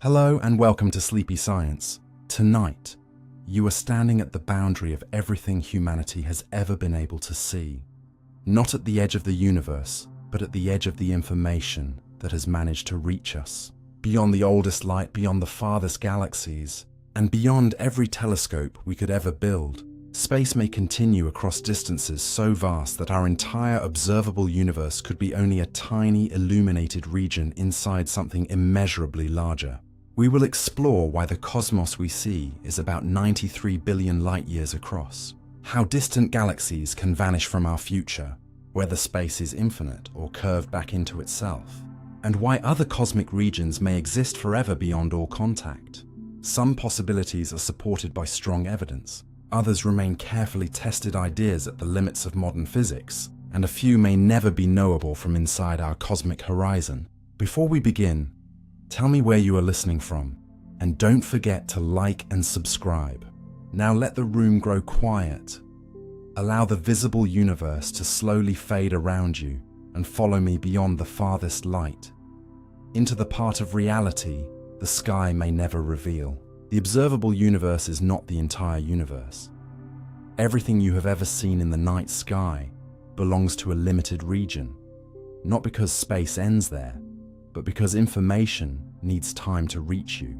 Hello and welcome to Sleepy Science. Tonight, you are standing at the boundary of everything humanity has ever been able to see. Not at the edge of the universe, but at the edge of the information that has managed to reach us. Beyond the oldest light, beyond the farthest galaxies, and beyond every telescope we could ever build, space may continue across distances so vast that our entire observable universe could be only a tiny illuminated region inside something immeasurably larger. We will explore why the cosmos we see is about 93 billion light-years across, how distant galaxies can vanish from our future, whether space is infinite or curved back into itself, and why other cosmic regions may exist forever beyond all contact. Some possibilities are supported by strong evidence, others remain carefully tested ideas at the limits of modern physics, and a few may never be knowable from inside our cosmic horizon. Before we begin, tell me where you are listening from, and don't forget to like and subscribe. Now let the room grow quiet. Allow the visible universe to slowly fade around you and follow me beyond the farthest light, into the part of reality the sky may never reveal. The observable universe is not the entire universe. Everything you have ever seen in the night sky belongs to a limited region, not because space ends there, but because information needs time to reach you.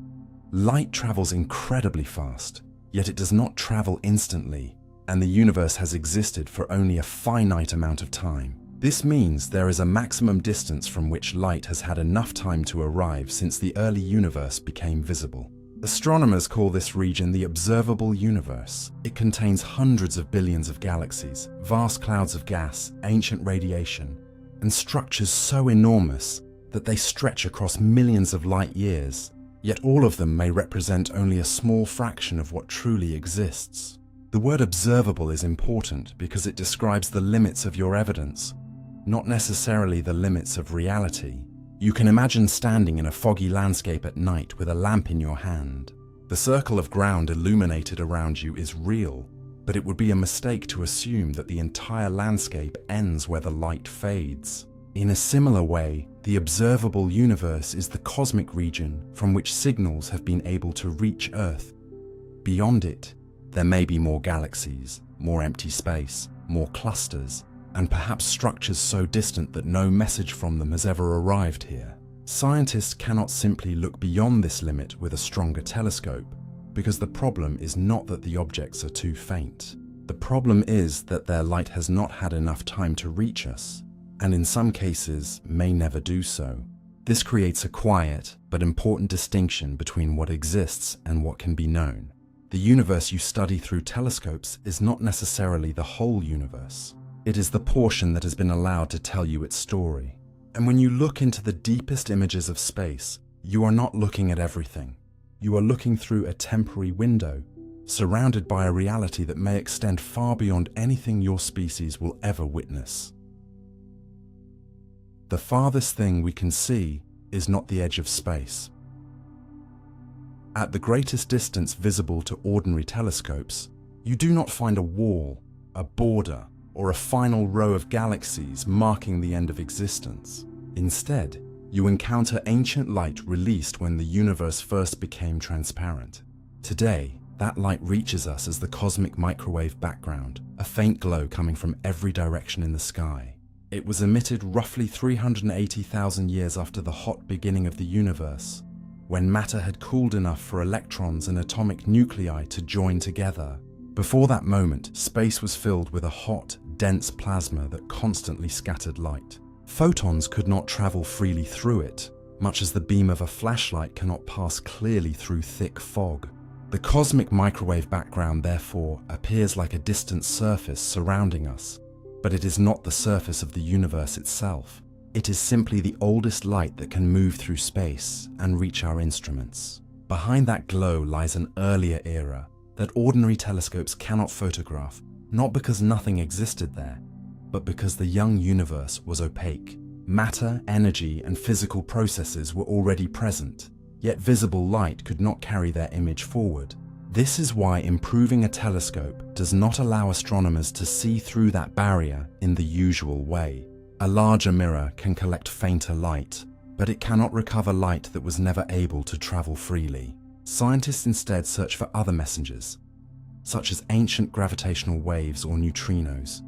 Light travels incredibly fast, yet it does not travel instantly, and the universe has existed for only a finite amount of time. This means there is a maximum distance from which light has had enough time to arrive since the early universe became visible. Astronomers call this region the observable universe. It contains hundreds of billions of galaxies, vast clouds of gas, ancient radiation, and structures so enormous that they stretch across millions of light years, yet all of them may represent only a small fraction of what truly exists. The word observable is important because it describes the limits of your evidence, not necessarily the limits of reality. You can imagine standing in a foggy landscape at night with a lamp in your hand. The circle of ground illuminated around you is real, but it would be a mistake to assume that the entire landscape ends where the light fades. In a similar way, the observable universe is the cosmic region from which signals have been able to reach Earth. Beyond it, there may be more galaxies, more empty space, more clusters, and perhaps structures so distant that no message from them has ever arrived here. Scientists cannot simply look beyond this limit with a stronger telescope, because the problem is not that the objects are too faint. The problem is that their light has not had enough time to reach us, and in some cases may never do so. This creates a quiet but important distinction between what exists and what can be known. The universe you study through telescopes is not necessarily the whole universe. It is the portion that has been allowed to tell you its story. And when you look into the deepest images of space, you are not looking at everything. You are looking through a temporary window, surrounded by a reality that may extend far beyond anything your species will ever witness. The farthest thing we can see is not the edge of space. At the greatest distance visible to ordinary telescopes, you do not find a wall, a border, or a final row of galaxies marking the end of existence. Instead, you encounter ancient light released when the universe first became transparent. Today, that light reaches us as the cosmic microwave background, a faint glow coming from every direction in the sky. It was emitted roughly 380,000 years after the hot beginning of the universe, when matter had cooled enough for electrons and atomic nuclei to join together. Before that moment, space was filled with a hot, dense plasma that constantly scattered light. Photons could not travel freely through it, much as the beam of a flashlight cannot pass clearly through thick fog. The cosmic microwave background, therefore, appears like a distant surface surrounding us, but it is not the surface of the universe itself. It is simply the oldest light that can move through space and reach our instruments. Behind that glow lies an earlier era that ordinary telescopes cannot photograph, not because nothing existed there, but because the young universe was opaque. Matter, energy, and physical processes were already present, yet visible light could not carry their image forward. This is why improving a telescope does not allow astronomers to see through that barrier in the usual way. A larger mirror can collect fainter light, but it cannot recover light that was never able to travel freely. Scientists instead search for other messengers, such as ancient gravitational waves or neutrinos,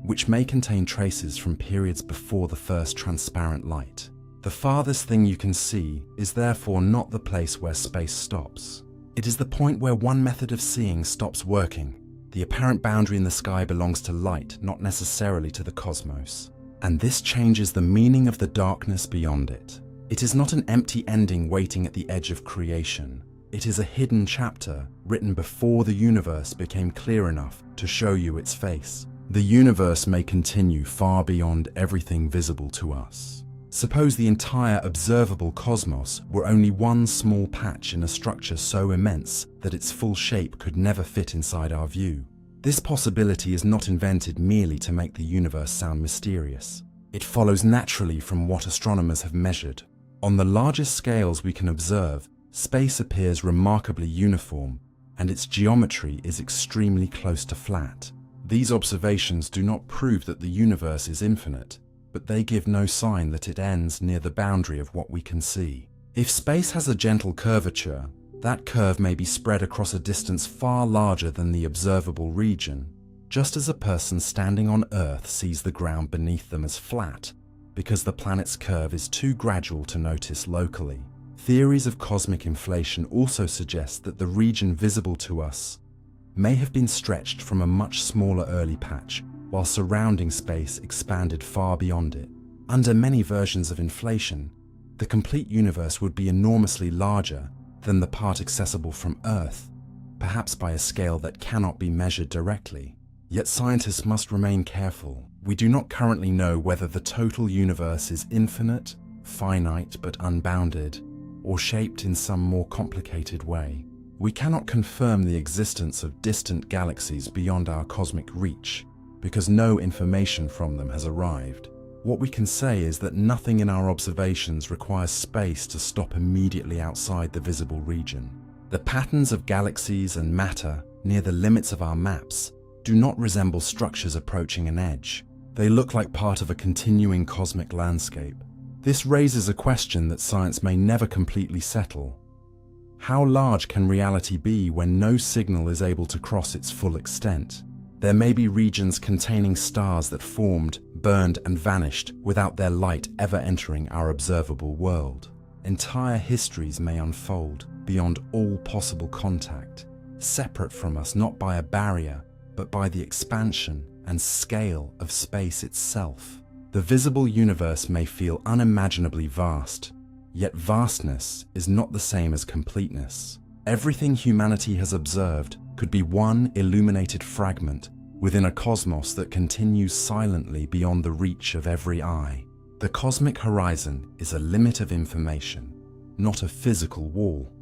which may contain traces from periods before the first transparent light. The farthest thing you can see is therefore not the place where space stops. It is the point where one method of seeing stops working. The apparent boundary in the sky belongs to light, not necessarily to the cosmos. And this changes the meaning of the darkness beyond it. It is not an empty ending waiting at the edge of creation. It is a hidden chapter written before the universe became clear enough to show you its face. The universe may continue far beyond everything visible to us. Suppose the entire observable cosmos were only one small patch in a structure so immense that its full shape could never fit inside our view. This possibility is not invented merely to make the universe sound mysterious. It follows naturally from what astronomers have measured. On the largest scales we can observe, space appears remarkably uniform, and its geometry is extremely close to flat. These observations do not prove that the universe is infinite, but they give no sign that it ends near the boundary of what we can see. If space has a gentle curvature, that curve may be spread across a distance far larger than the observable region, just as a person standing on Earth sees the ground beneath them as flat, because the planet's curve is too gradual to notice locally. Theories of cosmic inflation also suggest that the region visible to us may have been stretched from a much smaller early patch, while surrounding space expanded far beyond it. Under many versions of inflation, the complete universe would be enormously larger than the part accessible from Earth, perhaps by a scale that cannot be measured directly. Yet scientists must remain careful. We do not currently know whether the total universe is infinite, finite but unbounded, or shaped in some more complicated way. We cannot confirm the existence of distant galaxies beyond our cosmic reach, because no information from them has arrived. What we can say is that nothing in our observations requires space to stop immediately outside the visible region. The patterns of galaxies and matter near the limits of our maps do not resemble structures approaching an edge. They look like part of a continuing cosmic landscape. This raises a question that science may never completely settle. How large can reality be when no signal is able to cross its full extent? There may be regions containing stars that formed, burned, and vanished without their light ever entering our observable world. Entire histories may unfold beyond all possible contact, separate from us not by a barrier, but by the expansion and scale of space itself. The visible universe may feel unimaginably vast, yet vastness is not the same as completeness. Everything humanity has observed could be one illuminated fragment within a cosmos that continues silently beyond the reach of every eye. The cosmic horizon is a limit of information, not a physical wall.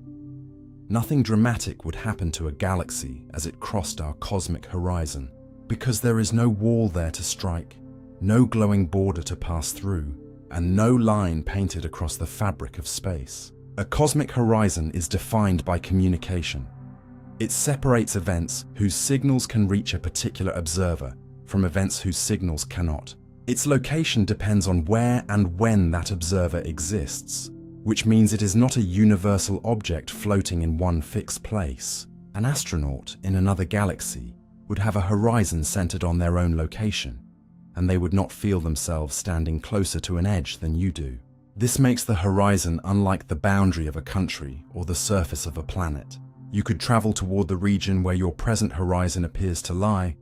Nothing dramatic would happen to a galaxy as it crossed our cosmic horizon, because there is no wall there to strike, no glowing border to pass through, and no line painted across the fabric of space. A cosmic horizon is defined by communication. It separates events whose signals can reach a particular observer from events whose signals cannot. Its location depends on where and when that observer exists, which means it is not a universal object floating in one fixed place. An astronaut in another galaxy would have a horizon centered on their own location, and they would not feel themselves standing closer to an edge than you do. This makes the horizon unlike the boundary of a country or the surface of a planet. You could travel toward the region where your present horizon appears to lie,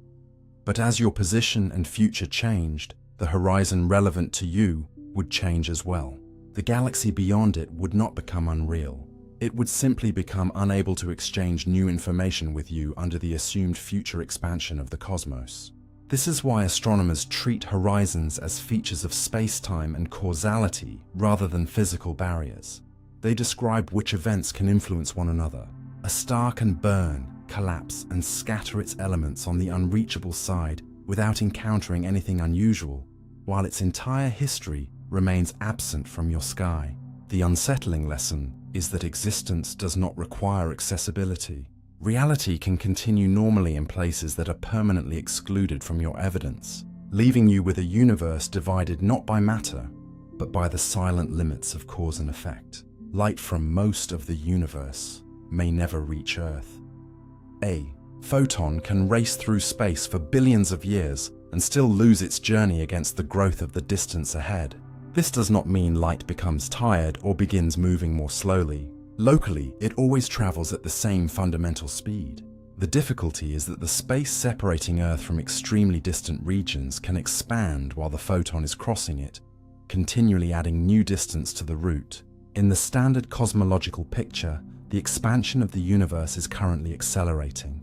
but as your position and future changed, the horizon relevant to you would change as well. The galaxy beyond it would not become unreal. It would simply become unable to exchange new information with you under the assumed future expansion of the cosmos. This is why astronomers treat horizons as features of space-time and causality rather than physical barriers. They describe which events can influence one another. A star can burn, collapse, and scatter its elements on the unreachable side without encountering anything unusual, while its entire history remains absent from your sky. The unsettling lesson is that existence does not require accessibility. Reality can continue normally in places that are permanently excluded from your evidence, leaving you with a universe divided not by matter, but by the silent limits of cause and effect. Light from most of the universe may never reach Earth. A photon can race through space for billions of years and still lose its journey against the growth of the distance ahead. This does not mean light becomes tired or begins moving more slowly. Locally, it always travels at the same fundamental speed. The difficulty is that the space separating Earth from extremely distant regions can expand while the photon is crossing it, continually adding new distance to the route. In the standard cosmological picture, the expansion of the universe is currently accelerating.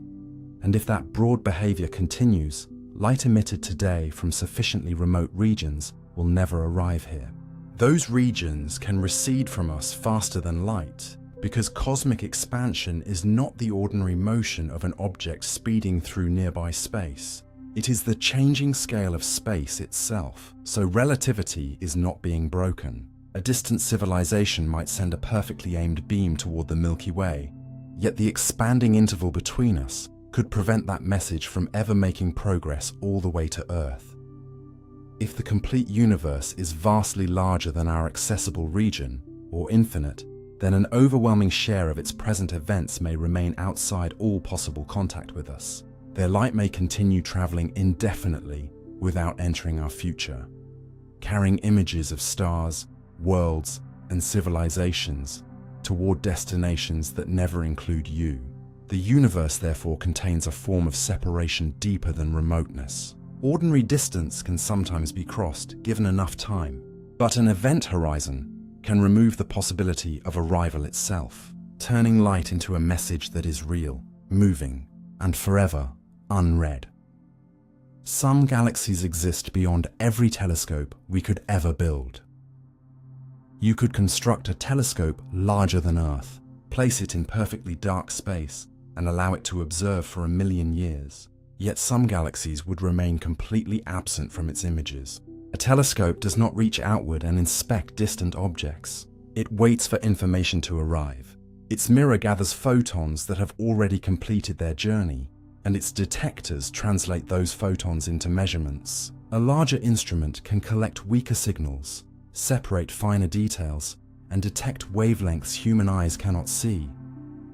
And if that broad behavior continues, light emitted today from sufficiently remote regions will never arrive here. Those regions can recede from us faster than light, because cosmic expansion is not the ordinary motion of an object speeding through nearby space. It is the changing scale of space itself, so relativity is not being broken. A distant civilization might send a perfectly aimed beam toward the Milky Way, yet the expanding interval between us could prevent that message from ever making progress all the way to Earth. If the complete universe is vastly larger than our accessible region, or infinite, then an overwhelming share of its present events may remain outside all possible contact with us. Their light may continue traveling indefinitely without entering our future, carrying images of stars, worlds, and civilizations toward destinations that never include you. The universe, therefore, contains a form of separation deeper than remoteness. Ordinary distance can sometimes be crossed, given enough time, but an event horizon can remove the possibility of arrival itself, turning light into a message that is real, moving, and forever unread. Some galaxies exist beyond every telescope we could ever build. You could construct a telescope larger than Earth, place it in perfectly dark space, and allow it to observe for 1 million years. Yet some galaxies would remain completely absent from its images. A telescope does not reach outward and inspect distant objects. It waits for information to arrive. Its mirror gathers photons that have already completed their journey, and its detectors translate those photons into measurements. A larger instrument can collect weaker signals, separate finer details, and detect wavelengths human eyes cannot see,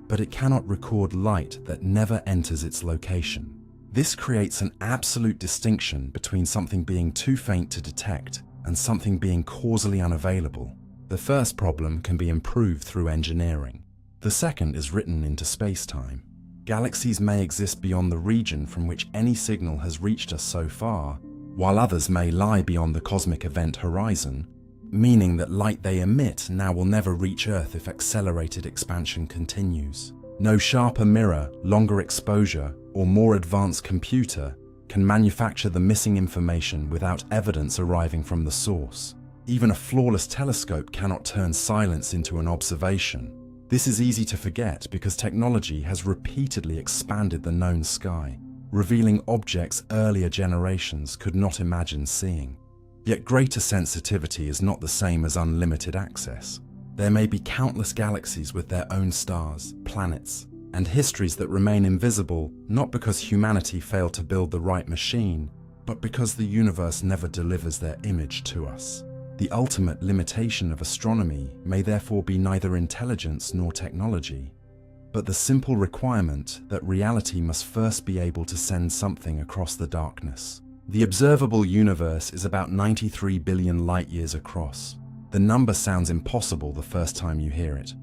but it cannot record light that never enters its location. This creates an absolute distinction between something being too faint to detect and something being causally unavailable. The first problem can be improved through engineering. The second is written into space-time. Galaxies may exist beyond the region from which any signal has reached us so far, while others may lie beyond the cosmic event horizon, meaning that light they emit now will never reach Earth if accelerated expansion continues. No sharper mirror, longer exposure, or more advanced computer can manufacture the missing information without evidence arriving from the source. Even a flawless telescope cannot turn silence into an observation. This is easy to forget because technology has repeatedly expanded the known sky, revealing objects earlier generations could not imagine seeing. Yet greater sensitivity is not the same as unlimited access. There may be countless galaxies with their own stars, planets, and histories that remain invisible, not because humanity failed to build the right machine, but because the universe never delivers their image to us. The ultimate limitation of astronomy may therefore be neither intelligence nor technology, but the simple requirement that reality must first be able to send something across the darkness. The observable universe is about 93 billion light-years across. The number sounds impossible the first time you hear it.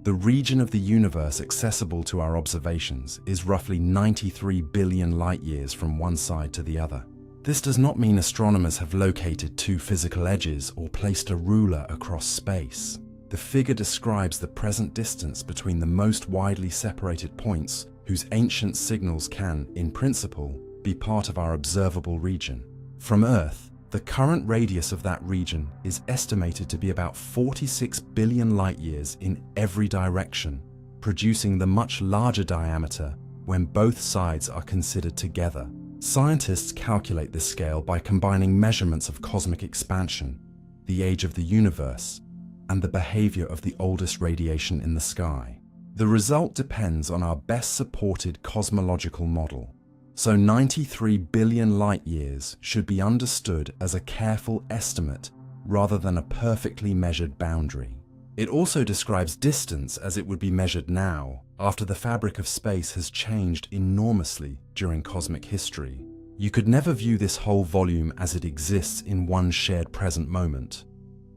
The region of the universe accessible to our observations is roughly 93 billion light-years from one side to the other. This does not mean astronomers have located two physical edges or placed a ruler across space. The figure describes the present distance between the most widely separated points whose ancient signals can, in principle, be part of our observable region. From Earth, the current radius of that region is estimated to be about 46 billion light-years in every direction, producing the much larger diameter when both sides are considered together. Scientists calculate this scale by combining measurements of cosmic expansion, the age of the universe, and the behavior of the oldest radiation in the sky. The result depends on our best supported cosmological model. So 93 billion light-years should be understood as a careful estimate rather than a perfectly measured boundary. It also describes distance as it would be measured now, after the fabric of space has changed enormously during cosmic history. You could never view this whole volume as it exists in one shared present moment,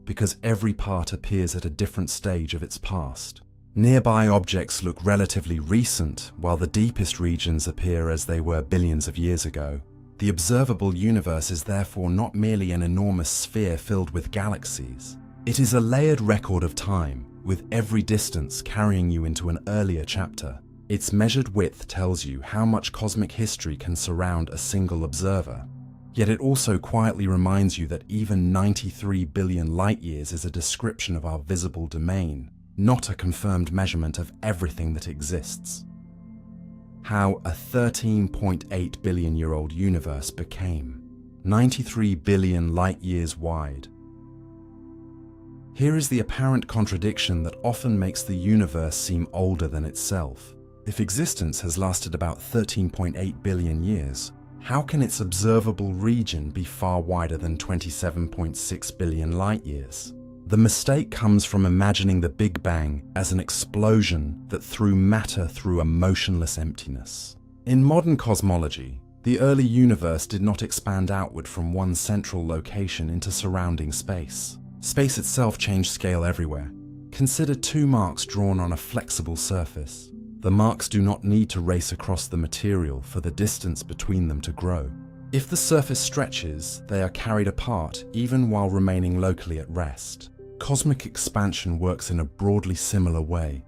because every part appears at a different stage of its past. Nearby objects look relatively recent, while the deepest regions appear as they were billions of years ago. The observable universe is therefore not merely an enormous sphere filled with galaxies. It is a layered record of time, with every distance carrying you into an earlier chapter. Its measured width tells you how much cosmic history can surround a single observer. Yet it also quietly reminds you that even 93 billion light-years is a description of our visible domain, not a confirmed measurement of everything that exists. How a 13.8 billion-year-old universe became 93 billion light-years wide. Here is the apparent contradiction that often makes the universe seem older than itself. If existence has lasted about 13.8 billion years, how can its observable region be far wider than 27.6 billion light-years? The mistake comes from imagining the Big Bang as an explosion that threw matter through a motionless emptiness. In modern cosmology, the early universe did not expand outward from one central location into surrounding space. Space itself changed scale everywhere. Consider two marks drawn on a flexible surface. The marks do not need to race across the material for the distance between them to grow. If the surface stretches, they are carried apart even while remaining locally at rest. Cosmic expansion works in a broadly similar way,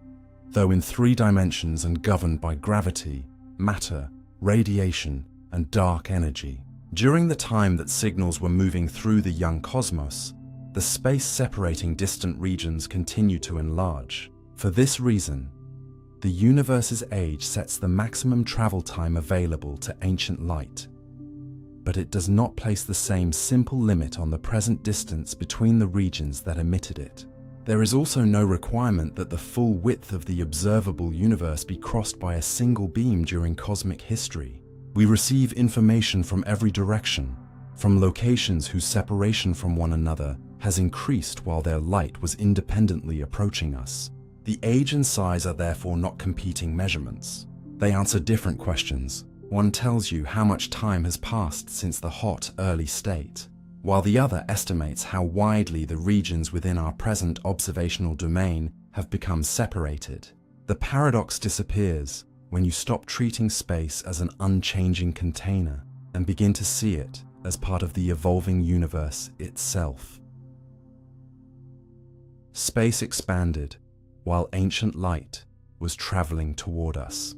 though in 3 dimensions and governed by gravity, matter, radiation, and dark energy. During the time that signals were moving through the young cosmos, the space separating distant regions continued to enlarge. For this reason, the universe's age sets the maximum travel time available to ancient light, but it does not place the same simple limit on the present distance between the regions that emitted it. There is also no requirement that the full width of the observable universe be crossed by a single beam during cosmic history. We receive information from every direction, from locations whose separation from one another has increased while their light was independently approaching us. The age and size are therefore not competing measurements. They answer different questions. One tells you how much time has passed since the hot, early state, while the other estimates how widely the regions within our present observational domain have become separated. The paradox disappears when you stop treating space as an unchanging container and begin to see it as part of the evolving universe itself. Space expanded while ancient light was traveling toward us.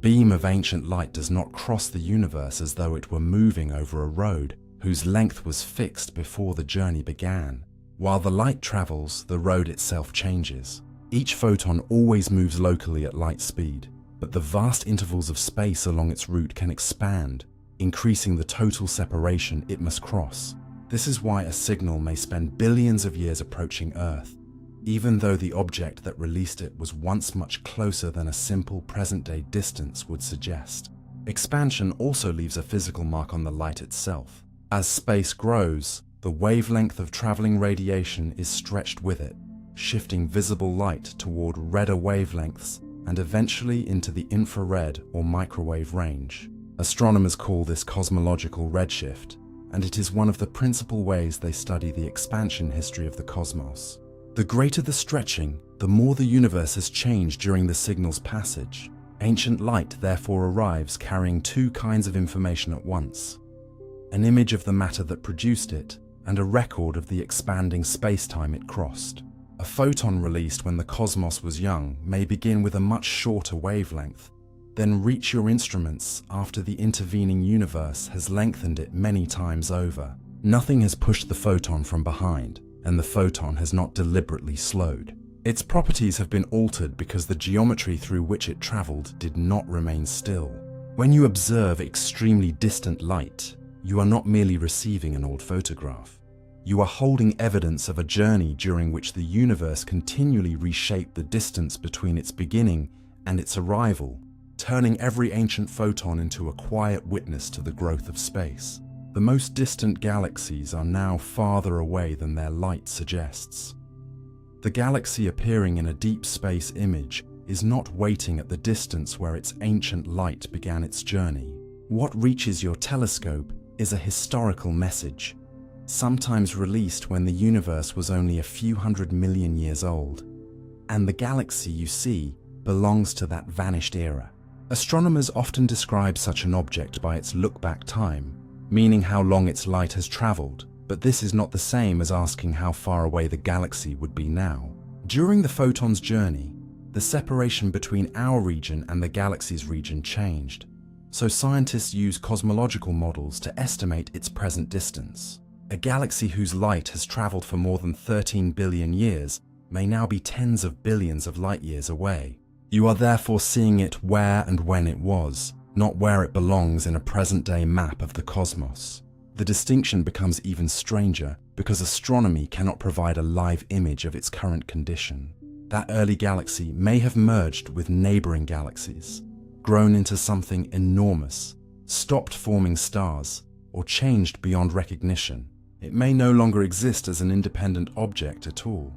Beam of ancient light does not cross the universe as though it were moving over a road whose length was fixed before the journey began. While the light travels, the road itself changes. Each photon always moves locally at light speed, but the vast intervals of space along its route can expand, increasing the total separation it must cross. This is why a signal may spend billions of years approaching Earth, even though the object that released it was once much closer than a simple present-day distance would suggest. Expansion also leaves a physical mark on the light itself. As space grows, the wavelength of traveling radiation is stretched with it, shifting visible light toward redder wavelengths and eventually into the infrared or microwave range. Astronomers call this cosmological redshift, and it is one of the principal ways they study the expansion history of the cosmos. The greater the stretching, the more the universe has changed during the signal's passage. Ancient light therefore arrives carrying 2 kinds of information at once: an image of the matter that produced it, and a record of the expanding space-time it crossed. A photon released when the cosmos was young may begin with a much shorter wavelength, then reach your instruments after the intervening universe has lengthened it many times over. Nothing has pushed the photon from behind, and the photon has not deliberately slowed. Its properties have been altered because the geometry through which it traveled did not remain still. When you observe extremely distant light, you are not merely receiving an old photograph. You are holding evidence of a journey during which the universe continually reshaped the distance between its beginning and its arrival, turning every ancient photon into a quiet witness to the growth of space. The most distant galaxies are now farther away than their light suggests. The galaxy appearing in a deep space image is not waiting at the distance where its ancient light began its journey. What reaches your telescope is a historical message, sometimes released when the universe was only a few 100 million years old. And the galaxy you see belongs to that vanished era. Astronomers often describe such an object by its look-back time, meaning how long its light has traveled, but this is not the same as asking how far away the galaxy would be now. During the photon's journey, the separation between our region and the galaxy's region changed, so scientists use cosmological models to estimate its present distance. A galaxy whose light has traveled for more than 13 billion years may now be tens of billions of light years away. You are therefore seeing it where and when it was, not where it belongs in a present-day map of the cosmos. The distinction becomes even stranger because astronomy cannot provide a live image of its current condition. That early galaxy may have merged with neighboring galaxies, grown into something enormous, stopped forming stars, or changed beyond recognition. It may no longer exist as an independent object at all,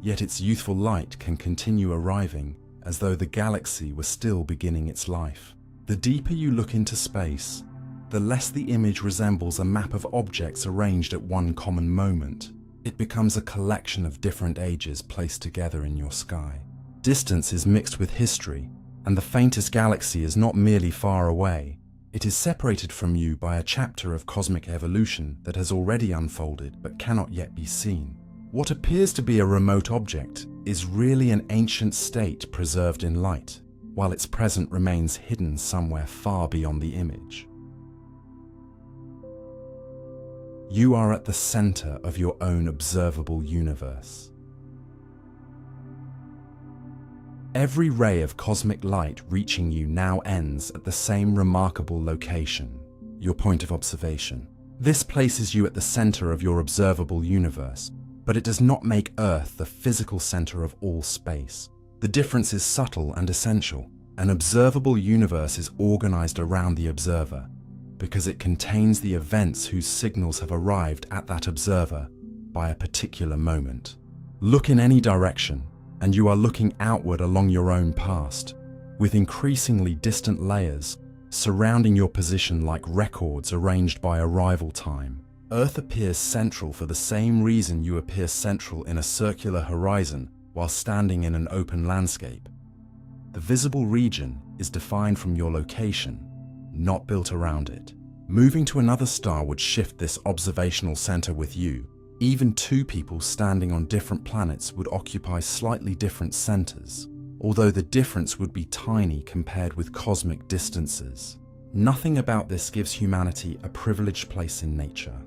yet its youthful light can continue arriving as though the galaxy were still beginning its life. The deeper you look into space, the less the image resembles a map of objects arranged at one common moment. It becomes a collection of different ages placed together in your sky. Distance is mixed with history, and the faintest galaxy is not merely far away. It is separated from you by a chapter of cosmic evolution that has already unfolded but cannot yet be seen. What appears to be a remote object is really an ancient state preserved in light, while its present remains hidden somewhere far beyond the image. You are at the center of your own observable universe. Every ray of cosmic light reaching you now ends at the same remarkable location, your point of observation. This places you at the center of your observable universe, but it does not make Earth the physical center of all space. The difference is subtle and essential. An observable universe is organized around the observer, because it contains the events whose signals have arrived at that observer by a particular moment. Look in any direction, and you are looking outward along your own past, with increasingly distant layers surrounding your position like records arranged by arrival time. Earth appears central for the same reason you appear central in a circular horizon while standing in an open landscape. The visible region is defined from your location, not built around it. Moving to another star would shift this observational center with you. Even two people standing on different planets would occupy slightly different centers, although the difference would be tiny compared with cosmic distances. Nothing about this gives humanity a privileged place in nature.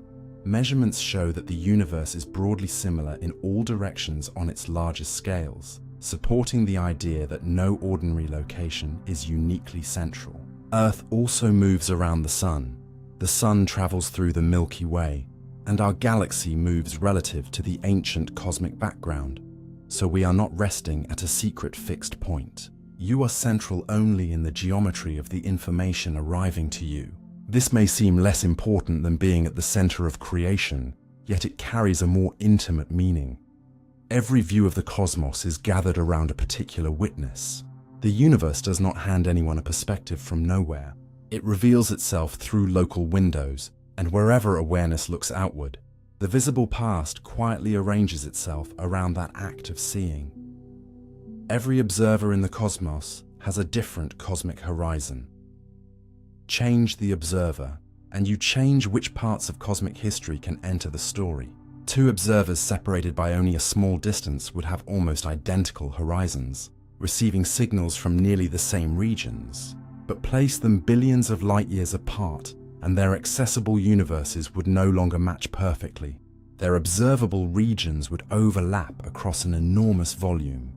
Measurements show that the universe is broadly similar in all directions on its largest scales, supporting the idea that no ordinary location is uniquely central. Earth also moves around the Sun. The Sun travels through the Milky Way, and our galaxy moves relative to the ancient cosmic background, so we are not resting at a secret fixed point. You are central only in the geometry of the information arriving to you. This may seem less important than being at the center of creation, yet it carries a more intimate meaning. Every view of the cosmos is gathered around a particular witness. The universe does not hand anyone a perspective from nowhere. It reveals itself through local windows, and wherever awareness looks outward, the visible past quietly arranges itself around that act of seeing. Every observer in the cosmos has a different cosmic horizon. Change the observer, and you change which parts of cosmic history can enter the story. Two observers separated by only a small distance would have almost identical horizons, receiving signals from nearly the same regions. But place them billions of light years apart, and their accessible universes would no longer match perfectly. Their observable regions would overlap across an enormous volume,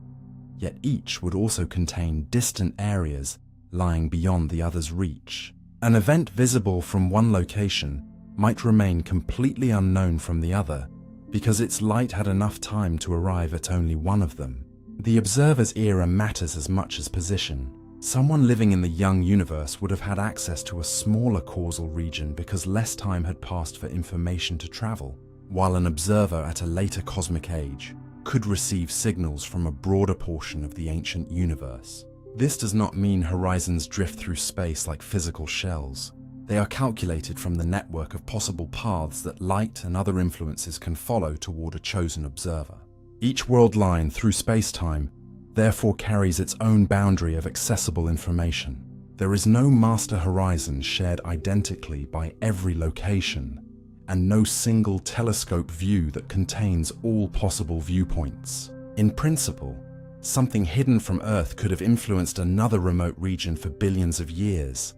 yet each would also contain distant areas lying beyond the other's reach. An event visible from one location might remain completely unknown from the other because its light had enough time to arrive at only one of them. The observer's era matters as much as position. Someone living in the young universe would have had access to a smaller causal region because less time had passed for information to travel, while an observer at a later cosmic age could receive signals from a broader portion of the ancient universe. This does not mean horizons drift through space like physical shells. They are calculated from the network of possible paths that light and other influences can follow toward a chosen observer. Each world line through space-time therefore carries its own boundary of accessible information. There is no master horizon shared identically by every location, and no single telescope view that contains all possible viewpoints. In principle, something hidden from Earth could have influenced another remote region for billions of years,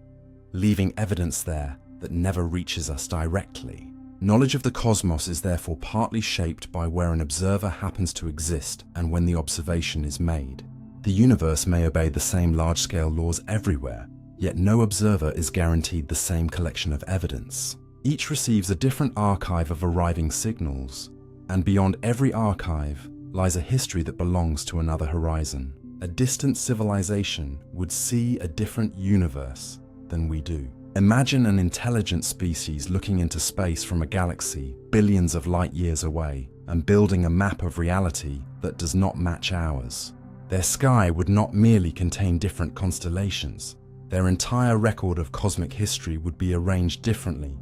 leaving evidence there that never reaches us directly. Knowledge of the cosmos is therefore partly shaped by where an observer happens to exist and when the observation is made. The universe may obey the same large-scale laws everywhere, yet no observer is guaranteed the same collection of evidence. Each receives a different archive of arriving signals, and beyond every archive lies a history that belongs to another horizon. A distant civilization would see a different universe than we do. Imagine an intelligent species looking into space from a galaxy billions of light years away and building a map of reality that does not match ours. Their sky would not merely contain different constellations. Their entire record of cosmic history would be arranged differently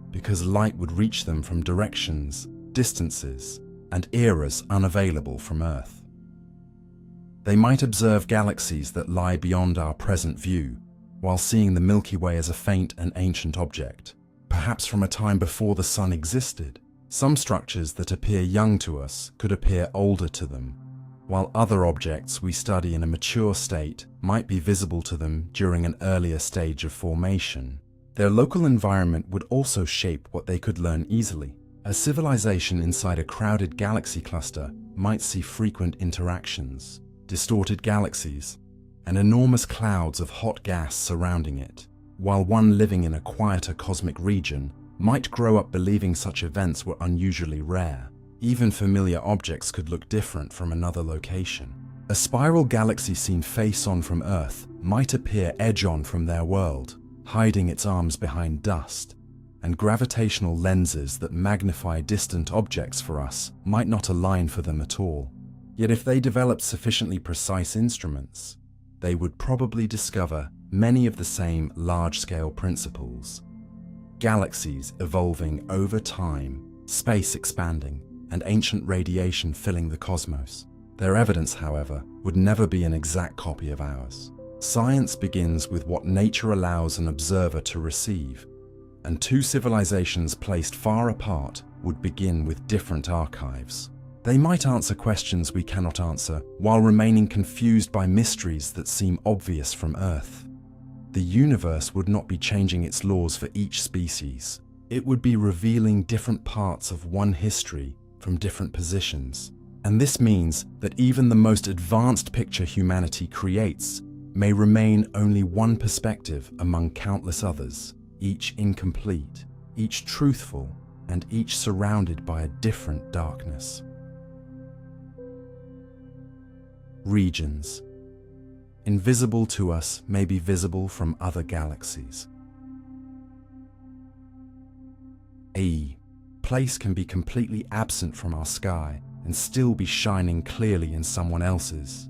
because light would reach them from directions, distances, and eras unavailable from Earth. They might observe galaxies that lie beyond our present view, while seeing the Milky Way as a faint and ancient object, perhaps from a time before the Sun existed. Some structures that appear young to us could appear older to them, while other objects we study in a mature state might be visible to them during an earlier stage of formation. Their local environment would also shape what they could learn easily. A civilization inside a crowded galaxy cluster might see frequent interactions, distorted galaxies, and enormous clouds of hot gas surrounding it, while one living in a quieter cosmic region might grow up believing such events were unusually rare. Even familiar objects could look different from another location. A spiral galaxy seen face-on from Earth might appear edge-on from their world, hiding its arms behind dust, and gravitational lenses that magnify distant objects for us might not align for them at all. Yet if they developed sufficiently precise instruments, they would probably discover many of the same large-scale principles. Galaxies evolving over time, space expanding, and ancient radiation filling the cosmos. Their evidence, however, would never be an exact copy of ours. Science begins with what nature allows an observer to receive, and two civilizations placed far apart would begin with different archives. They might answer questions we cannot answer, while remaining confused by mysteries that seem obvious from Earth. The universe would not be changing its laws for each species. It would be revealing different parts of one history from different positions. And this means that even the most advanced picture humanity creates may remain only one perspective among countless others, each incomplete, each truthful, and each surrounded by a different darkness. Regions. Invisible to us may be visible from other galaxies. A place can be completely absent from our sky and still be shining clearly in someone else's.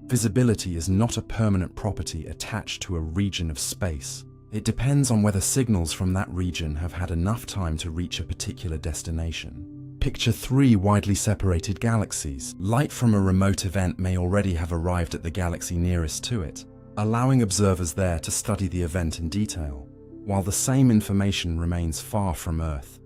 Visibility is not a permanent property attached to a region of space. It depends on whether signals from that region have had enough time to reach a particular destination. Picture 3 widely separated galaxies. Light from a remote event may already have arrived at the galaxy nearest to it, allowing observers there to study the event in detail, while the same information remains far from Earth.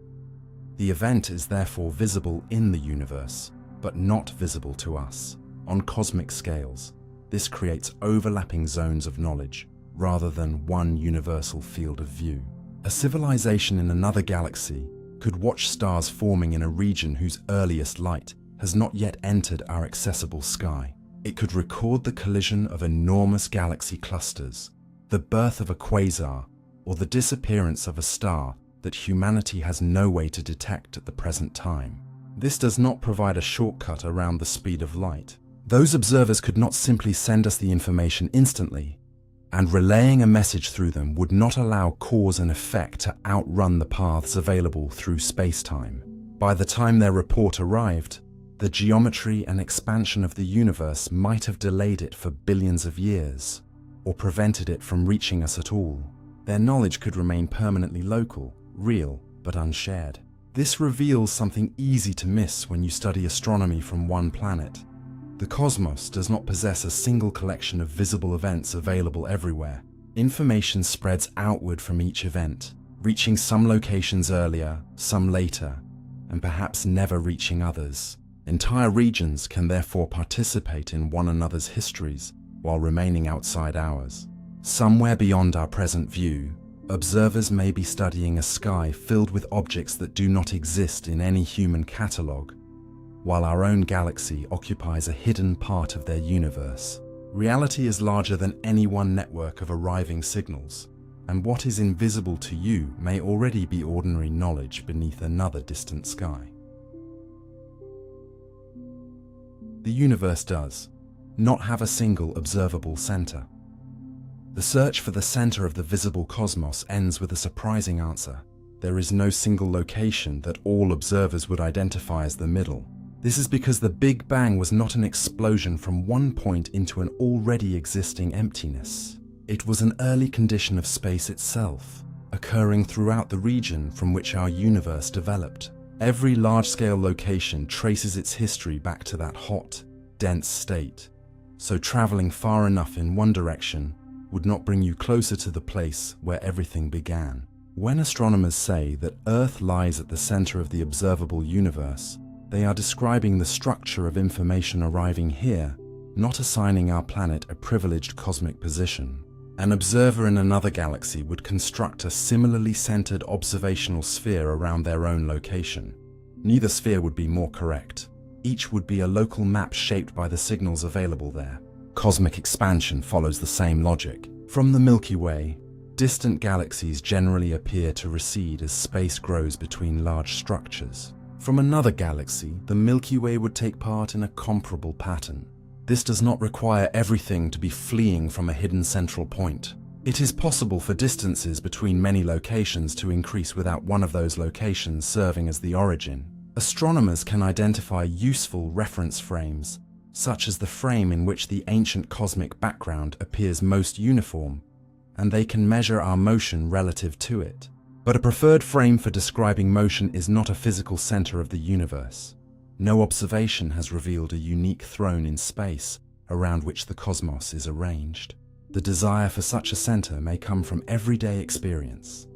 The event is therefore visible in the universe, but not visible to us. On cosmic scales, this creates overlapping zones of knowledge, rather than one universal field of view. A civilization in another galaxy could watch stars forming in a region whose earliest light has not yet entered our accessible sky. It could record the collision of enormous galaxy clusters, the birth of a quasar, or the disappearance of a star that humanity has no way to detect at the present time. This does not provide a shortcut around the speed of light. Those observers could not simply send us the information instantly. and relaying a message through them would not allow cause and effect to outrun the paths available through space-time. By the time their report arrived, the geometry and expansion of the universe might have delayed it for billions of years, or prevented it from reaching us at all. Their knowledge could remain permanently local, real, but unshared. This reveals something easy to miss when you study astronomy from one planet. The cosmos does not possess a single collection of visible events available everywhere. Information spreads outward from each event, reaching some locations earlier, some later, and perhaps never reaching others. Entire regions can therefore participate in one another's histories while remaining outside ours. Somewhere beyond our present view, observers may be studying a sky filled with objects that do not exist in any human catalogue, while our own galaxy occupies a hidden part of their universe. Reality is larger than any one network of arriving signals, and what is invisible to you may already be ordinary knowledge beneath another distant sky. The universe does not have a single observable center. The search for the center of the visible cosmos ends with a surprising answer. There is no single location that all observers would identify as the middle. This is because the Big Bang was not an explosion from one point into an already existing emptiness. It was an early condition of space itself, occurring throughout the region from which our universe developed. Every large-scale location traces its history back to that hot, dense state, so traveling far enough in one direction would not bring you closer to the place where everything began. When astronomers say that Earth lies at the center of the observable universe, they are describing the structure of information arriving here, not assigning our planet a privileged cosmic position. An observer in another galaxy would construct a similarly centered observational sphere around their own location. Neither sphere would be more correct. Each would be a local map shaped by the signals available there. Cosmic expansion follows the same logic. From the Milky Way, distant galaxies generally appear to recede as space grows between large structures. From another galaxy, the Milky Way would take part in a comparable pattern. This does not require everything to be fleeing from a hidden central point. It is possible for distances between many locations to increase without one of those locations serving as the origin. Astronomers can identify useful reference frames, such as the frame in which the ancient cosmic background appears most uniform, and they can measure our motion relative to it. But a preferred frame for describing motion is not a physical center of the universe. No observation has revealed a unique throne in space around which the cosmos is arranged. The desire for such a center may come from everyday experience,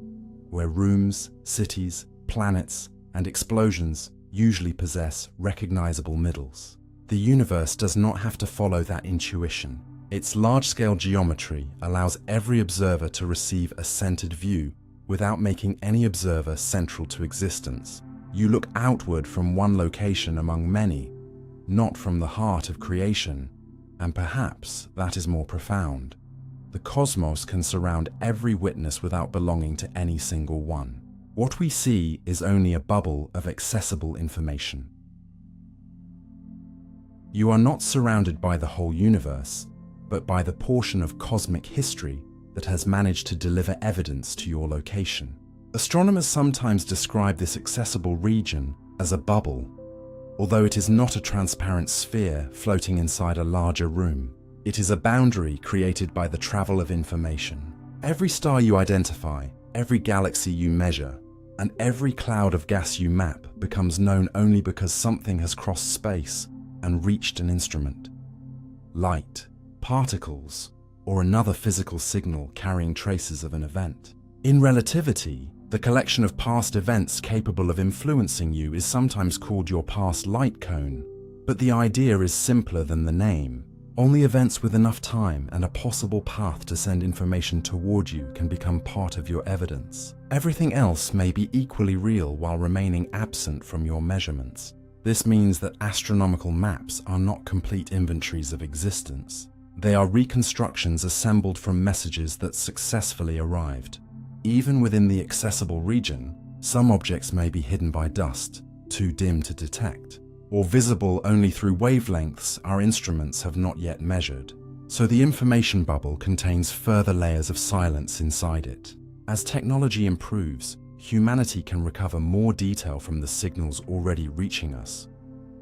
where rooms, cities, planets, and explosions usually possess recognizable middles. The universe does not have to follow that intuition. Its large-scale geometry allows every observer to receive a centered view without making any observer central to existence. You look outward from one location among many, not from the heart of creation, and perhaps that is more profound. The cosmos can surround every witness without belonging to any single one. What we see is only a bubble of accessible information. You are not surrounded by the whole universe, but by the portion of cosmic history that has managed to deliver evidence to your location. Astronomers sometimes describe this accessible region as a bubble, although it is not a transparent sphere floating inside a larger room. It is a boundary created by the travel of information. Every star you identify, every galaxy you measure, and every cloud of gas you map becomes known only because something has crossed space and reached an instrument. Light, particles, or another physical signal carrying traces of an event. In relativity, the collection of past events capable of influencing you is sometimes called your past light cone, but the idea is simpler than the name. Only events with enough time and a possible path to send information toward you can become part of your evidence. Everything else may be equally real while remaining absent from your measurements. This means that astronomical maps are not complete inventories of existence. They are reconstructions assembled from messages that successfully arrived. Even within the accessible region, some objects may be hidden by dust, too dim to detect, or visible only through wavelengths our instruments have not yet measured. So the information bubble contains further layers of silence inside it. As technology improves, humanity can recover more detail from the signals already reaching us,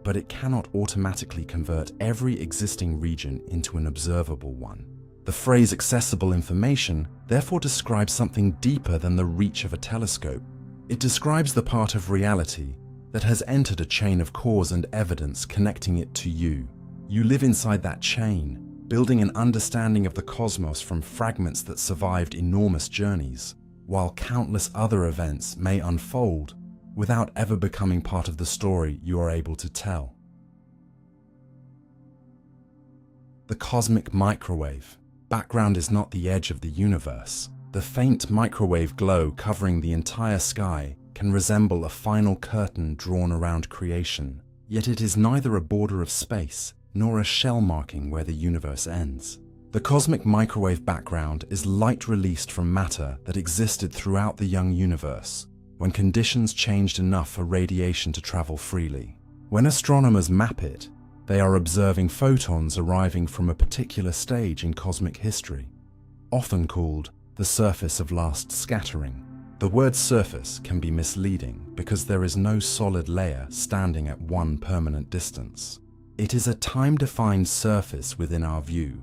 but it cannot automatically convert every existing region into an observable one. The phrase accessible information therefore describes something deeper than the reach of a telescope. It describes the part of reality that has entered a chain of cause and evidence connecting it to you. You live inside that chain, building an understanding of the cosmos from fragments that survived enormous journeys, while countless other events may unfold without ever becoming part of the story you are able to tell. The cosmic microwave. Background is not the edge of the universe. The faint microwave glow covering the entire sky can resemble a final curtain drawn around creation, yet it is neither a border of space nor a shell marking where the universe ends. The cosmic microwave background is light released from matter that existed throughout the young universe, when conditions changed enough for radiation to travel freely. When astronomers map it, they are observing photons arriving from a particular stage in cosmic history, often called the surface of last scattering. The word surface can be misleading because there is no solid layer standing at one permanent distance. It is a time-defined surface within our view,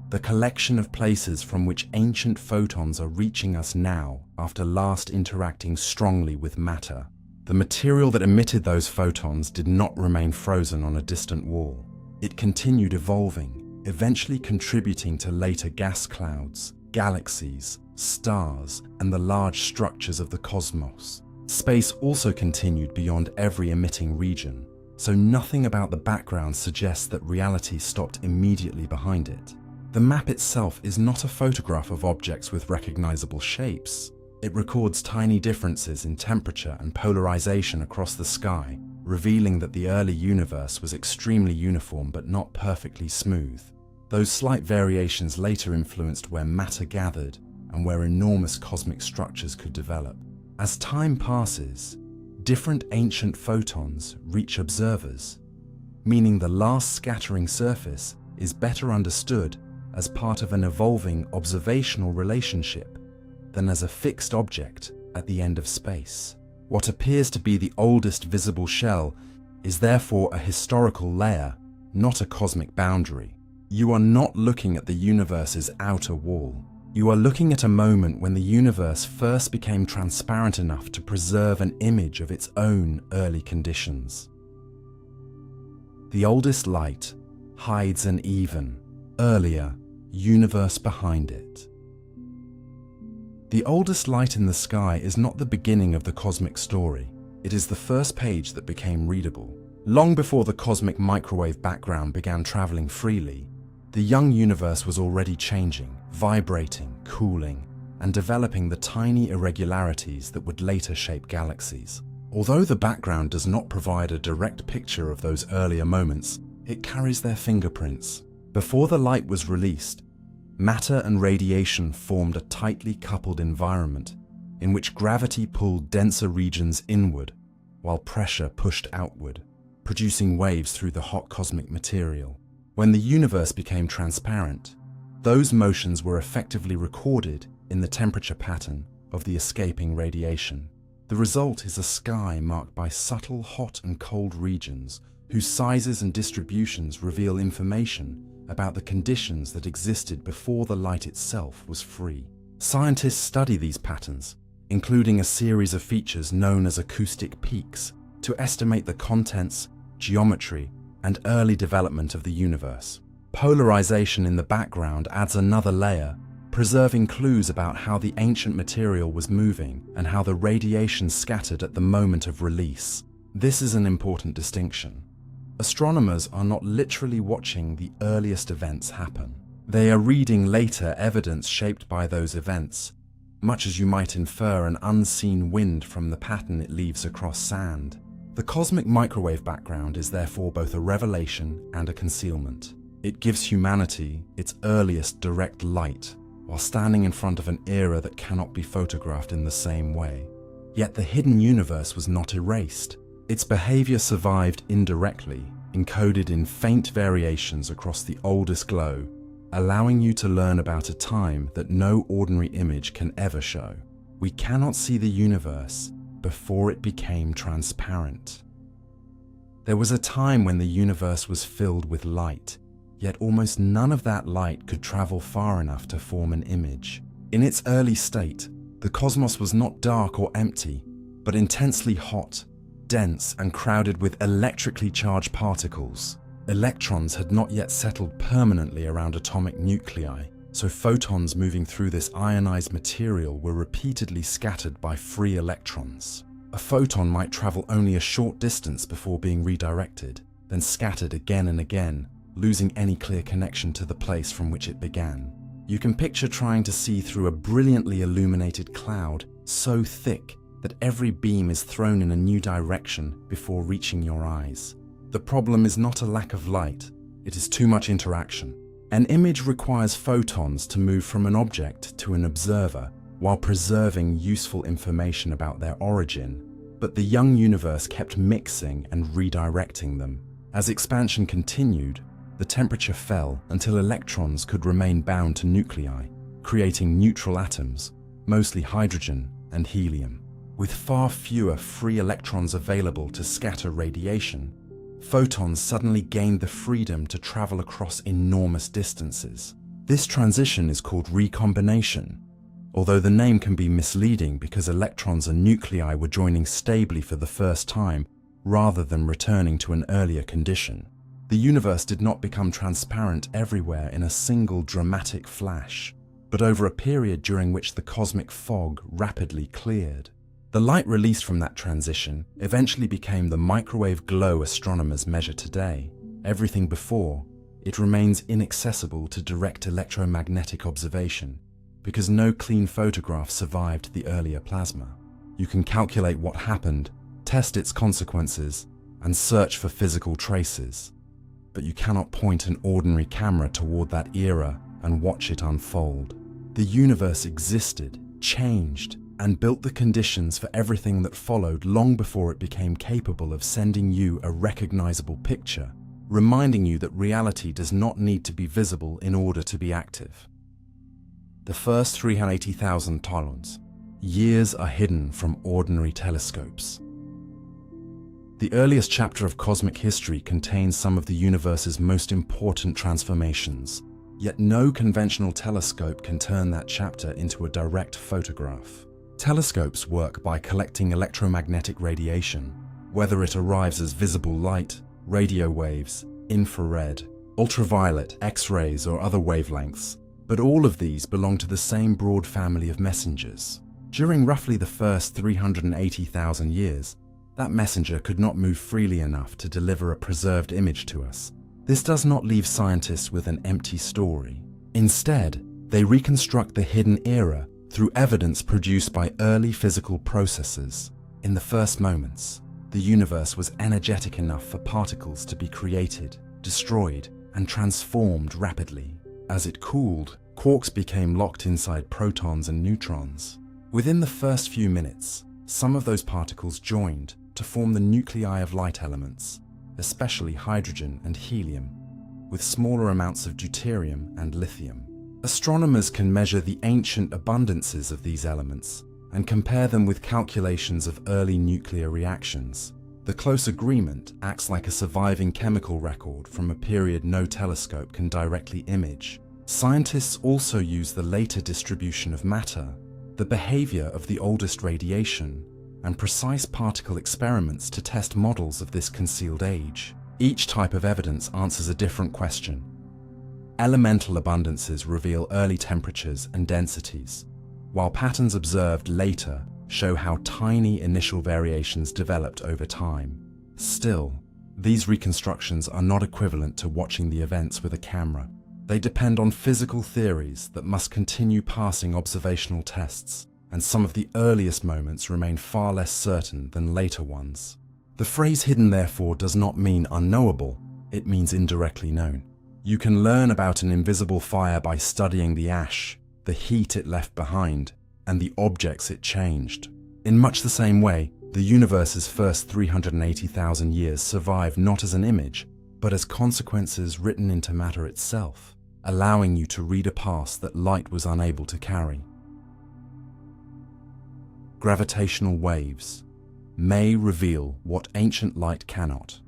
the collection of places from which ancient photons are reaching us now after last interacting strongly with matter. The material that emitted those photons did not remain frozen on a distant wall. It continued evolving, eventually contributing to later gas clouds, galaxies, stars, and the large structures of the cosmos. Space also continued beyond every emitting region, so nothing about the background suggests that reality stopped immediately behind it. The map itself is not a photograph of objects with recognizable shapes. It records tiny differences in temperature and polarization across the sky, revealing that the early universe was extremely uniform but not perfectly smooth. Those slight variations later influenced where matter gathered and where enormous cosmic structures could develop. As time passes, different ancient photons reach observers, meaning the last scattering surface is better understood as part of an evolving observational relationship than as a fixed object at the end of space. What appears to be the oldest visible shell is therefore a historical layer, not a cosmic boundary. You are not looking at the universe's outer wall. You are looking at a moment when the universe first became transparent enough to preserve an image of its own early conditions. The oldest light hides an even, earlier, universe behind it. The oldest light in the sky is not the beginning of the cosmic story. It is the first page that became readable. Long before the cosmic microwave background began traveling freely, the young universe was already changing, vibrating, cooling, and developing the tiny irregularities that would later shape galaxies. Although the background does not provide a direct picture of those earlier moments, it carries their fingerprints. Before the light was released, matter and radiation formed a tightly coupled environment in which gravity pulled denser regions inward while pressure pushed outward, producing waves through the hot cosmic material. When the universe became transparent, those motions were effectively recorded in the temperature pattern of the escaping radiation. The result is a sky marked by subtle hot and cold regions whose sizes and distributions reveal information about the conditions that existed before the light itself was free. Scientists study these patterns, including a series of features known as acoustic peaks, to estimate the contents, geometry, and early development of the universe. Polarization in the background adds another layer, preserving clues about how the ancient material was moving and how the radiation scattered at the moment of release. This is an important distinction. Astronomers are not literally watching the earliest events happen. They are reading later evidence shaped by those events, much as you might infer an unseen wind from the pattern it leaves across sand. The cosmic microwave background is therefore both a revelation and a concealment. It gives humanity its earliest direct light, while standing in front of an era that cannot be photographed in the same way. Yet the hidden universe was not erased. Its behavior survived indirectly, encoded in faint variations across the oldest glow, allowing you to learn about a time that no ordinary image can ever show. We cannot see the universe before it became transparent. There was a time when the universe was filled with light, yet almost none of that light could travel far enough to form an image. In its early state, the cosmos was not dark or empty, but intensely hot, dense, and crowded with electrically charged particles. Electrons had not yet settled permanently around atomic nuclei, so photons moving through this ionized material were repeatedly scattered by free electrons. A photon might travel only a short distance before being redirected, then scattered again and again, losing any clear connection to the place from which it began. You can picture trying to see through a brilliantly illuminated cloud so thick that every beam is thrown in a new direction before reaching your eyes. The problem is not a lack of light, it is too much interaction. An image requires photons to move from an object to an observer while preserving useful information about their origin, but the young universe kept mixing and redirecting them. As expansion continued, the temperature fell until electrons could remain bound to nuclei, creating neutral atoms, mostly hydrogen and helium. With far fewer free electrons available to scatter radiation, photons suddenly gained the freedom to travel across enormous distances. This transition is called recombination, although the name can be misleading because electrons and nuclei were joining stably for the first time rather than returning to an earlier condition. The universe did not become transparent everywhere in a single dramatic flash, but over a period during which the cosmic fog rapidly cleared. The light released from that transition eventually became the microwave glow astronomers measure today. Everything before, it remains inaccessible to direct electromagnetic observation because no clean photograph survived the earlier plasma. You can calculate what happened, test its consequences, and search for physical traces, but you cannot point an ordinary camera toward that era and watch it unfold. The universe existed, changed, and built the conditions for everything that followed long before it became capable of sending you a recognizable picture, reminding you that reality does not need to be visible in order to be active. The first 380,000 talents. Years are hidden from ordinary telescopes. The earliest chapter of cosmic history contains some of the universe's most important transformations, yet no conventional telescope can turn that chapter into a direct photograph. Telescopes work by collecting electromagnetic radiation, whether it arrives as visible light, radio waves, infrared, ultraviolet, X-rays, or other wavelengths, but all of these belong to the same broad family of messengers. During roughly the first 380,000 years, that messenger could not move freely enough to deliver a preserved image to us. This does not leave scientists with an empty story. Instead, they reconstruct the hidden era through evidence produced by early physical processes. In the first moments, the universe was energetic enough for particles to be created, destroyed, and transformed rapidly. As it cooled, quarks became locked inside protons and neutrons. Within the first few minutes, some of those particles joined to form the nuclei of light elements, especially hydrogen and helium, with smaller amounts of deuterium and lithium. Astronomers can measure the ancient abundances of these elements and compare them with calculations of early nuclear reactions. The close agreement acts like a surviving chemical record from a period no telescope can directly image. Scientists also use the later distribution of matter, the behavior of the oldest radiation, and precise particle experiments to test models of this concealed age. Each type of evidence answers a different question. Elemental abundances reveal early temperatures and densities, while patterns observed later show how tiny initial variations developed over time. Still, these reconstructions are not equivalent to watching the events with a camera. They depend on physical theories that must continue passing observational tests, and some of the earliest moments remain far less certain than later ones. The phrase hidden, therefore, does not mean unknowable, it means indirectly known. You can learn about an invisible fire by studying the ash, the heat it left behind, and the objects it changed. In much the same way, the universe's first 380,000 years survive not as an image, but as consequences written into matter itself. allowing you to read a past that light was unable to carry. Gravitational waves may reveal what ancient light cannot.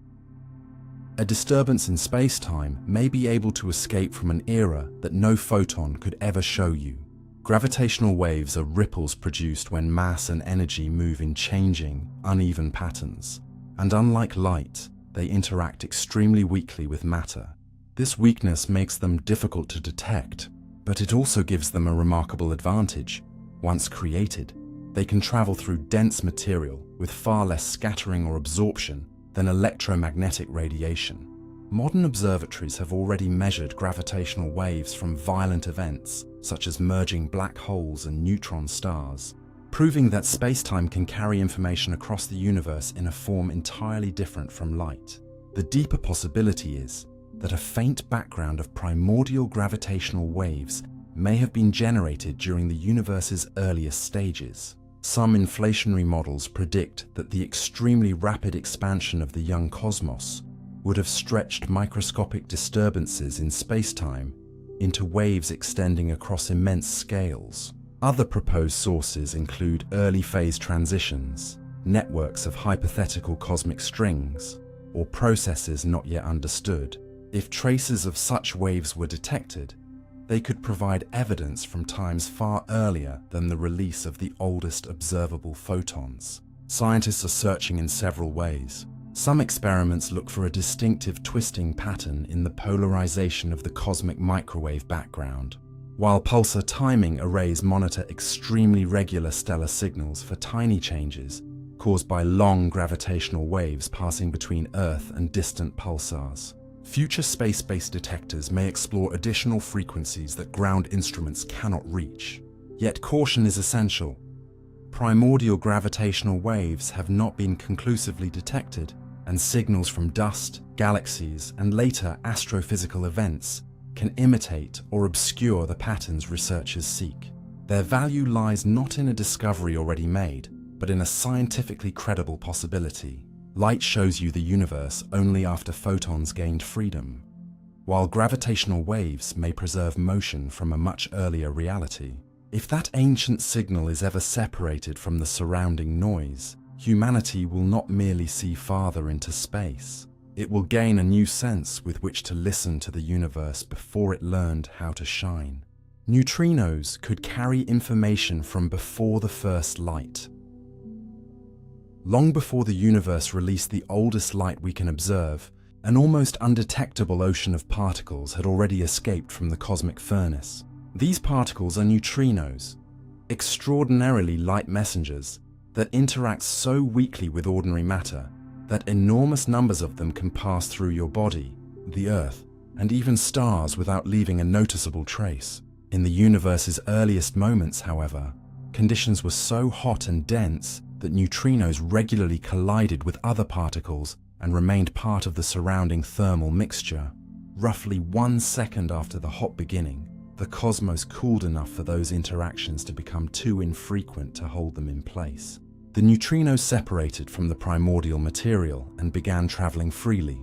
A disturbance in space-time may be able to escape from an era that no photon could ever show you. Gravitational waves are ripples produced when mass and energy move in changing, uneven patterns, and unlike light, they interact extremely weakly with matter. This weakness makes them difficult to detect, but it also gives them a remarkable advantage. Once created, they can travel through dense material with far less scattering or absorption than electromagnetic radiation. Modern observatories have already measured gravitational waves from violent events, such as merging black holes and neutron stars, proving that space-time can carry information across the universe in a form entirely different from light. The deeper possibility is that a faint background of primordial gravitational waves may have been generated during the universe's earliest stages. Some inflationary models predict that the extremely rapid expansion of the young cosmos would have stretched microscopic disturbances in space-time into waves extending across immense scales. Other proposed sources include early phase transitions, networks of hypothetical cosmic strings, or processes not yet understood. If traces of such waves were detected, they could provide evidence from times far earlier than the release of the oldest observable photons. Scientists are searching in several ways. Some experiments look for a distinctive twisting pattern in the polarization of the cosmic microwave background, while pulsar timing arrays monitor extremely regular stellar signals for tiny changes caused by long gravitational waves passing between Earth and distant pulsars. Future space-based detectors may explore additional frequencies that ground instruments cannot reach. Yet caution is essential. Primordial gravitational waves have not been conclusively detected, and signals from dust, galaxies, and later astrophysical events can imitate or obscure the patterns researchers seek. Their value lies not in a discovery already made, but in a scientifically credible possibility. Light shows you the universe only after photons gained freedom, while gravitational waves may preserve motion from a much earlier reality. If that ancient signal is ever separated from the surrounding noise, humanity will not merely see farther into space. It will gain a new sense with which to listen to the universe before it learned how to shine. Neutrinos could carry information from before the first light. Long before the universe released the oldest light we can observe, an almost undetectable ocean of particles had already escaped from the cosmic furnace. These particles are neutrinos, extraordinarily light messengers that interact so weakly with ordinary matter that enormous numbers of them can pass through your body, the Earth, and even stars without leaving a noticeable trace. In the universe's earliest moments, however, conditions were so hot and dense that neutrinos regularly collided with other particles and remained part of the surrounding thermal mixture. Roughly 1 second after the hot beginning, the cosmos cooled enough for those interactions to become too infrequent to hold them in place. The neutrinos separated from the primordial material and began traveling freely,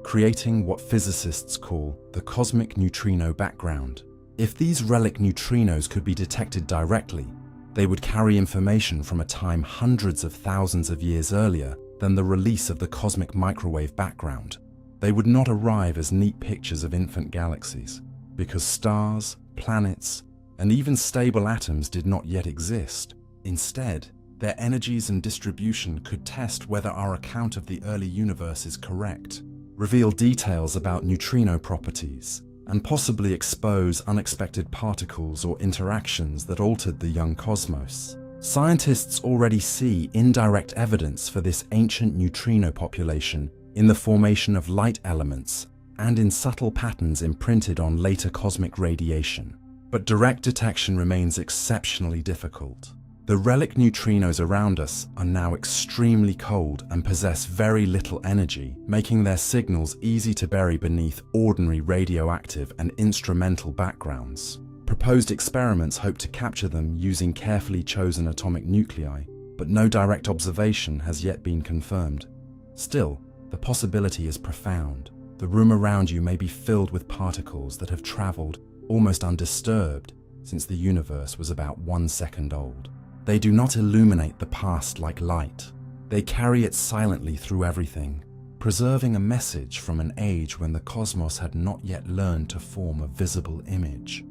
creating what physicists call the cosmic neutrino background. If these relic neutrinos could be detected directly, they would carry information from a time hundreds of thousands of years earlier than the release of the cosmic microwave background. They would not arrive as neat pictures of infant galaxies, because stars, planets, and even stable atoms did not yet exist. Instead, their energies and distribution could test whether our account of the early universe is correct, reveal details about neutrino properties, and possibly expose unexpected particles or interactions that altered the young cosmos. Scientists already see indirect evidence for this ancient neutrino population in the formation of light elements and in subtle patterns imprinted on later cosmic radiation. But direct detection remains exceptionally difficult. The relic neutrinos around us are now extremely cold and possess very little energy, making their signals easy to bury beneath ordinary radioactive and instrumental backgrounds. Proposed experiments hope to capture them using carefully chosen atomic nuclei, but no direct observation has yet been confirmed. Still, the possibility is profound. The room around you may be filled with particles that have traveled almost undisturbed since the universe was about 1 second old. They do not illuminate the past like light. They carry it silently through everything, preserving a message from an age when the cosmos had not yet learned to form a visible image.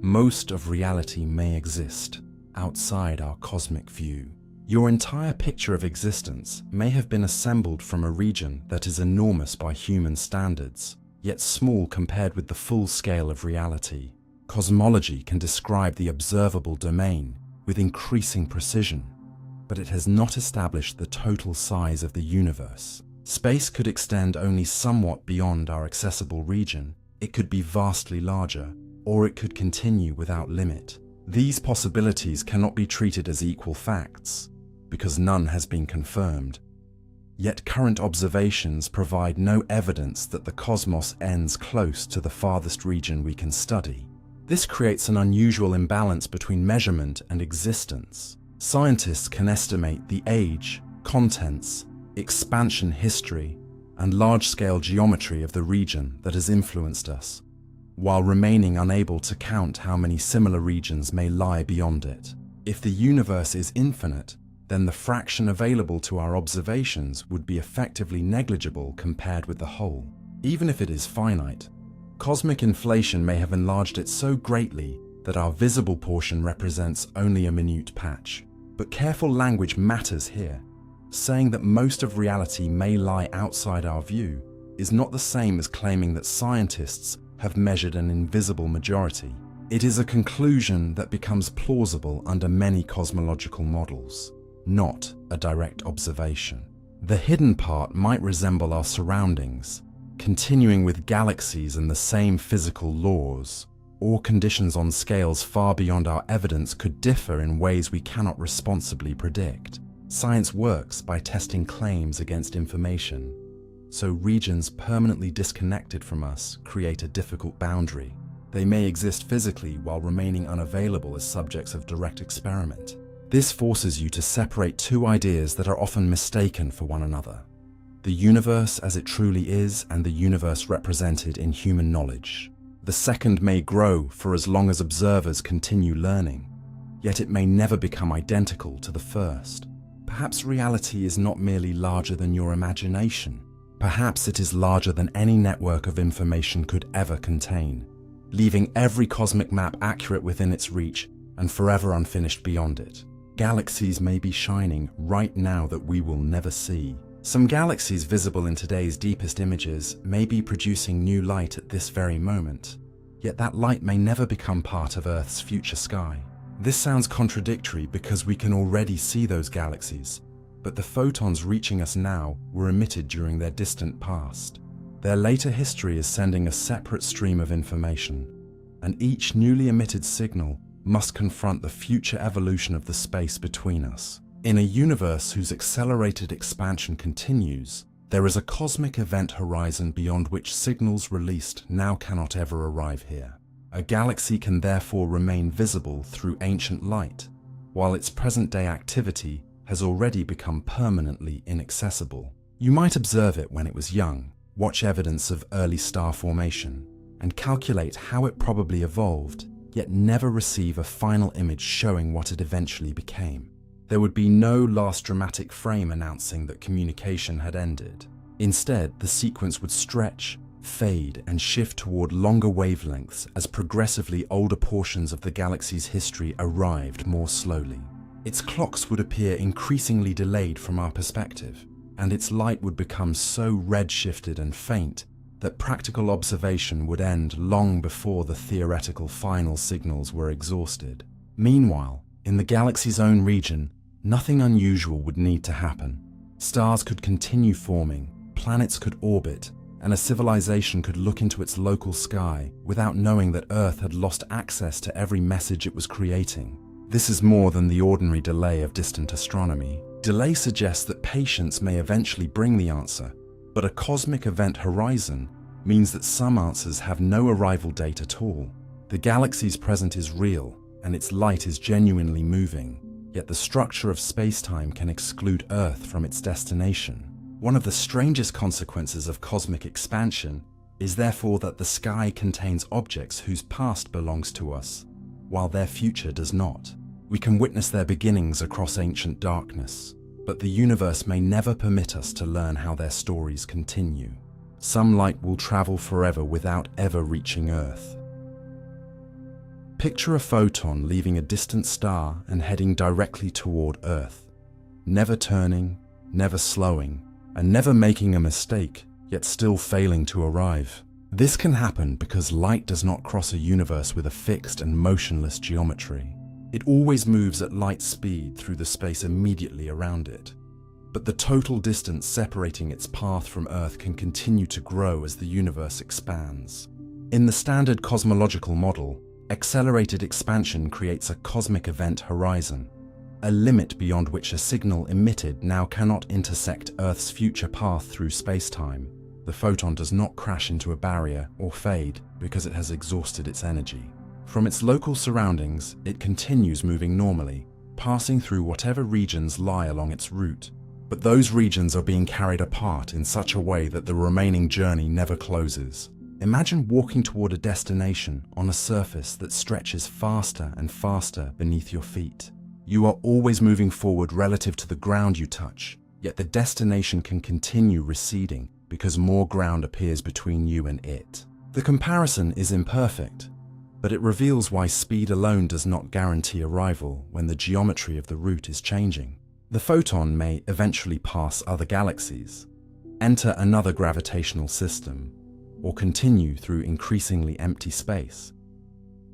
Most of reality may exist outside our cosmic view. Your entire picture of existence may have been assembled from a region that is enormous by human standards, yet small compared with the full scale of reality. Cosmology can describe the observable domain with increasing precision, but it has not established the total size of the universe. Space could extend only somewhat beyond our accessible region. It could be vastly larger, or it could continue without limit. These possibilities cannot be treated as equal facts, because none has been confirmed. Yet current observations provide no evidence that the cosmos ends close to the farthest region we can study. This creates an unusual imbalance between measurement and existence. Scientists can estimate the age, contents, expansion history, and large-scale geometry of the region that has influenced us, while remaining unable to count how many similar regions may lie beyond it. If the universe is infinite, then the fraction available to our observations would be effectively negligible compared with the whole. Even if it is finite, cosmic inflation may have enlarged it so greatly that our visible portion represents only a minute patch. But careful language matters here. Saying that most of reality may lie outside our view is not the same as claiming that scientists have measured an invisible majority. It is a conclusion that becomes plausible under many cosmological models, not a direct observation. The hidden part might resemble our surroundings, continuing with galaxies and the same physical laws, or conditions on scales far beyond our evidence could differ in ways we cannot responsibly predict. Science works by testing claims against information, so regions permanently disconnected from us create a difficult boundary. They may exist physically while remaining unavailable as subjects of direct experiment. This forces you to separate two ideas that are often mistaken for one another: the universe as it truly is and the universe represented in human knowledge. The second may grow for as long as observers continue learning, yet it may never become identical to the first. Perhaps reality is not merely larger than your imagination. Perhaps it is larger than any network of information could ever contain, leaving every cosmic map accurate within its reach and forever unfinished beyond it. Galaxies may be shining right now that we will never see. Some galaxies visible in today's deepest images may be producing new light at this very moment, yet that light may never become part of Earth's future sky. This sounds contradictory because we can already see those galaxies, but the photons reaching us now were emitted during their distant past. Their later history is sending a separate stream of information, and each newly emitted signal must confront the future evolution of the space between us. In a universe whose accelerated expansion continues, there is a cosmic event horizon beyond which signals released now cannot ever arrive here. A galaxy can therefore remain visible through ancient light, while its present-day activity has already become permanently inaccessible. You might observe it when it was young, watch evidence of early star formation, and calculate how it probably evolved, yet never receive a final image showing what it eventually became. There would be no last dramatic frame announcing that communication had ended. Instead, the sequence would stretch, fade, and shift toward longer wavelengths as progressively older portions of the galaxy's history arrived more slowly. Its clocks would appear increasingly delayed from our perspective, and its light would become so redshifted and faint that practical observation would end long before the theoretical final signals were exhausted. Meanwhile, in the galaxy's own region, nothing unusual would need to happen. Stars could continue forming, planets could orbit, and a civilization could look into its local sky without knowing that Earth had lost access to every message it was creating. This is more than the ordinary delay of distant astronomy. Delay suggests that patience may eventually bring the answer, but a cosmic event horizon means that some answers have no arrival date at all. The galaxy's present is real, and its light is genuinely moving, yet the structure of space-time can exclude Earth from its destination. One of the strangest consequences of cosmic expansion is therefore that the sky contains objects whose past belongs to us, while their future does not. We can witness their beginnings across ancient darkness, but the universe may never permit us to learn how their stories continue. Some light will travel forever without ever reaching Earth. Picture a photon leaving a distant star and heading directly toward Earth, never turning, never slowing, and never making a mistake, yet still failing to arrive. This can happen because light does not cross a universe with a fixed and motionless geometry. It always moves at light speed through the space immediately around it. But the total distance separating its path from Earth can continue to grow as the universe expands. In the standard cosmological model, accelerated expansion creates a cosmic event horizon, a limit beyond which a signal emitted now cannot intersect Earth's future path through space-time. The photon does not crash into a barrier or fade because it has exhausted its energy. From its local surroundings, it continues moving normally, passing through whatever regions lie along its route. But those regions are being carried apart in such a way that the remaining journey never closes. Imagine walking toward a destination on a surface that stretches faster and faster beneath your feet. You are always moving forward relative to the ground you touch, yet the destination can continue receding because more ground appears between you and it. The comparison is imperfect, but it reveals why speed alone does not guarantee arrival when the geometry of the route is changing. The photon may eventually pass other galaxies, enter another gravitational system, or continue through increasingly empty space.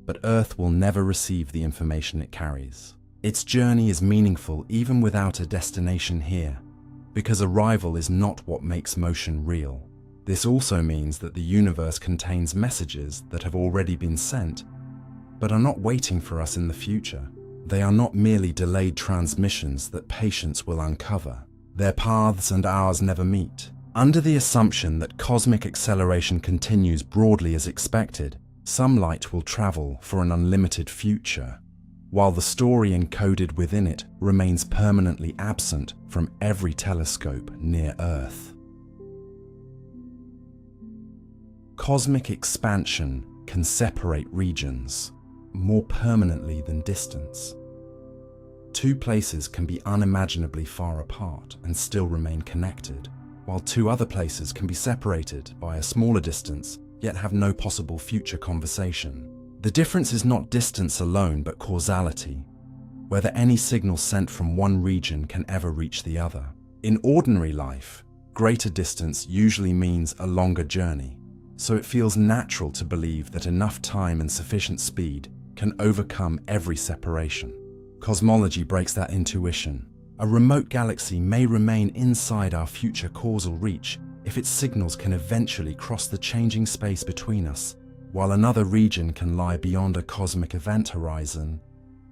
But Earth will never receive the information it carries. Its journey is meaningful even without a destination here, because arrival is not what makes motion real. This also means that the universe contains messages that have already been sent, but are not waiting for us in the future. They are not merely delayed transmissions that patience will uncover. Their paths and ours never meet. Under the assumption that cosmic acceleration continues broadly as expected, some light will travel for an unlimited future, while the story encoded within it remains permanently absent from every telescope near Earth. Cosmic expansion can separate regions more permanently than distance. Two places can be unimaginably far apart and still remain connected, while two other places can be separated by a smaller distance yet have no possible future conversation. The difference is not distance alone but causality, whether any signal sent from one region can ever reach the other. In ordinary life, greater distance usually means a longer journey, so it feels natural to believe that enough time and sufficient speed can overcome every separation. Cosmology breaks that intuition. A remote galaxy may remain inside our future causal reach if its signals can eventually cross the changing space between us, while another region can lie beyond a cosmic event horizon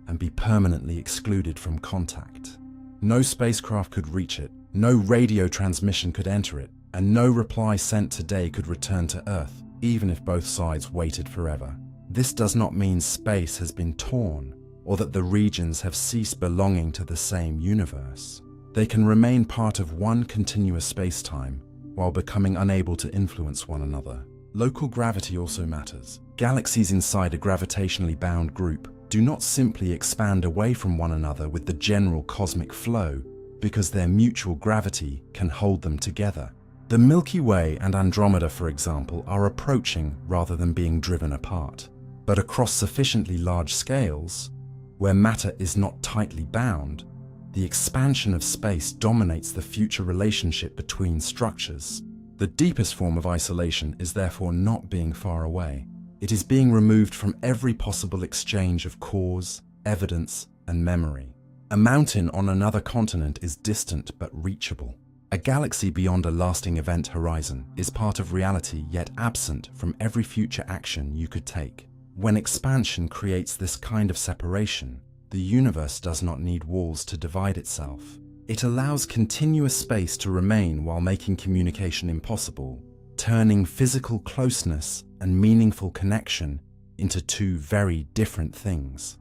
and be permanently excluded from contact. No spacecraft could reach it, no radio transmission could enter it, and no reply sent today could return to Earth, even if both sides waited forever. This does not mean space has been torn, or that the regions have ceased belonging to the same universe. They can remain part of one continuous space-time, while becoming unable to influence one another. Local gravity also matters. Galaxies inside a gravitationally bound group do not simply expand away from one another with the general cosmic flow, because their mutual gravity can hold them together. The Milky Way and Andromeda, for example, are approaching rather than being driven apart. But across sufficiently large scales, where matter is not tightly bound, the expansion of space dominates the future relationship between structures. The deepest form of isolation is therefore not being far away. It is being removed from every possible exchange of cause, evidence, and memory. A mountain on another continent is distant but reachable. A galaxy beyond a lasting event horizon is part of reality yet absent from every future action you could take. When expansion creates this kind of separation, the universe does not need walls to divide itself. It allows continuous space to remain while making communication impossible, turning physical closeness and meaningful connection into two very different things.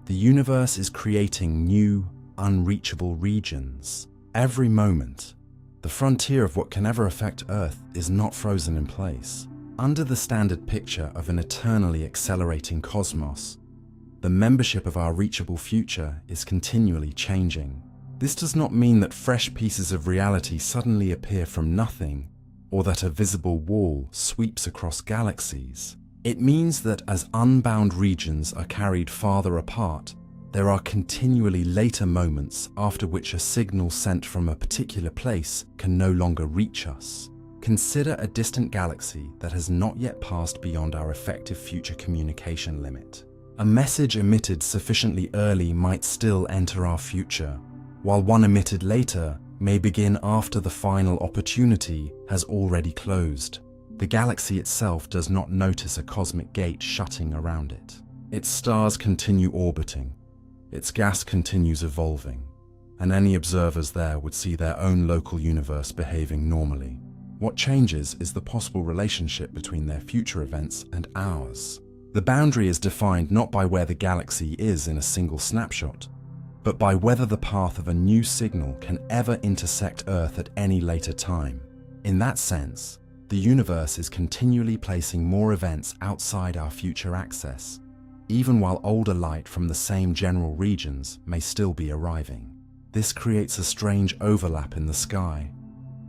The universe is creating new, unreachable regions, Every moment, the frontier of what can ever affect Earth is not frozen in place. Under the standard picture of an eternally accelerating cosmos, the membership of our reachable future is continually changing. This does not mean that fresh pieces of reality suddenly appear from nothing, or that a visible wall sweeps across galaxies. It means that as unbound regions are carried farther apart, there are continually later moments after which a signal sent from a particular place can no longer reach us. Consider a distant galaxy that has not yet passed beyond our effective future communication limit. A message emitted sufficiently early might still enter our future, while one emitted later may begin after the final opportunity has already closed. The galaxy itself does not notice a cosmic gate shutting around it. Its stars continue orbiting, its gas continues evolving, and any observers there would see their own local universe behaving normally. What changes is the possible relationship between their future events and ours. The boundary is defined not by where the galaxy is in a single snapshot, but by whether the path of a new signal can ever intersect Earth at any later time. In that sense, the universe is continually placing more events outside our future access, even while older light from the same general regions may still be arriving. This creates a strange overlap in the sky.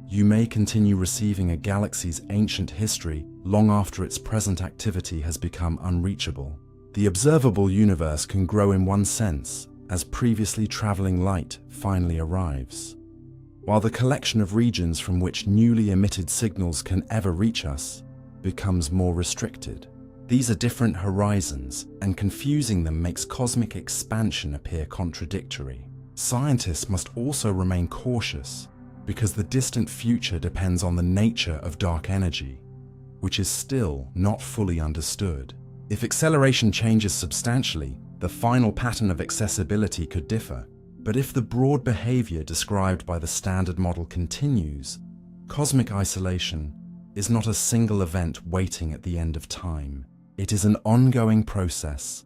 You may continue receiving a galaxy's ancient history long after its present activity has become unreachable. The observable universe can grow in one sense as previously traveling light finally arrives, while the collection of regions from which newly emitted signals can ever reach us becomes more restricted. These are different horizons, and confusing them makes cosmic expansion appear contradictory. Scientists must also remain cautious, because the distant future depends on the nature of dark energy, which is still not fully understood. If acceleration changes substantially, the final pattern of accessibility could differ. But if the broad behavior described by the standard model continues, cosmic isolation is not a single event waiting at the end of time. It is an ongoing process,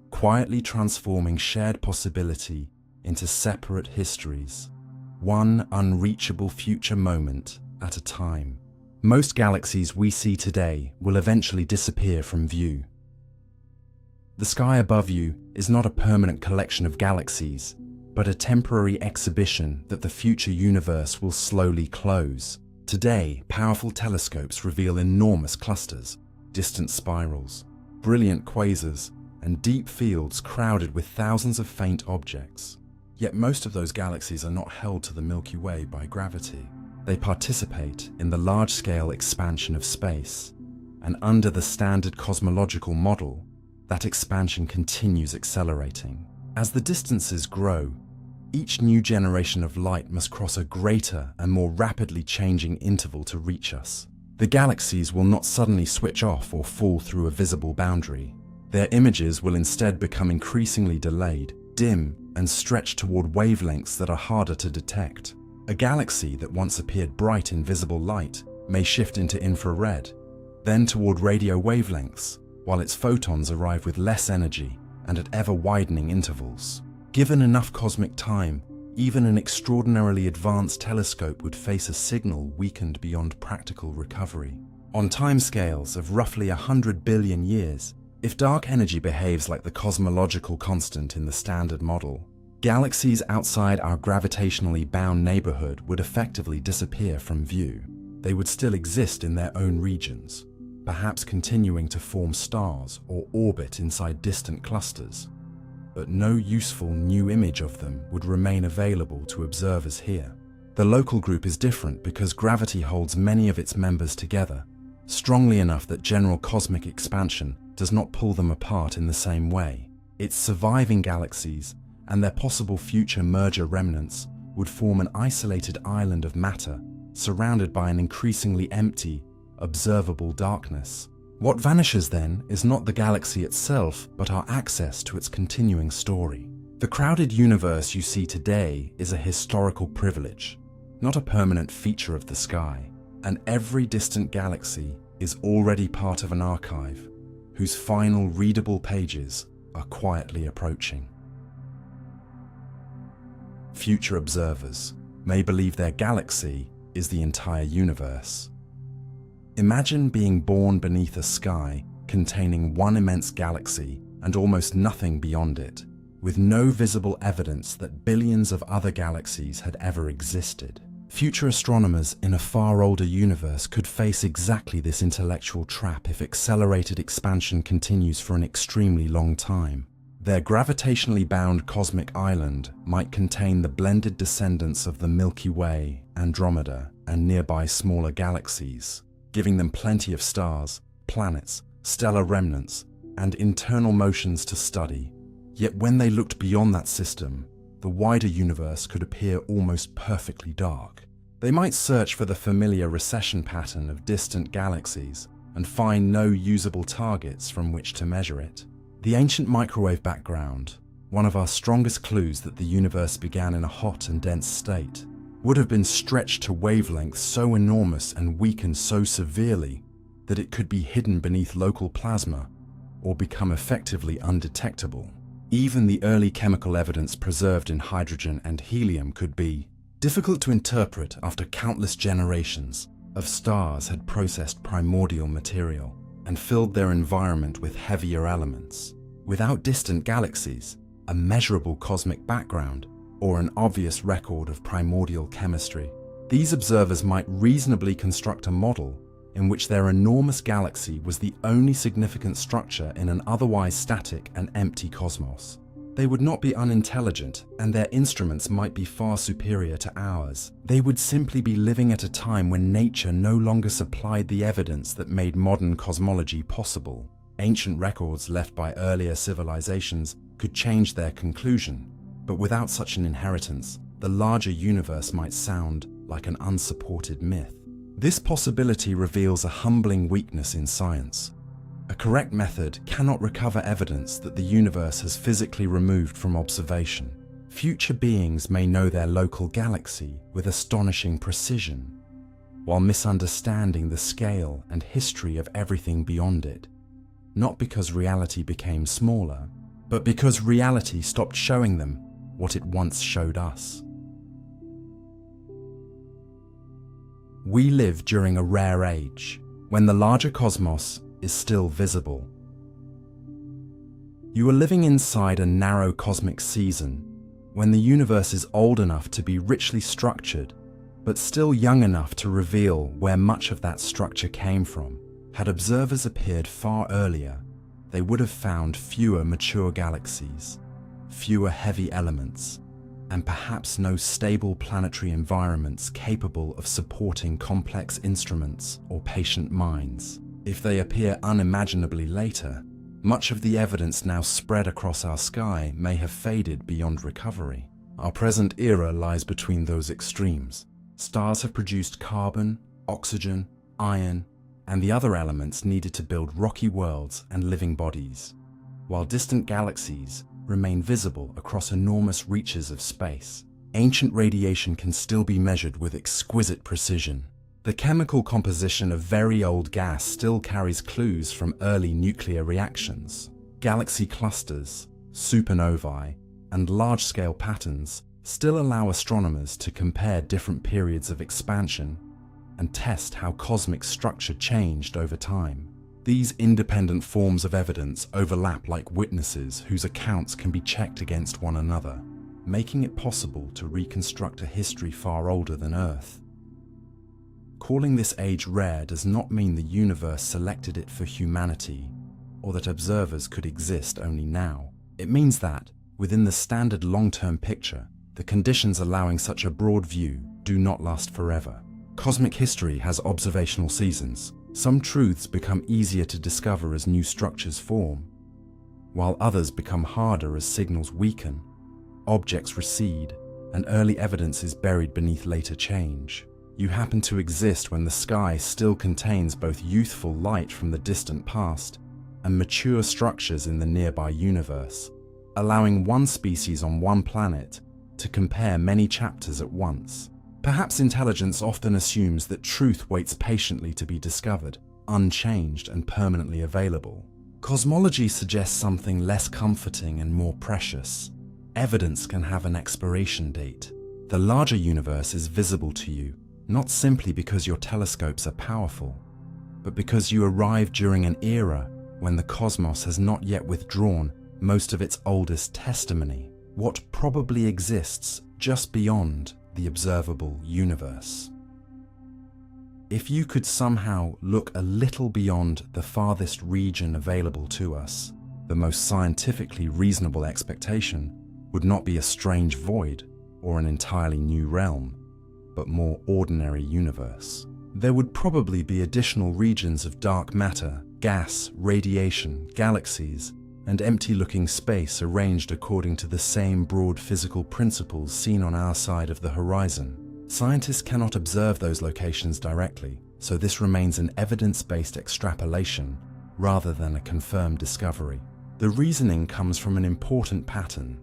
quietly transforming shared possibility into separate histories, one unreachable future moment at a time. Most galaxies we see today will eventually disappear from view. The sky above you is not a permanent collection of galaxies, but a temporary exhibition that the future universe will slowly close. Today, powerful telescopes reveal enormous clusters, distant spirals, brilliant quasars, and deep fields crowded with thousands of faint objects. Yet most of those galaxies are not held to the Milky Way by gravity. They participate in the large-scale expansion of space, and under the standard cosmological model, that expansion continues accelerating. As the distances grow, each new generation of light must cross a greater and more rapidly changing interval to reach us. The galaxies will not suddenly switch off or fall through a visible boundary. Their images will instead become increasingly delayed, dim, and stretch toward wavelengths that are harder to detect. A galaxy that once appeared bright in visible light may shift into infrared, then toward radio wavelengths, while its photons arrive with less energy and at ever-widening intervals. Given enough cosmic time, even an extraordinarily advanced telescope would face a signal weakened beyond practical recovery. On timescales of roughly 100 billion years, if dark energy behaves like the cosmological constant in the standard model, galaxies outside our gravitationally bound neighborhood would effectively disappear from view. They would still exist in their own regions, perhaps continuing to form stars or orbit inside distant clusters, but no useful new image of them would remain available to observers here. The local group is different because gravity holds many of its members together, strongly enough that general cosmic expansion does not pull them apart in the same way. Its surviving galaxies and their possible future merger remnants would form an isolated island of matter surrounded by an increasingly empty, observable darkness. What vanishes then is not the galaxy itself, but our access to its continuing story. The crowded universe you see today is a historical privilege, not a permanent feature of the sky, and every distant galaxy is already part of an archive whose final readable pages are quietly approaching. Future observers, may believe their galaxy is the entire universe. Imagine being born beneath a sky containing one immense galaxy and almost nothing beyond it, with no visible evidence that billions of other galaxies had ever existed. Future astronomers in a far older universe could face exactly this intellectual trap if accelerated expansion continues for an extremely long time. Their gravitationally bound cosmic island might contain the blended descendants of the Milky Way, Andromeda, and nearby smaller galaxies, giving them plenty of stars, planets, stellar remnants, and internal motions to study. Yet when they looked beyond that system, the wider universe could appear almost perfectly dark. They might search for the familiar recession pattern of distant galaxies and find no usable targets from which to measure it. The ancient microwave background, one of our strongest clues that the universe began in a hot and dense state, would have been stretched to wavelengths so enormous and weakened so severely that it could be hidden beneath local plasma or become effectively undetectable. Even the early chemical evidence preserved in hydrogen and helium could be difficult to interpret after countless generations of stars had processed primordial material and filled their environment with heavier elements. Without distant galaxies, a measurable cosmic background, or an obvious record of primordial chemistry, these observers might reasonably construct a model in which their enormous galaxy was the only significant structure in an otherwise static and empty cosmos. They would not be unintelligent, and their instruments might be far superior to ours. They would simply be living at a time when nature no longer supplied the evidence that made modern cosmology possible. Ancient records left by earlier civilizations could change their conclusion, but without such an inheritance, the larger universe might sound like an unsupported myth. This possibility reveals a humbling weakness in science. A correct method cannot recover evidence that the universe has physically removed from observation. Future beings may know their local galaxy with astonishing precision, while misunderstanding the scale and history of everything beyond it, not because reality became smaller, but because reality stopped showing them what it once showed us. We live during a rare age, when the larger cosmos is still visible. You are living inside a narrow cosmic season, when the universe is old enough to be richly structured, but still young enough to reveal where much of that structure came from. Had observers appeared far earlier, they would have found fewer mature galaxies, fewer heavy elements, and perhaps no stable planetary environments capable of supporting complex instruments or patient minds. If they appear unimaginably later, much of the evidence now spread across our sky may have faded beyond recovery. Our present era lies between those extremes. Stars have produced carbon, oxygen, iron, and the other elements needed to build rocky worlds and living bodies, while distant galaxies remain visible across enormous reaches of space. Ancient radiation can still be measured with exquisite precision. The chemical composition of very old gas still carries clues from early nuclear reactions. Galaxy clusters, supernovae, and large-scale patterns still allow astronomers to compare different periods of expansion and test how cosmic structure changed over time. These independent forms of evidence overlap like witnesses whose accounts can be checked against one another, making it possible to reconstruct a history far older than Earth. Calling this age rare does not mean the universe selected it for humanity, or that observers could exist only now. It means that, within the standard long-term picture, the conditions allowing such a broad view do not last forever. Cosmic history has observational seasons. Some truths become easier to discover as new structures form, while others become harder as signals weaken, objects recede, and early evidence is buried beneath later change. You happen to exist when the sky still contains both youthful light from the distant past and mature structures in the nearby universe, allowing one species on one planet to compare many chapters at once. Perhaps intelligence often assumes that truth waits patiently to be discovered, unchanged and permanently available. Cosmology suggests something less comforting and more precious. Evidence can have an expiration date. The larger universe is visible to you, not simply because your telescopes are powerful, but because you arrived during an era when the cosmos has not yet withdrawn most of its oldest testimony, what probably exists just beyond the observable universe. If you could somehow look a little beyond the farthest region available to us, the most scientifically reasonable expectation would not be a strange void or an entirely new realm, but more ordinary universe. There would probably be additional regions of dark matter, gas, radiation, galaxies, and empty-looking space arranged according to the same broad physical principles seen on our side of the horizon. Scientists cannot observe those locations directly, so this remains an evidence-based extrapolation rather than a confirmed discovery. The reasoning comes from an important pattern.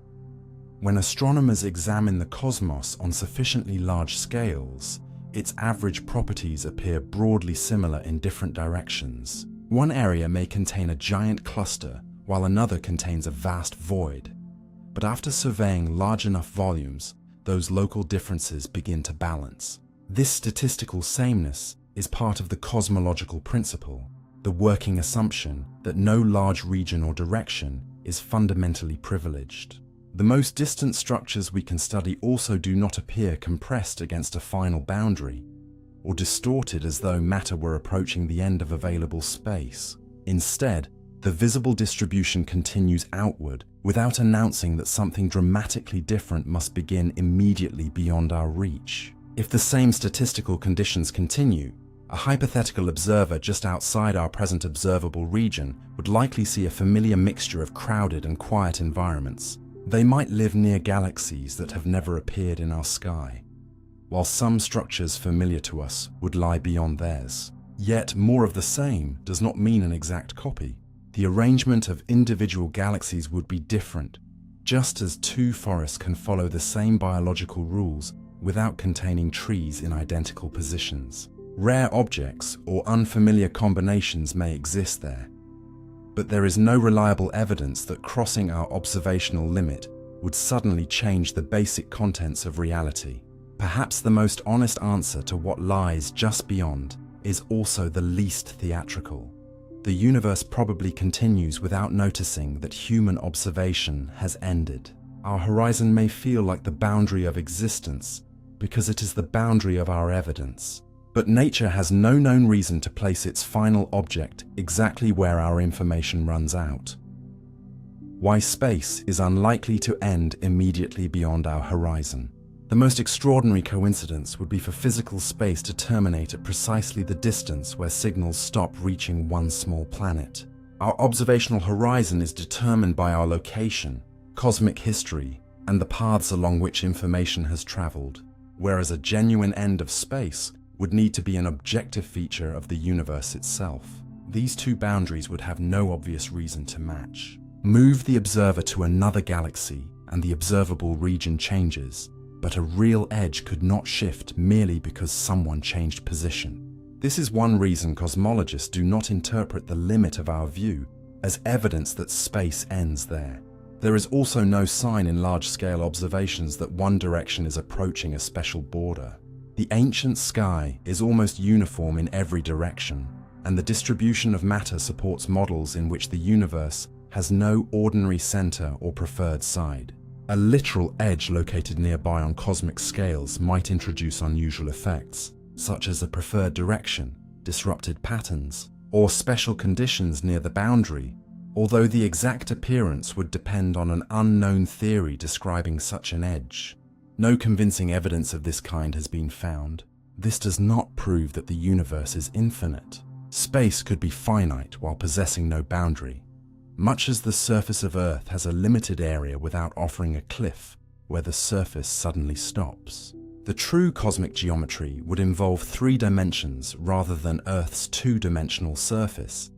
When astronomers examine the cosmos on sufficiently large scales, its average properties appear broadly similar in different directions. One area may contain a giant cluster, while another contains a vast void. But after surveying large enough volumes, those local differences begin to balance. This statistical sameness is part of the cosmological principle, the working assumption that no large region or direction is fundamentally privileged. The most distant structures we can study also do not appear compressed against a final boundary, or distorted as though matter were approaching the end of available space. Instead, the visible distribution continues outward without announcing that something dramatically different must begin immediately beyond our reach. If the same statistical conditions continue, a hypothetical observer just outside our present observable region would likely see a familiar mixture of crowded and quiet environments. They might live near galaxies that have never appeared in our sky, while some structures familiar to us would lie beyond theirs. Yet more of the same does not mean an exact copy. The arrangement of individual galaxies would be different, just as two forests can follow the same biological rules without containing trees in identical positions. Rare objects or unfamiliar combinations may exist there, but there is no reliable evidence that crossing our observational limit would suddenly change the basic contents of reality. Perhaps the most honest answer to what lies just beyond is also the least theatrical. The universe probably continues without noticing that human observation has ended. Our horizon may feel like the boundary of existence because it is the boundary of our evidence. But nature has no known reason to place its final object exactly where our information runs out. Why space is unlikely to end immediately beyond our horizon. The most extraordinary coincidence would be for physical space to terminate at precisely the distance where signals stop reaching one small planet. Our observational horizon is determined by our location, cosmic history, and the paths along which information has traveled, whereas a genuine end of space would need to be an objective feature of the universe itself. These two boundaries would have no obvious reason to match. Move the observer to another galaxy and the observable region changes, but a real edge could not shift merely because someone changed position. This is one reason cosmologists do not interpret the limit of our view as evidence that space ends there. There is also no sign in large-scale observations that one direction is approaching a special border. The ancient sky is almost uniform in every direction, and the distribution of matter supports models in which the universe has no ordinary center or preferred side. A literal edge located nearby on cosmic scales might introduce unusual effects, such as a preferred direction, disrupted patterns, or special conditions near the boundary, although the exact appearance would depend on an unknown theory describing such an edge. No convincing evidence of this kind has been found. This does not prove that the universe is infinite. Space could be finite while possessing no boundary, much as the surface of Earth has a limited area without offering a cliff where the surface suddenly stops. The true cosmic geometry would involve 3 dimensions rather than Earth's 2-dimensional surface.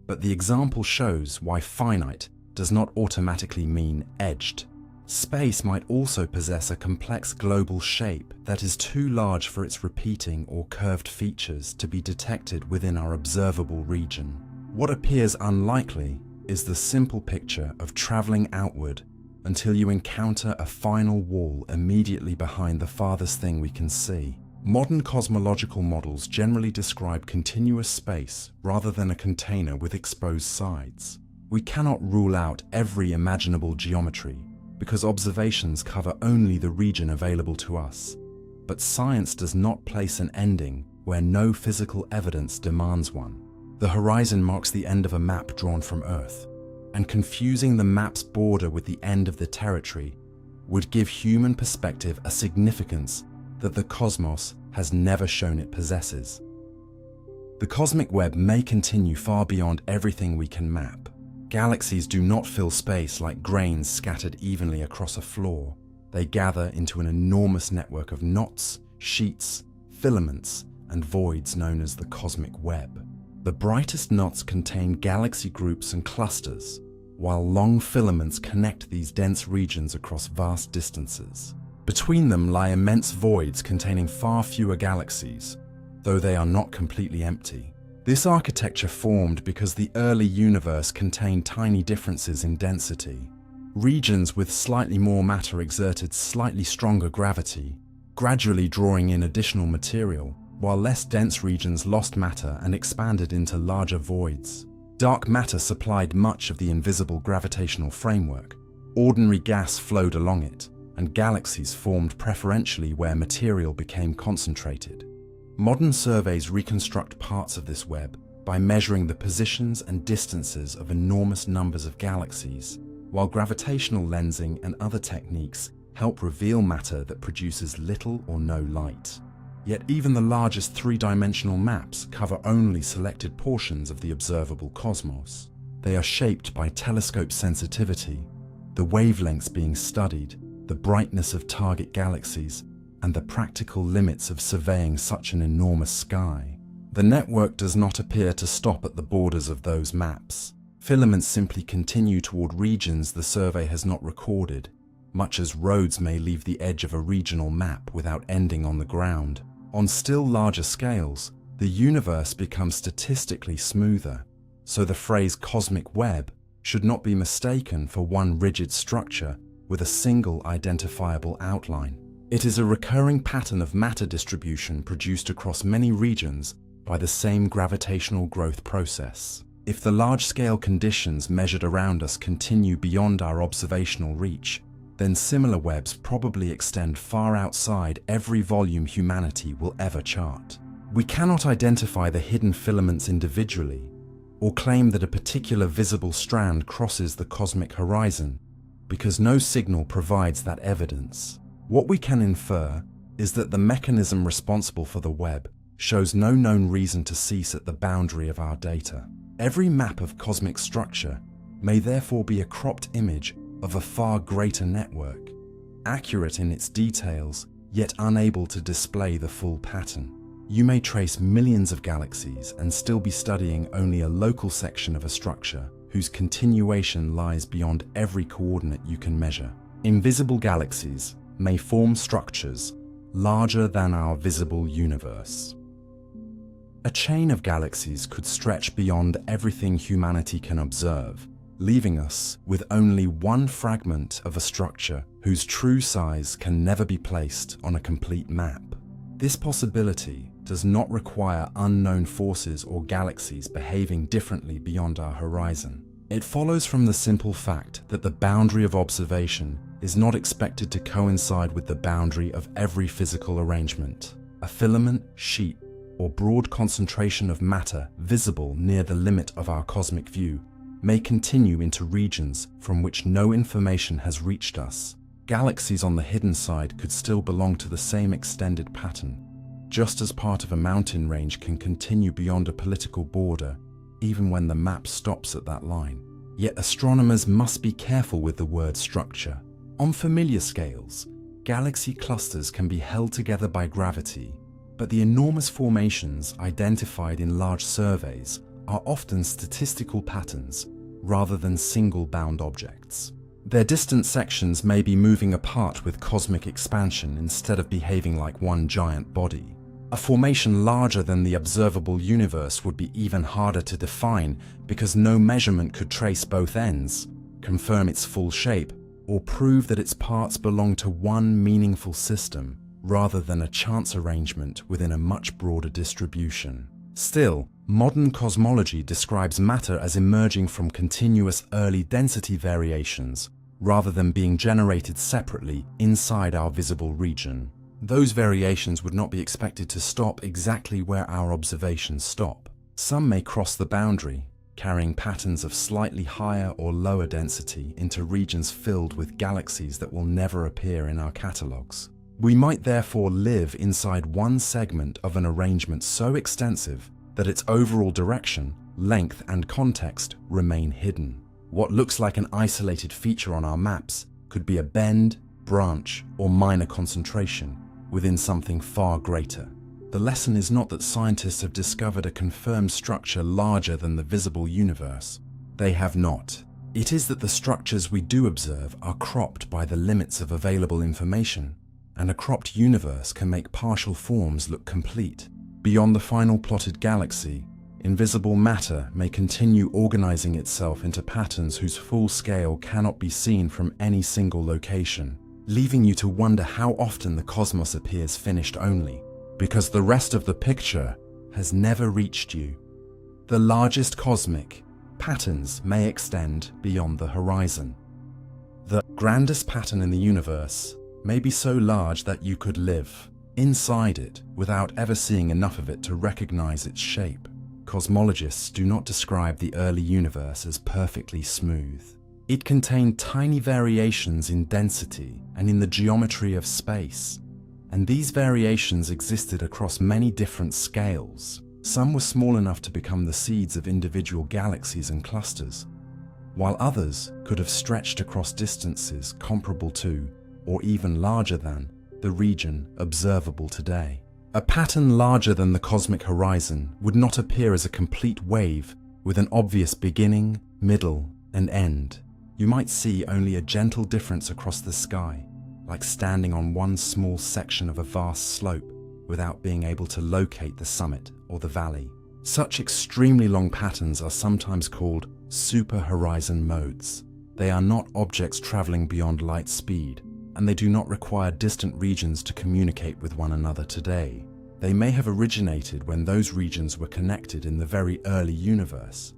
But the example shows why finite does not automatically mean edged. Space might also possess a complex global shape that is too large for its repeating or curved features to be detected within our observable region. What appears unlikely is the simple picture of traveling outward until you encounter a final wall immediately behind the farthest thing we can see. Modern cosmological models generally describe continuous space rather than a container with exposed sides. We cannot rule out every imaginable geometry because observations cover only the region available to us. But science does not place an ending where no physical evidence demands one. The horizon marks the end of a map drawn from Earth, and confusing the map's border with the end of the territory would give human perspective a significance that the cosmos has never shown it possesses. The cosmic web may continue far beyond everything we can map. Galaxies do not fill space like grains scattered evenly across a floor. They gather into an enormous network of knots, sheets, filaments, and voids known as the cosmic web. The brightest knots contain galaxy groups and clusters, while long filaments connect these dense regions across vast distances. Between them lie immense voids containing far fewer galaxies, though they are not completely empty. This architecture formed because the early universe contained tiny differences in density. Regions with slightly more matter exerted slightly stronger gravity, gradually drawing in additional material, while less dense regions lost matter and expanded into larger voids. Dark matter supplied much of the invisible gravitational framework. Ordinary gas flowed along it, and galaxies formed preferentially where material became concentrated. Modern surveys reconstruct parts of this web by measuring the positions and distances of enormous numbers of galaxies, while gravitational lensing and other techniques help reveal matter that produces little or no light. Yet even the largest three-dimensional maps cover only selected portions of the observable cosmos. They are shaped by telescope sensitivity, the wavelengths being studied, the brightness of target galaxies, and the practical limits of surveying such an enormous sky. The network does not appear to stop at the borders of those maps. Filaments simply continue toward regions the survey has not recorded, much as roads may leave the edge of a regional map without ending on the ground. On still larger scales, the universe becomes statistically smoother, so the phrase cosmic web should not be mistaken for one rigid structure with a single identifiable outline. It is a recurring pattern of matter distribution produced across many regions by the same gravitational growth process. If the large-scale conditions measured around us continue beyond our observational reach, then similar webs probably extend far outside every volume humanity will ever chart. We cannot identify the hidden filaments individually, or claim that a particular visible strand crosses the cosmic horizon, because no signal provides that evidence. What we can infer is that the mechanism responsible for the web shows no known reason to cease at the boundary of our data. Every map of cosmic structure may therefore be a cropped image of a far greater network, accurate in its details, yet unable to display the full pattern. You may trace millions of galaxies and still be studying only a local section of a structure whose continuation lies beyond every coordinate you can measure. Invisible galaxies may form structures larger than our visible universe. A chain of galaxies could stretch beyond everything humanity can observe, leaving us with only one fragment of a structure whose true size can never be placed on a complete map. This possibility does not require unknown forces or galaxies behaving differently beyond our horizon. It follows from the simple fact that the boundary of observation is not expected to coincide with the boundary of every physical arrangement. A filament, sheet, or broad concentration of matter visible near the limit of our cosmic view may continue into regions from which no information has reached us. Galaxies on the hidden side could still belong to the same extended pattern, just as part of a mountain range can continue beyond a political border, even when the map stops at that line. Yet astronomers must be careful with the word structure. On familiar scales, galaxy clusters can be held together by gravity, but the enormous formations identified in large surveys are often statistical patterns rather than single bound objects. Their distant sections may be moving apart with cosmic expansion instead of behaving like one giant body. A formation larger than the observable universe would be even harder to define because no measurement could trace both ends, confirm its full shape, or prove that its parts belong to one meaningful system rather than a chance arrangement within a much broader distribution. Still, modern cosmology describes matter as emerging from continuous early density variations rather than being generated separately inside our visible region. Those variations would not be expected to stop exactly where our observations stop. Some may cross the boundary, carrying patterns of slightly higher or lower density into regions filled with galaxies that will never appear in our catalogues. We might therefore live inside one segment of an arrangement so extensive that its overall direction, length, and context remain hidden. What looks like an isolated feature on our maps could be a bend, branch, or minor concentration within something far greater. The lesson is not that scientists have discovered a confirmed structure larger than the visible universe. They have not. It is that the structures we do observe are cropped by the limits of available information, and a cropped universe can make partial forms look complete. Beyond the final plotted galaxy, invisible matter may continue organizing itself into patterns whose full scale cannot be seen from any single location, leaving you to wonder how often the cosmos appears finished only, because the rest of the picture has never reached you. The largest cosmic patterns may extend beyond the horizon. The grandest pattern in the universe may be so large that you could live inside it without ever seeing enough of it to recognize its shape. Cosmologists do not describe the early universe as perfectly smooth. It contained tiny variations in density and in the geometry of space, and these variations existed across many different scales. Some were small enough to become the seeds of individual galaxies and clusters, while others could have stretched across distances comparable to, or even larger than, the region observable today. A pattern larger than the cosmic horizon would not appear as a complete wave with an obvious beginning, middle, and end. You might see only a gentle difference across the sky, like standing on one small section of a vast slope without being able to locate the summit or the valley. Such extremely long patterns are sometimes called super-horizon modes. They are not objects traveling beyond light speed, and they do not require distant regions to communicate with one another today. They may have originated when those regions were connected in the very early universe,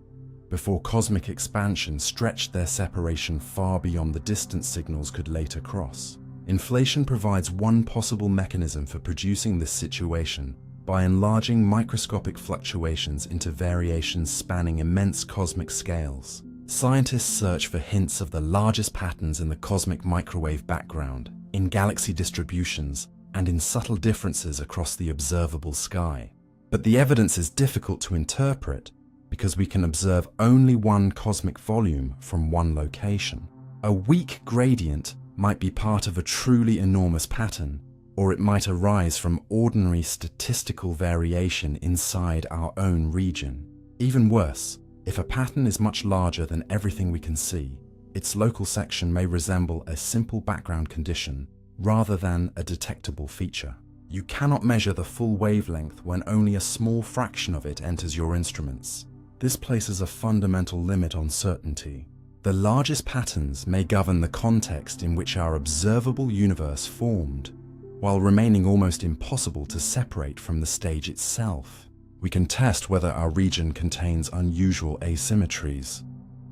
before cosmic expansion stretched their separation far beyond the distance signals could later cross. Inflation provides one possible mechanism for producing this situation by enlarging microscopic fluctuations into variations spanning immense cosmic scales. Scientists search for hints of the largest patterns in the cosmic microwave background, in galaxy distributions, and in subtle differences across the observable sky. But the evidence is difficult to interpret because we can observe only one cosmic volume from one location. A weak gradient might be part of a truly enormous pattern, or it might arise from ordinary statistical variation inside our own region. Even worse, if a pattern is much larger than everything we can see, its local section may resemble a simple background condition rather than a detectable feature. You cannot measure the full wavelength when only a small fraction of it enters your instruments. This places a fundamental limit on certainty. The largest patterns may govern the context in which our observable universe formed, while remaining almost impossible to separate from the stage itself. We can test whether our region contains unusual asymmetries,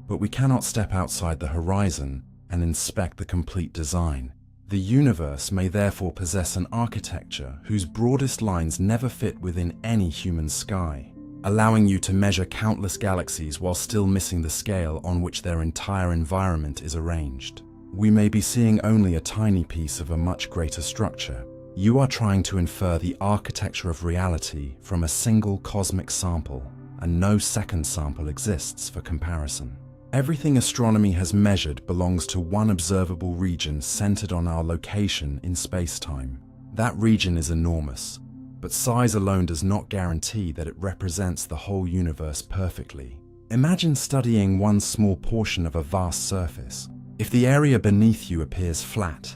but we cannot step outside the horizon and inspect the complete design. The universe may therefore possess an architecture whose broadest lines never fit within any human sky, allowing you to measure countless galaxies while still missing the scale on which their entire environment is arranged. We may be seeing only a tiny piece of a much greater structure. You are trying to infer the architecture of reality from a single cosmic sample, and no second sample exists for comparison. Everything astronomy has measured belongs to one observable region centered on our location in space-time. That region is enormous, but size alone does not guarantee that it represents the whole universe perfectly. Imagine studying one small portion of a vast surface. If the area beneath you appears flat,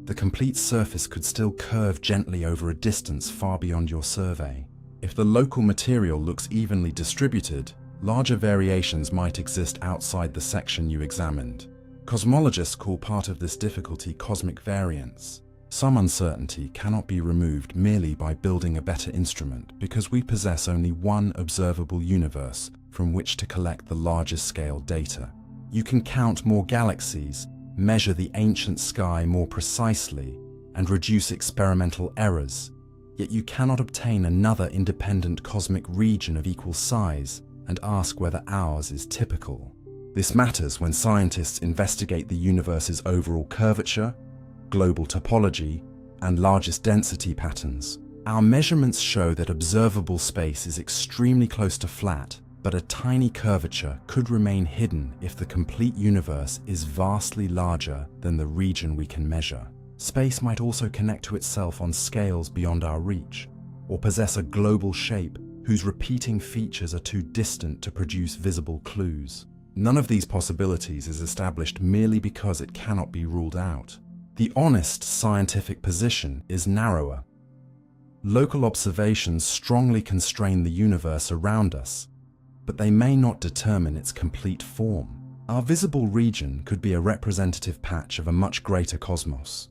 the complete surface could still curve gently over a distance far beyond your survey. If the local material looks evenly distributed, larger variations might exist outside the section you examined. Cosmologists call part of this difficulty cosmic variance. Some uncertainty cannot be removed merely by building a better instrument because we possess only one observable universe from which to collect the largest scale data. You can count more galaxies, measure the ancient sky more precisely, and reduce experimental errors, yet you cannot obtain another independent cosmic region of equal size and ask whether ours is typical. This matters when scientists investigate the universe's overall curvature, global topology, and largest density patterns. Our measurements show that observable space is extremely close to flat, but a tiny curvature could remain hidden if the complete universe is vastly larger than the region we can measure. Space might also connect to itself on scales beyond our reach, or possess a global shape whose repeating features are too distant to produce visible clues. None of these possibilities is established merely because it cannot be ruled out. The honest scientific position is narrower. Local observations strongly constrain the universe around us, but they may not determine its complete form. Our visible region could be a representative patch of a much greater cosmos,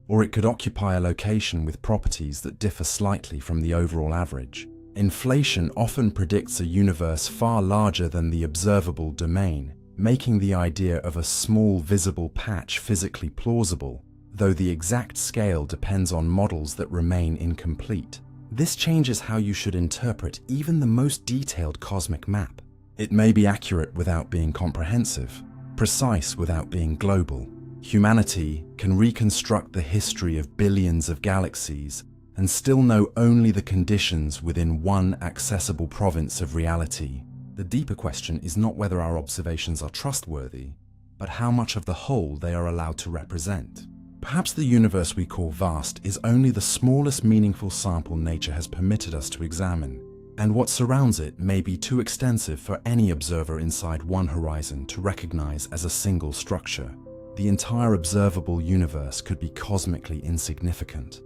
or it could occupy a location with properties that differ slightly from the overall average. Inflation often predicts a universe far larger than the observable domain, making the idea of a small visible patch physically plausible, though the exact scale depends on models that remain incomplete. This changes how you should interpret even the most detailed cosmic map. It may be accurate without being comprehensive, precise without being global. Humanity can reconstruct the history of billions of galaxies and still know only the conditions within one accessible province of reality. The deeper question is not whether our observations are trustworthy, but how much of the whole they are allowed to represent. Perhaps the universe we call vast is only the smallest meaningful sample nature has permitted us to examine, and what surrounds it may be too extensive for any observer inside one horizon to recognize as a single structure. The entire observable universe could be cosmically insignificant.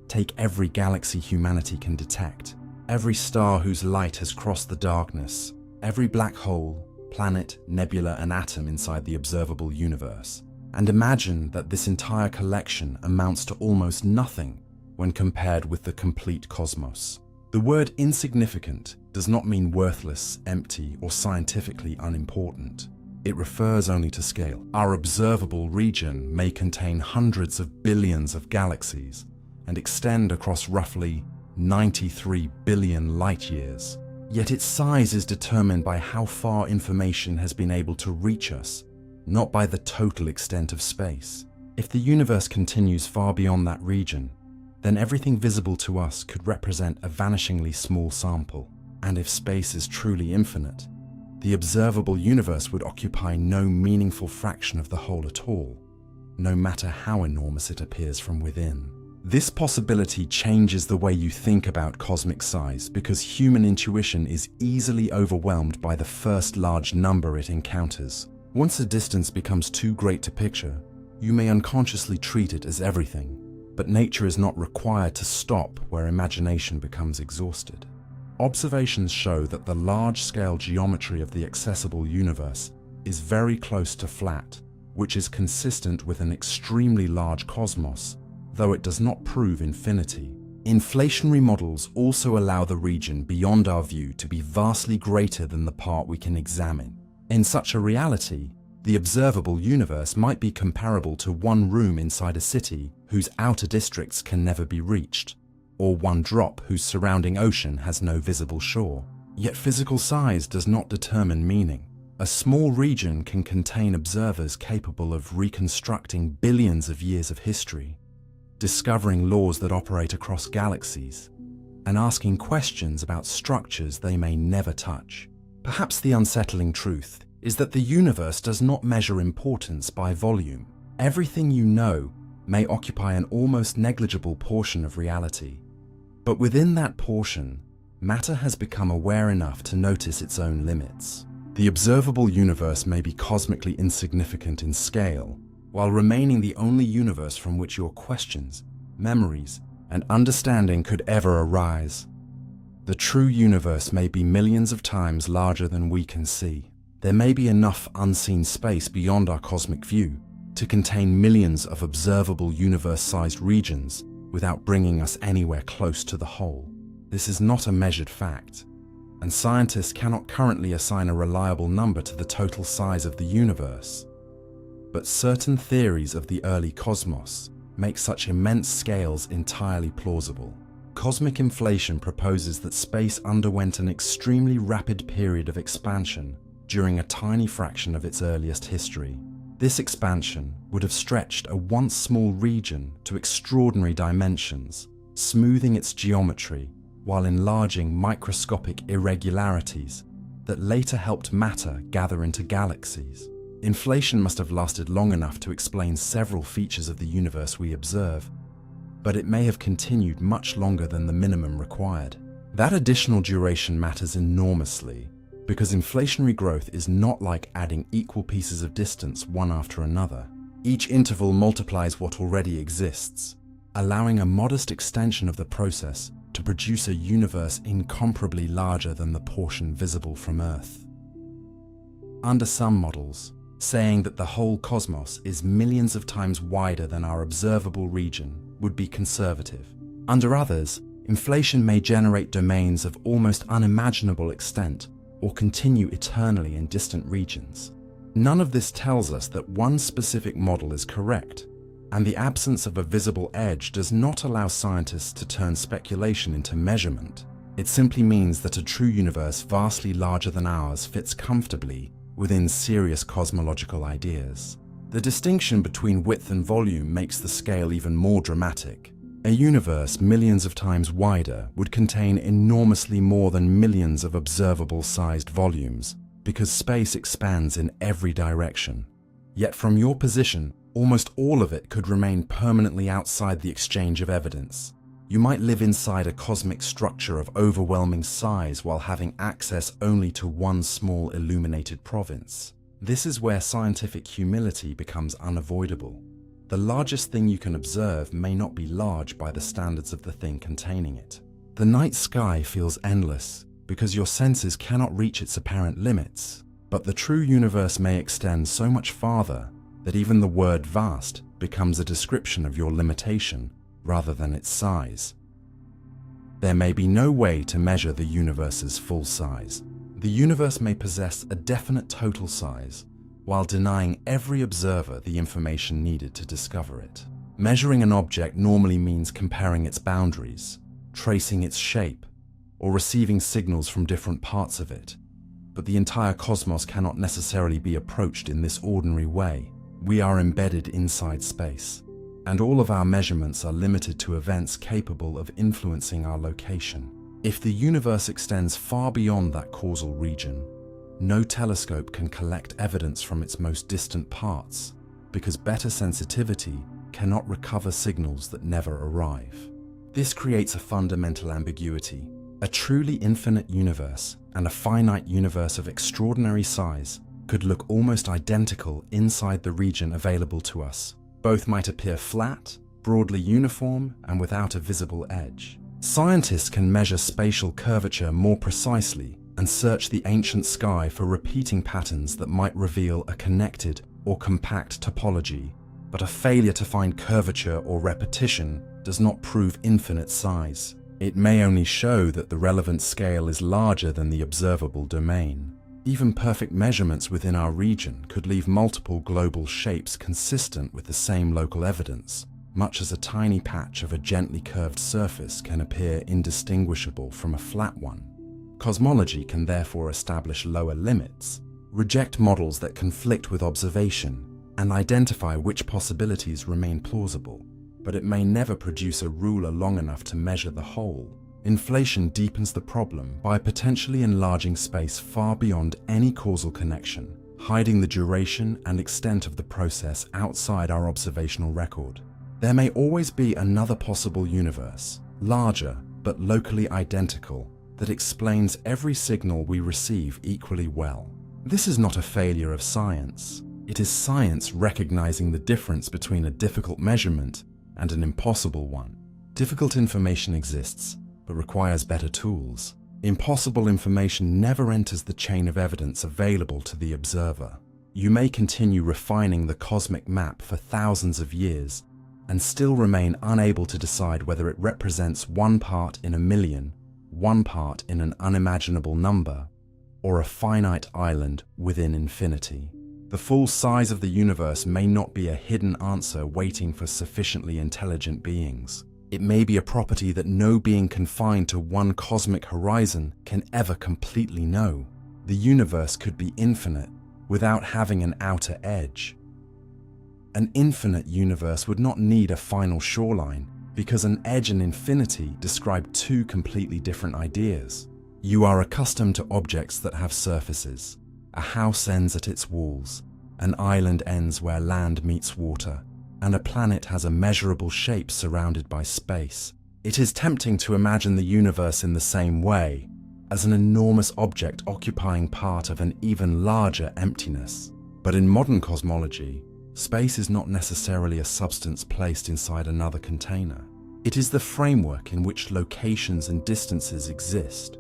Take every galaxy humanity can detect, every star whose light has crossed the darkness, every black hole, planet, nebula, and atom inside the observable universe, and imagine that this entire collection amounts to almost nothing when compared with the complete cosmos. The word insignificant does not mean worthless, empty, or scientifically unimportant. It refers only to scale. Our observable region may contain hundreds of billions of galaxies and extend across roughly 93 billion light-years. Yet its size is determined by how far information has been able to reach us, not by the total extent of space. If the universe continues far beyond that region, then everything visible to us could represent a vanishingly small sample. And if space is truly infinite, the observable universe would occupy no meaningful fraction of the whole at all, no matter how enormous it appears from within. This possibility changes the way you think about cosmic size because human intuition is easily overwhelmed by the first large number it encounters. Once a distance becomes too great to picture, you may unconsciously treat it as everything, but nature is not required to stop where imagination becomes exhausted. Observations show that the large-scale geometry of the accessible universe is very close to flat, which is consistent with an extremely large cosmos, though it does not prove infinity. Inflationary models also allow the region beyond our view to be vastly greater than the part we can examine. In such a reality, the observable universe might be comparable to one room inside a city whose outer districts can never be reached, or one drop whose surrounding ocean has no visible shore. Yet physical size does not determine meaning. A small region can contain observers capable of reconstructing billions of years of history, discovering laws that operate across galaxies, and asking questions about structures they may never touch. Perhaps the unsettling truth is that the universe does not measure importance by volume. Everything you know may occupy an almost negligible portion of reality, but within that portion, matter has become aware enough to notice its own limits. The observable universe may be cosmically insignificant in scale, while remaining the only universe from which your questions, memories, and understanding could ever arise. The true universe may be millions of times larger than we can see. There may be enough unseen space beyond our cosmic view to contain millions of observable universe-sized regions without bringing us anywhere close to the whole. This is not a measured fact, and scientists cannot currently assign a reliable number to the total size of the universe. But certain theories of the early cosmos make such immense scales entirely plausible. Cosmic inflation proposes that space underwent an extremely rapid period of expansion during a tiny fraction of its earliest history. This expansion would have stretched a once small region to extraordinary dimensions, smoothing its geometry while enlarging microscopic irregularities that later helped matter gather into galaxies. Inflation must have lasted long enough to explain several features of the universe we observe, but it may have continued much longer than the minimum required. That additional duration matters enormously, because inflationary growth is not like adding equal pieces of distance one after another. Each interval multiplies what already exists, allowing a modest extension of the process to produce a universe incomparably larger than the portion visible from Earth. Under some models, saying that the whole cosmos is millions of times wider than our observable region would be conservative. Under others, inflation may generate domains of almost unimaginable extent or continue eternally in distant regions. None of this tells us that one specific model is correct, and the absence of a visible edge does not allow scientists to turn speculation into measurement. It simply means that a true universe vastly larger than ours fits comfortably within serious cosmological ideas. The distinction between width and volume makes the scale even more dramatic. A universe millions of times wider would contain enormously more than millions of observable-sized volumes, because space expands in every direction. Yet from your position, almost all of it could remain permanently outside the exchange of evidence. You might live inside a cosmic structure of overwhelming size while having access only to one small illuminated province. This is where scientific humility becomes unavoidable. The largest thing you can observe may not be large by the standards of the thing containing it. The night sky feels endless because your senses cannot reach its apparent limits, but the true universe may extend so much farther that even the word vast becomes a description of your limitation rather than its size. There may be no way to measure the universe's full size. The universe may possess a definite total size, while denying every observer the information needed to discover it. Measuring an object normally means comparing its boundaries, tracing its shape, or receiving signals from different parts of it. But the entire cosmos cannot necessarily be approached in this ordinary way. We are embedded inside space, and all of our measurements are limited to events capable of influencing our location. If the universe extends far beyond that causal region, no telescope can collect evidence from its most distant parts, because better sensitivity cannot recover signals that never arrive. This creates a fundamental ambiguity. A truly infinite universe and a finite universe of extraordinary size could look almost identical inside the region available to us. Both might appear flat, broadly uniform, and without a visible edge. Scientists can measure spatial curvature more precisely and search the ancient sky for repeating patterns that might reveal a connected or compact topology, but a failure to find curvature or repetition does not prove infinite size. It may only show that the relevant scale is larger than the observable domain. Even perfect measurements within our region could leave multiple global shapes consistent with the same local evidence, much as a tiny patch of a gently curved surface can appear indistinguishable from a flat one. Cosmology can therefore establish lower limits, reject models that conflict with observation, and identify which possibilities remain plausible, but it may never produce a ruler long enough to measure the whole. Inflation deepens the problem by potentially enlarging space far beyond any causal connection, hiding the duration and extent of the process outside our observational record. There may always be another possible universe, larger but locally identical, that explains every signal we receive equally well. This is not a failure of science. It is science recognizing the difference between a difficult measurement and an impossible one. Difficult information exists, but requires better tools. Impossible information never enters the chain of evidence available to the observer. You may continue refining the cosmic map for thousands of years and still remain unable to decide whether it represents one part in a million, one part in an unimaginable number, or a finite island within infinity. The full size of the universe may not be a hidden answer waiting for sufficiently intelligent beings. It may be a property that no being confined to one cosmic horizon can ever completely know. The universe could be infinite without having an outer edge. An infinite universe would not need a final shoreline because an edge and infinity describe two completely different ideas. You are accustomed to objects that have surfaces. A house ends at its walls, an island ends where land meets water, and a planet has a measurable shape surrounded by space. It is tempting to imagine the universe in the same way, as an enormous object occupying part of an even larger emptiness. But in modern cosmology, space is not necessarily a substance placed inside another container. It is the framework in which locations and distances exist.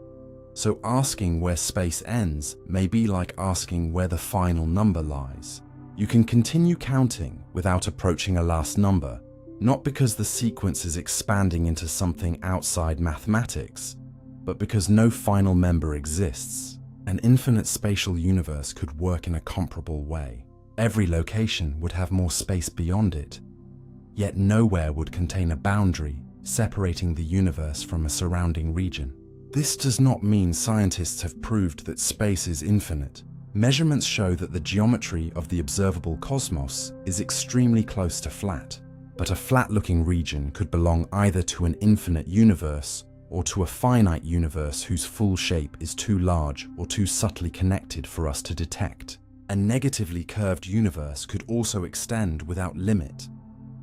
So asking where space ends may be like asking where the final number lies. You can continue counting without approaching a last number, not because the sequence is expanding into something outside mathematics, but because no final member exists. An infinite spatial universe could work in a comparable way. Every location would have more space beyond it, yet nowhere would contain a boundary separating the universe from a surrounding region. This does not mean scientists have proved that space is infinite. Measurements show that the geometry of the observable cosmos is extremely close to flat, but a flat-looking region could belong either to an infinite universe or to a finite universe whose full shape is too large or too subtly connected for us to detect. A negatively curved universe could also extend without limit,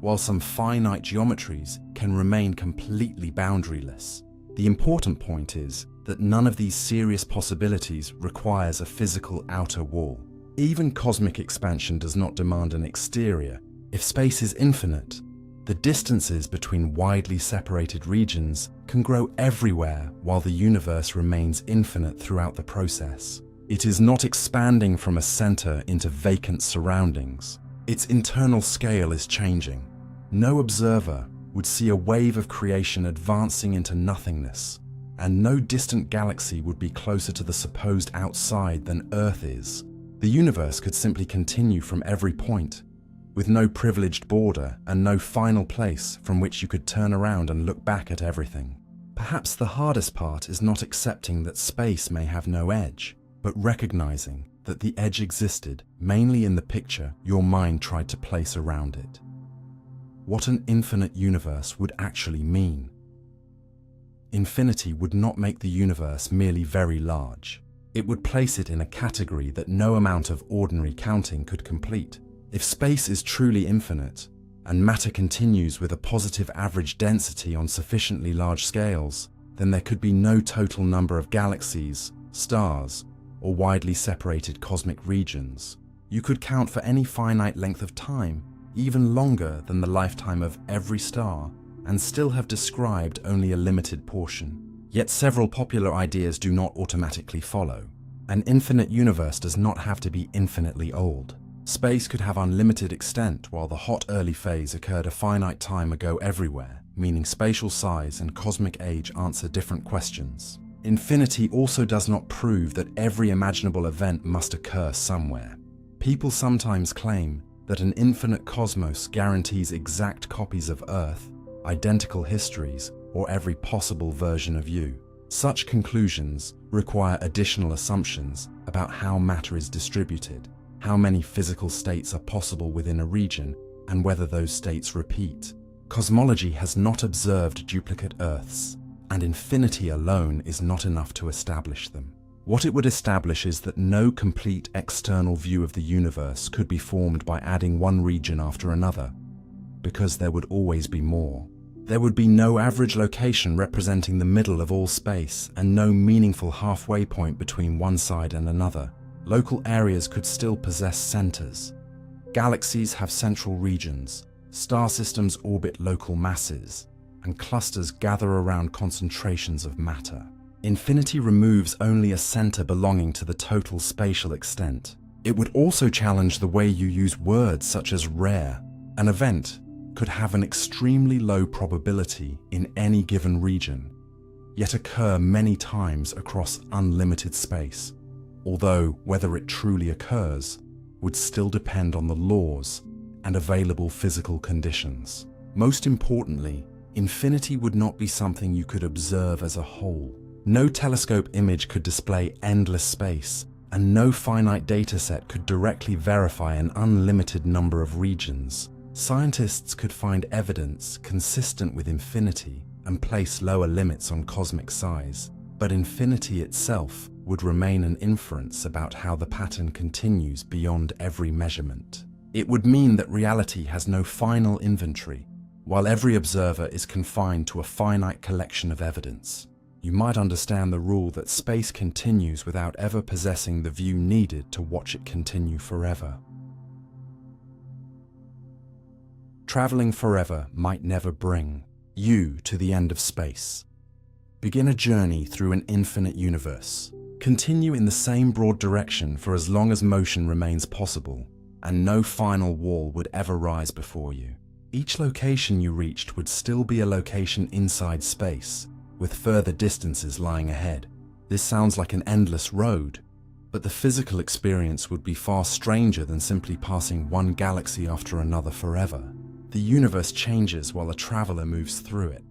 while some finite geometries can remain completely boundaryless. The important point is that none of these serious possibilities requires a physical outer wall. Even cosmic expansion does not demand an exterior. If space is infinite, the distances between widely separated regions can grow everywhere while the universe remains infinite throughout the process. It is not expanding from a center into vacant surroundings. Its internal scale is changing. No observer would see a wave of creation advancing into nothingness, and no distant galaxy would be closer to the supposed outside than Earth is. The universe could simply continue from every point, with no privileged border and no final place from which you could turn around and look back at everything. Perhaps the hardest part is not accepting that space may have no edge, but recognizing that the edge existed mainly in the picture your mind tried to place around it. What an infinite universe would actually mean. Infinity would not make the universe merely very large. It would place it in a category that no amount of ordinary counting could complete. If space is truly infinite, and matter continues with a positive average density on sufficiently large scales, then there could be no total number of galaxies, stars, or widely separated cosmic regions. You could count for any finite length of time, even longer than the lifetime of every star, and still have described only a limited portion. Yet several popular ideas do not automatically follow. An infinite universe does not have to be infinitely old. Space could have unlimited extent while the hot early phase occurred a finite time ago everywhere, meaning spatial size and cosmic age answer different questions. Infinity also does not prove that every imaginable event must occur somewhere. People sometimes claim that an infinite cosmos guarantees exact copies of Earth, identical histories, or every possible version of you. Such conclusions require additional assumptions about how matter is distributed, how many physical states are possible within a region, and whether those states repeat. Cosmology has not observed duplicate Earths, and infinity alone is not enough to establish them. What it would establish is that no complete external view of the universe could be formed by adding one region after another, because there would always be more. There would be no average location representing the middle of all space, and no meaningful halfway point between one side and another. Local areas could still possess centers. Galaxies have central regions, star systems orbit local masses, and clusters gather around concentrations of matter. Infinity removes only a center belonging to the total spatial extent. It would also challenge the way you use words such as rare. An event could have an extremely low probability in any given region, yet occur many times across unlimited space, although whether it truly occurs would still depend on the laws and available physical conditions. Most importantly, infinity would not be something you could observe as a whole. No telescope image could display endless space, and no finite dataset could directly verify an unlimited number of regions. Scientists could find evidence consistent with infinity and place lower limits on cosmic size, but infinity itself would remain an inference about how the pattern continues beyond every measurement. It would mean that reality has no final inventory, while every observer is confined to a finite collection of evidence. You might understand the rule that space continues without ever possessing the view needed to watch it continue forever. Traveling forever might never bring you to the end of space. Begin a journey through an infinite universe. Continue in the same broad direction for as long as motion remains possible, and no final wall would ever rise before you. Each location you reached would still be a location inside space, with further distances lying ahead. This sounds like an endless road, but the physical experience would be far stranger than simply passing one galaxy after another forever. The universe changes while a traveler moves through it.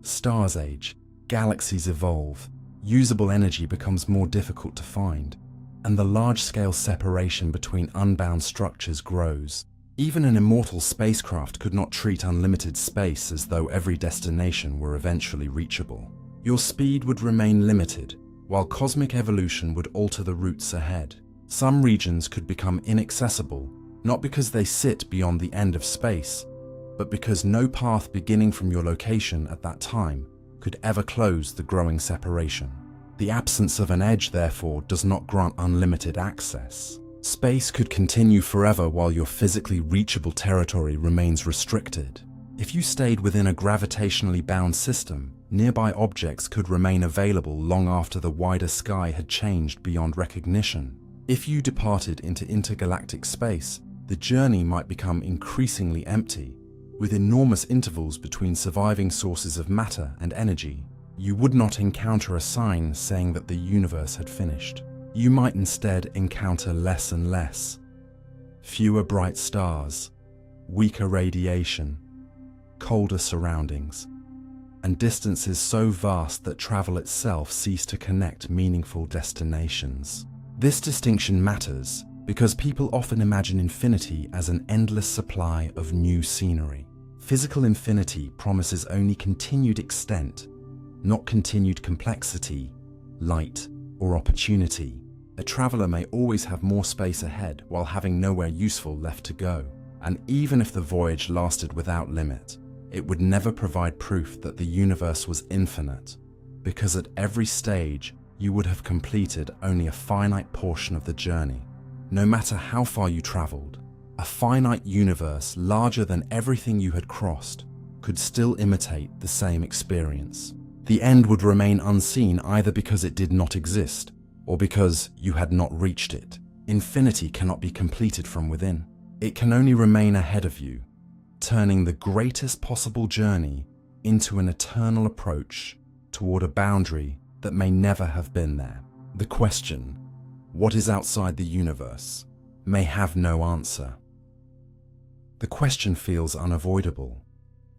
Stars age, galaxies evolve, usable energy becomes more difficult to find, and the large-scale separation between unbound structures grows. Even an immortal spacecraft could not treat unlimited space as though every destination were eventually reachable. Your speed would remain limited, while cosmic evolution would alter the routes ahead. Some regions could become inaccessible, not because they sit beyond the end of space, but because no path beginning from your location at that time could ever close the growing separation. The absence of an edge, therefore, does not grant unlimited access. Space could continue forever while your physically reachable territory remains restricted. If you stayed within a gravitationally bound system, nearby objects could remain available long after the wider sky had changed beyond recognition. If you departed into intergalactic space, the journey might become increasingly empty, with enormous intervals between surviving sources of matter and energy. You would not encounter a sign saying that the universe had finished. You might instead encounter less and less. Fewer bright stars, weaker radiation, colder surroundings, and distances so vast that travel itself ceased to connect meaningful destinations. This distinction matters because people often imagine infinity as an endless supply of new scenery. Physical infinity promises only continued extent, not continued complexity, light, or opportunity. A traveler may always have more space ahead while having nowhere useful left to go. And even if the voyage lasted without limit, it would never provide proof that the universe was infinite, because at every stage you would have completed only a finite portion of the journey. No matter how far you traveled, a finite universe larger than everything you had crossed could still imitate the same experience. The end would remain unseen either because it did not exist or because you had not reached it. Infinity cannot be completed from within. It can only remain ahead of you, turning the greatest possible journey into an eternal approach toward a boundary that may never have been there. The question, what is outside the universe, may have no answer. The question feels unavoidable.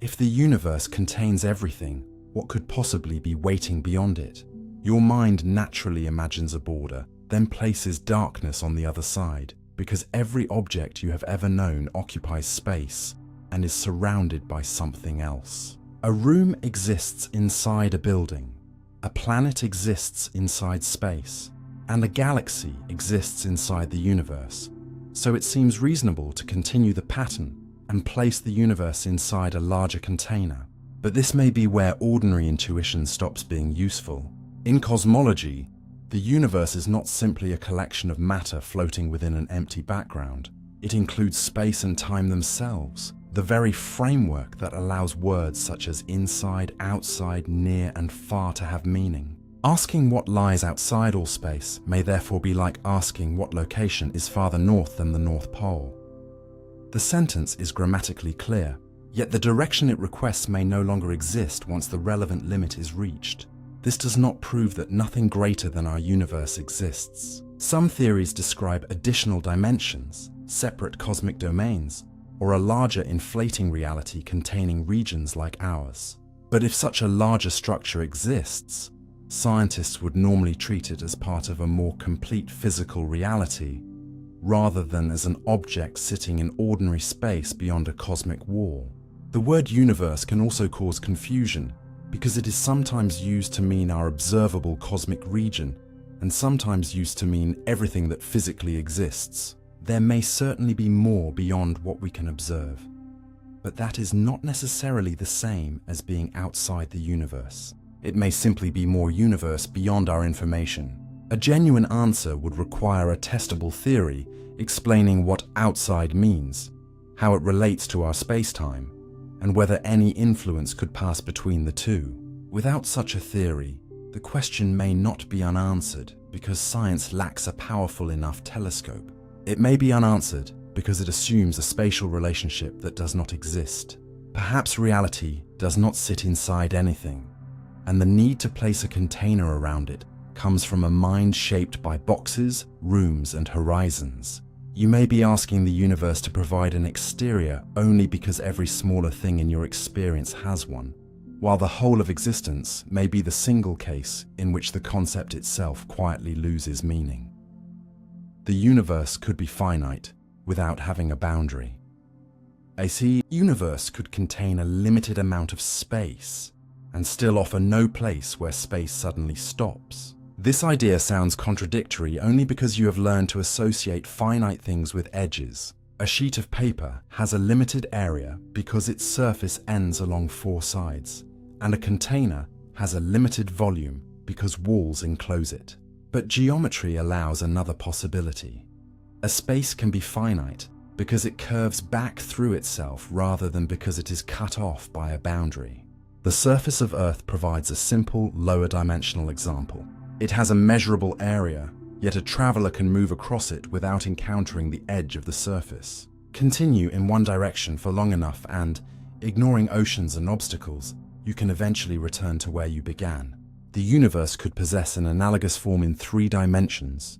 If the universe contains everything, what could possibly be waiting beyond it? Your mind naturally imagines a border, then places darkness on the other side, because every object you have ever known occupies space and is surrounded by something else. A room exists inside a building, a planet exists inside space, and a galaxy exists inside the universe. So it seems reasonable to continue the pattern and place the universe inside a larger container. But this may be where ordinary intuition stops being useful. In cosmology, the universe is not simply a collection of matter floating within an empty background. It includes space and time themselves, the very framework that allows words such as inside, outside, near, and far to have meaning. Asking what lies outside all space may therefore be like asking what location is farther north than the North Pole. The sentence is grammatically clear, yet the direction it requests may no longer exist once the relevant limit is reached. This does not prove that nothing greater than our universe exists. Some theories describe additional dimensions, separate cosmic domains, or a larger inflating reality containing regions like ours. But if such a larger structure exists, scientists would normally treat it as part of a more complete physical reality, rather than as an object sitting in ordinary space beyond a cosmic wall. The word universe can also cause confusion, because it is sometimes used to mean our observable cosmic region, and sometimes used to mean everything that physically exists. There may certainly be more beyond what we can observe, but that is not necessarily the same as being outside the universe. It may simply be more universe beyond our information. A genuine answer would require a testable theory explaining what outside means, how it relates to our space-time, and whether any influence could pass between the two. Without such a theory, the question may not be unanswered because science lacks a powerful enough telescope. It may be unanswered because it assumes a spatial relationship that does not exist. Perhaps reality does not sit inside anything, and the need to place a container around it comes from a mind shaped by boxes, rooms, and horizons. You may be asking the universe to provide an exterior only because every smaller thing in your experience has one, while the whole of existence may be the single case in which the concept itself quietly loses meaning. The universe could be finite without having a boundary. A universe could contain a limited amount of space and still offer no place where space suddenly stops. This idea sounds contradictory only because you have learned to associate finite things with edges. A sheet of paper has a limited area because its surface ends along four sides, and a container has a limited volume because walls enclose it. But geometry allows another possibility. A space can be finite because it curves back through itself rather than because it is cut off by a boundary. The surface of Earth provides a simple, lower-dimensional example. It has a measurable area, yet a traveler can move across it without encountering the edge of the surface. Continue in one direction for long enough and, ignoring oceans and obstacles, you can eventually return to where you began. The universe could possess an analogous form in 3 dimensions,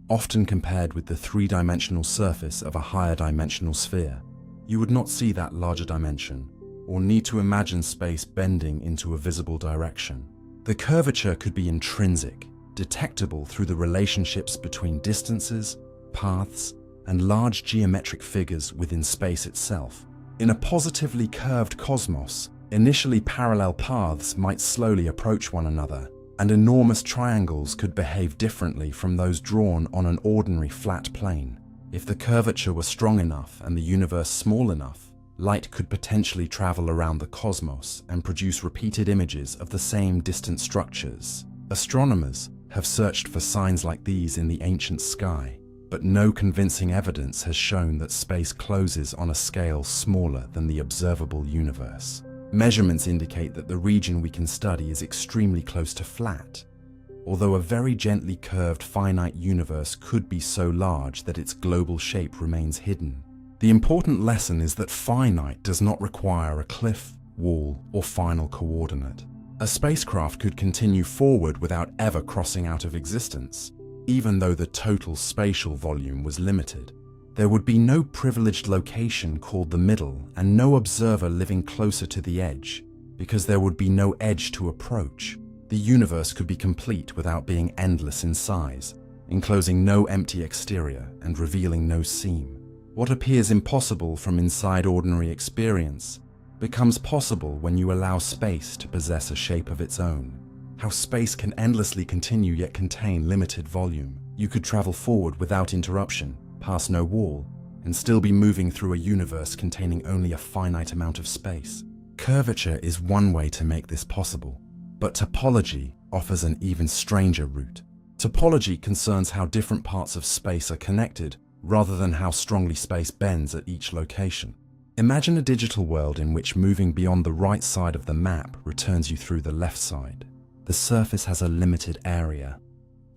often compared with the 3-dimensional surface of a higher dimensional sphere. You would not see that larger dimension, or need to imagine space bending into a visible direction. The curvature could be intrinsic, detectable through the relationships between distances, paths, and large geometric figures within space itself. In a positively curved cosmos, initially parallel paths might slowly approach one another, and enormous triangles could behave differently from those drawn on an ordinary flat plane. If the curvature were strong enough and the universe small enough, light could potentially travel around the cosmos and produce repeated images of the same distant structures. Astronomers have searched for signs like these in the ancient sky, but no convincing evidence has shown that space closes on a scale smaller than the observable universe. Measurements indicate that the region we can study is extremely close to flat, although a very gently curved finite universe could be so large that its global shape remains hidden. The important lesson is that finite does not require a cliff, wall, or final coordinate. A spacecraft could continue forward without ever crossing out of existence, even though the total spatial volume was limited. There would be no privileged location called the middle and no observer living closer to the edge, because there would be no edge to approach. The universe could be complete without being endless in size, enclosing no empty exterior and revealing no seam. What appears impossible from inside ordinary experience becomes possible when you allow space to possess a shape of its own. How space can endlessly continue yet contain limited volume. You could travel forward without interruption, pass no wall, and still be moving through a universe containing only a finite amount of space. Curvature is one way to make this possible, but topology offers an even stranger route. Topology concerns how different parts of space are connected, rather than how strongly space bends at each location. Imagine a digital world in which moving beyond the right side of the map returns you through the left side. The surface has a limited area,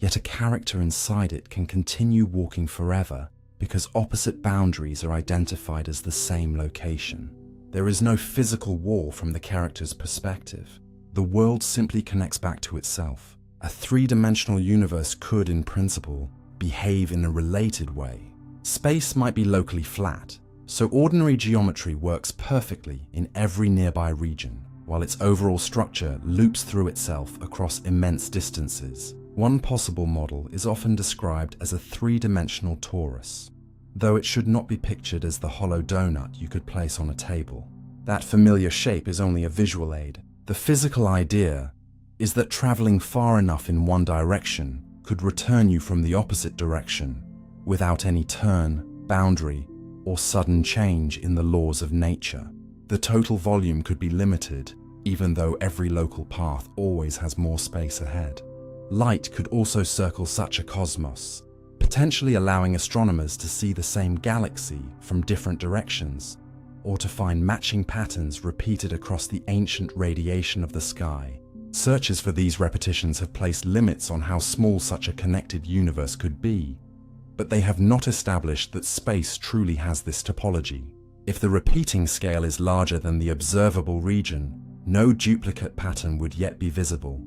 yet a character inside it can continue walking forever because opposite boundaries are identified as the same location. There is no physical wall from the character's perspective. The world simply connects back to itself. A three-dimensional universe could, in principle, behave in a related way. Space might be locally flat, so ordinary geometry works perfectly in every nearby region, while its overall structure loops through itself across immense distances. One possible model is often described as a three-dimensional torus, though it should not be pictured as the hollow donut you could place on a table. That familiar shape is only a visual aid. The physical idea is that traveling far enough in one direction could return you from the opposite direction without any turn, boundary, or sudden change in the laws of nature. The total volume could be limited, even though every local path always has more space ahead. Light could also circle such a cosmos, potentially allowing astronomers to see the same galaxy from different directions, or to find matching patterns repeated across the ancient radiation of the sky. Searches for these repetitions have placed limits on how small such a connected universe could be, but they have not established that space truly has this topology. If the repeating scale is larger than the observable region, no duplicate pattern would yet be visible,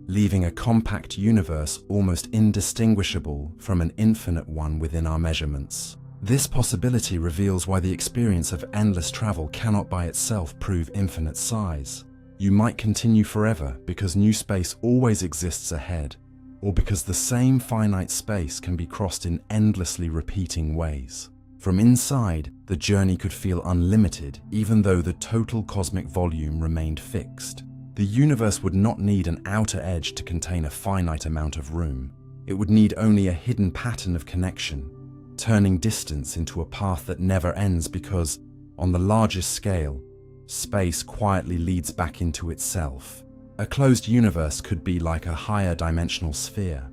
leaving a compact universe almost indistinguishable from an infinite one within our measurements. This possibility reveals why the experience of endless travel cannot by itself prove infinite size. You might continue forever because new space always exists ahead, or because the same finite space can be crossed in endlessly repeating ways. From inside, the journey could feel unlimited even though the total cosmic volume remained fixed. The universe would not need an outer edge to contain a finite amount of room. It would need only a hidden pattern of connection, turning distance into a path that never ends because, on the largest scale, space quietly leads back into itself. A closed universe could be like a higher dimensional sphere.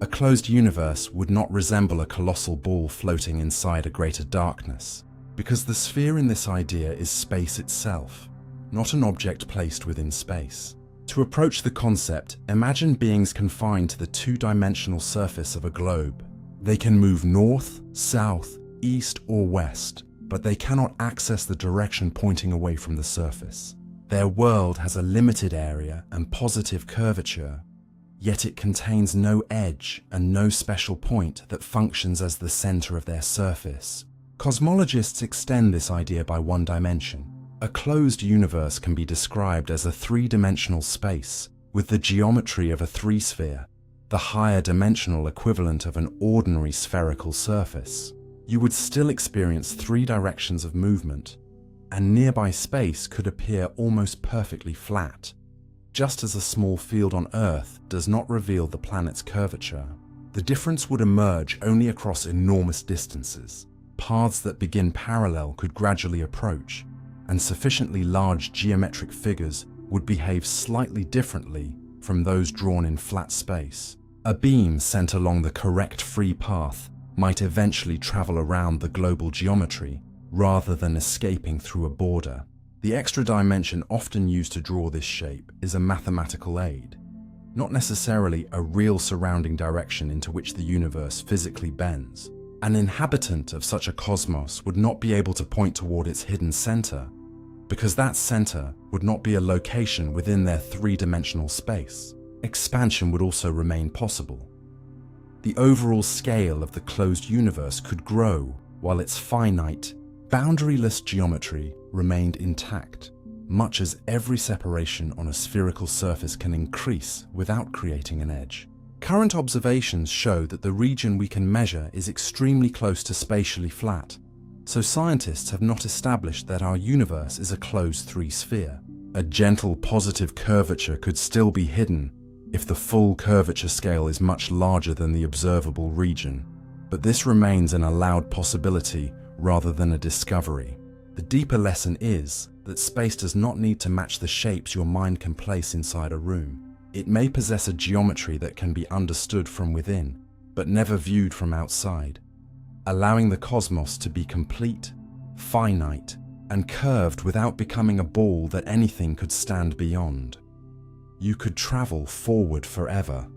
A closed universe would not resemble a colossal ball floating inside a greater darkness, because the sphere in this idea is space itself, not an object placed within space. To approach the concept, imagine beings confined to the two-dimensional surface of a globe. They can move north, south, east, or west, but they cannot access the direction pointing away from the surface. Their world has a limited area and positive curvature, yet it contains no edge and no special point that functions as the center of their surface. Cosmologists extend this idea by one dimension. A closed universe can be described as a three-dimensional space with the geometry of a three-sphere, the higher dimensional equivalent of an ordinary spherical surface. You would still experience three directions of movement, and nearby space could appear almost perfectly flat, just as a small field on Earth does not reveal the planet's curvature. The difference would emerge only across enormous distances. Paths that begin parallel could gradually approach, and sufficiently large geometric figures would behave slightly differently from those drawn in flat space. A beam sent along the correct free path might eventually travel around the global geometry rather than escaping through a border. The extra dimension often used to draw this shape is a mathematical aid, not necessarily a real surrounding direction into which the universe physically bends. An inhabitant of such a cosmos would not be able to point toward its hidden center, because that center would not be a location within their three-dimensional space. Expansion would also remain possible. The overall scale of the closed universe could grow while its finite, boundaryless geometry remained intact, much as every separation on a spherical surface can increase without creating an edge. Current observations show that the region we can measure is extremely close to spatially flat, so scientists have not established that our universe is a closed three-sphere. A gentle positive curvature could still be hidden if the full curvature scale is much larger than the observable region, but this remains an allowed possibility rather than a discovery. The deeper lesson is that space does not need to match the shapes your mind can place inside a room. It may possess a geometry that can be understood from within, but never viewed from outside, allowing the cosmos to be complete, finite, and curved without becoming a ball that anything could stand beyond. you could travel forward forever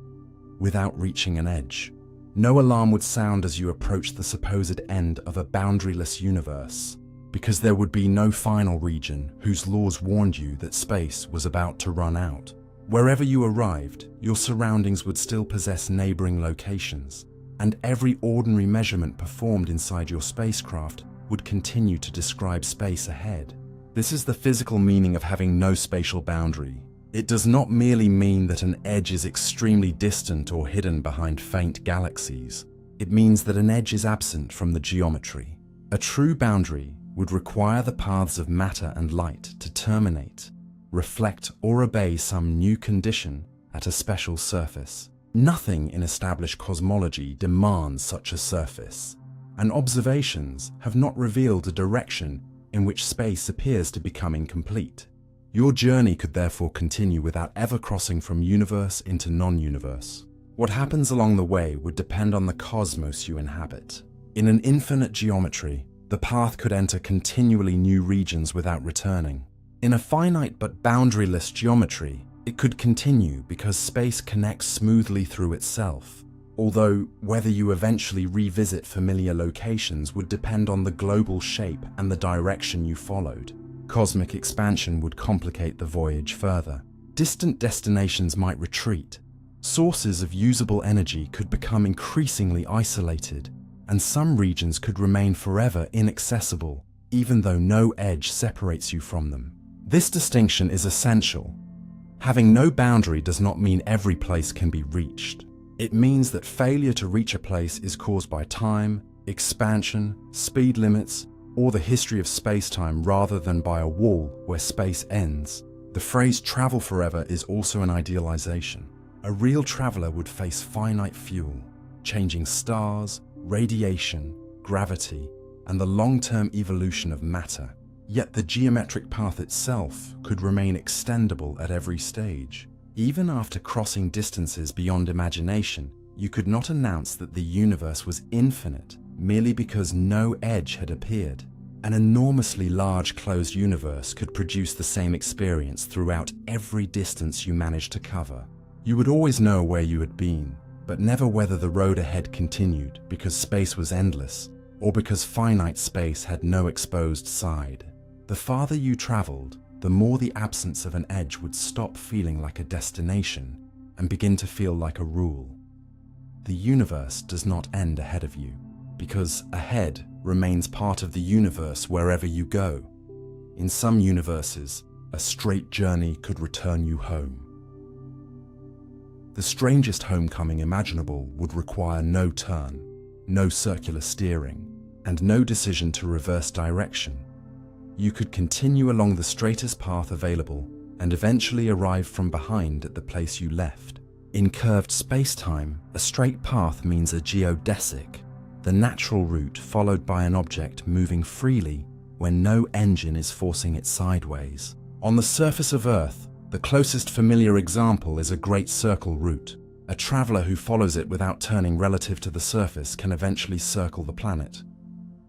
without reaching an edge. No alarm would sound as you approached the supposed end of a boundaryless universe, because there would be no final region whose laws warned you that space was about to run out. Wherever you arrived, your surroundings would still possess neighboring locations, and every ordinary measurement performed inside your spacecraft would continue to describe space ahead. This is the physical meaning of having no spatial boundary. It does not merely mean that an edge is extremely distant or hidden behind faint galaxies. It means that an edge is absent from the geometry. A true boundary would require the paths of matter and light to terminate, reflect, or obey some new condition at a special surface. Nothing in established cosmology demands such a surface, and observations have not revealed a direction in which space appears to become incomplete. Your journey could therefore continue without ever crossing from universe into non-universe. What happens along the way would depend on the cosmos you inhabit. In an infinite geometry, the path could enter continually new regions without returning. In a finite but boundaryless geometry, it could continue because space connects smoothly through itself, although whether you eventually revisit familiar locations would depend on the global shape and the direction you followed. Cosmic expansion would complicate the voyage further. Distant destinations might retreat. Sources of usable energy could become increasingly isolated, and some regions could remain forever inaccessible, even though no edge separates you from them. This distinction is essential. Having no boundary does not mean every place can be reached. It means that failure to reach a place is caused by time, expansion, speed limits, or the history of space-time rather than by a wall where space ends. The phrase travel forever is also an idealization. A real traveler would face finite fuel, changing stars, radiation, gravity, and the long-term evolution of matter. Yet the geometric path itself could remain extendable at every stage. Even after crossing distances beyond imagination, you could not announce that the universe was infinite merely because no edge had appeared. An enormously large closed universe could produce the same experience throughout every distance you managed to cover. You would always know where you had been, but never whether the road ahead continued because space was endless or because finite space had no exposed side. The farther you traveled, the more the absence of an edge would stop feeling like a destination and begin to feel like a rule. The universe does not end ahead of you, because ahead remains part of the universe wherever you go. In some universes, a straight journey could return you home. The strangest homecoming imaginable would require no turn, no circular steering, and no decision to reverse direction. You could continue along the straightest path available and eventually arrive from behind at the place you left. In curved space-time, a straight path means a geodesic, the natural route followed by an object moving freely when no engine is forcing it sideways. On the surface of Earth, the closest familiar example is a great circle route. A traveler who follows it without turning relative to the surface can eventually circle the planet.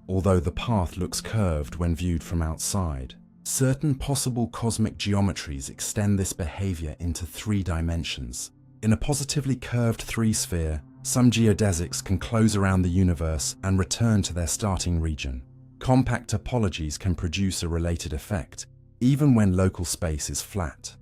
Although the path looks curved when viewed from outside, certain possible cosmic geometries extend this behavior into 3 dimensions. In a positively curved 3-sphere, some geodesics can close around the universe and return to their starting region. Compact topologies can produce a related effect, even when local space is flat.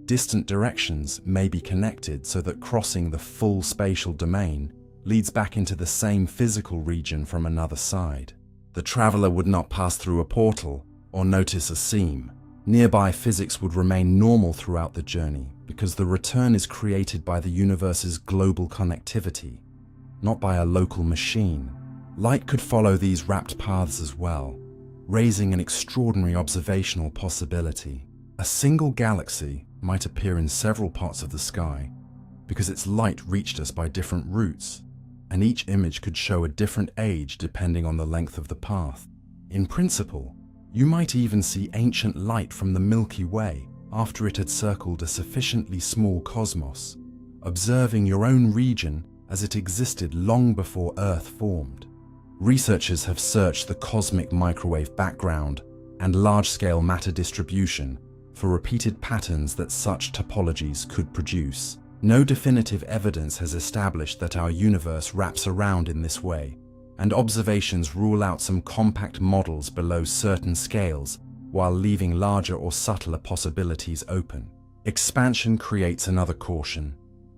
Distant directions may be connected so that crossing the full spatial domain leads back into the same physical region from another side. The traveler would not pass through a portal or notice a seam. Nearby physics would remain normal throughout the journey because the return is created by the universe's global connectivity, not by a local machine. Light could follow these wrapped paths as well, raising an extraordinary observational possibility. A single galaxy might appear in several parts of the sky because its light reached us by different routes, and each image could show a different age depending on the length of the path. In principle, you might even see ancient light from the Milky Way after it had circled a sufficiently small cosmos, observing your own region as it existed long before Earth formed. Researchers have searched the cosmic microwave background and large-scale matter distribution for repeated patterns that such topologies could produce. No definitive evidence has established that our universe wraps around in this way, and observations rule out some compact models below certain scales while leaving larger or subtler possibilities open. Expansion creates another caution.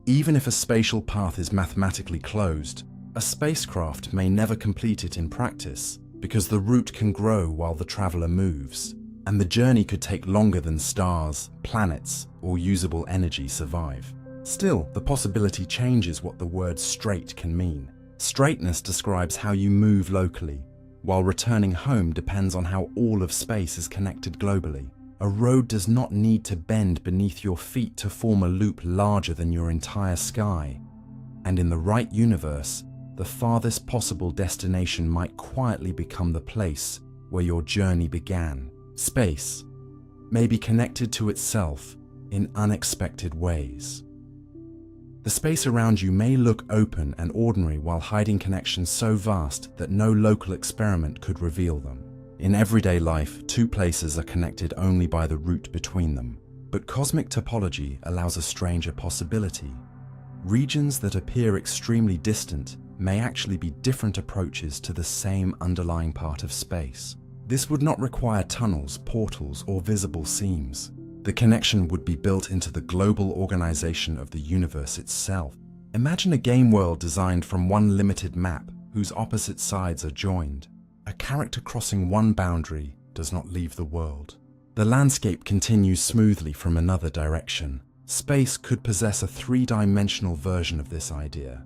Even if a spatial path is mathematically closed, a spacecraft may never complete it in practice because the route can grow while the traveler moves, and the journey could take longer than stars, planets, or usable energy survive. Still, the possibility changes what the word straight can mean. Straightness describes how you move locally, while returning home depends on how all of space is connected globally. A road does not need to bend beneath your feet to form a loop larger than your entire sky. And in the right universe, the farthest possible destination might quietly become the place where your journey began. Space may be connected to itself in unexpected ways. The space around you may look open and ordinary while hiding connections so vast that no local experiment could reveal them. In everyday life, two places are connected only by the route between them. But cosmic topology allows a stranger possibility. Regions that appear extremely distant may actually be different approaches to the same underlying part of space. This would not require tunnels, portals, or visible seams. The connection would be built into the global organization of the universe itself. Imagine a game world designed from one limited map whose opposite sides are joined. A character crossing one boundary does not leave the world. The landscape continues smoothly from another direction. Space could possess a three-dimensional version of this idea,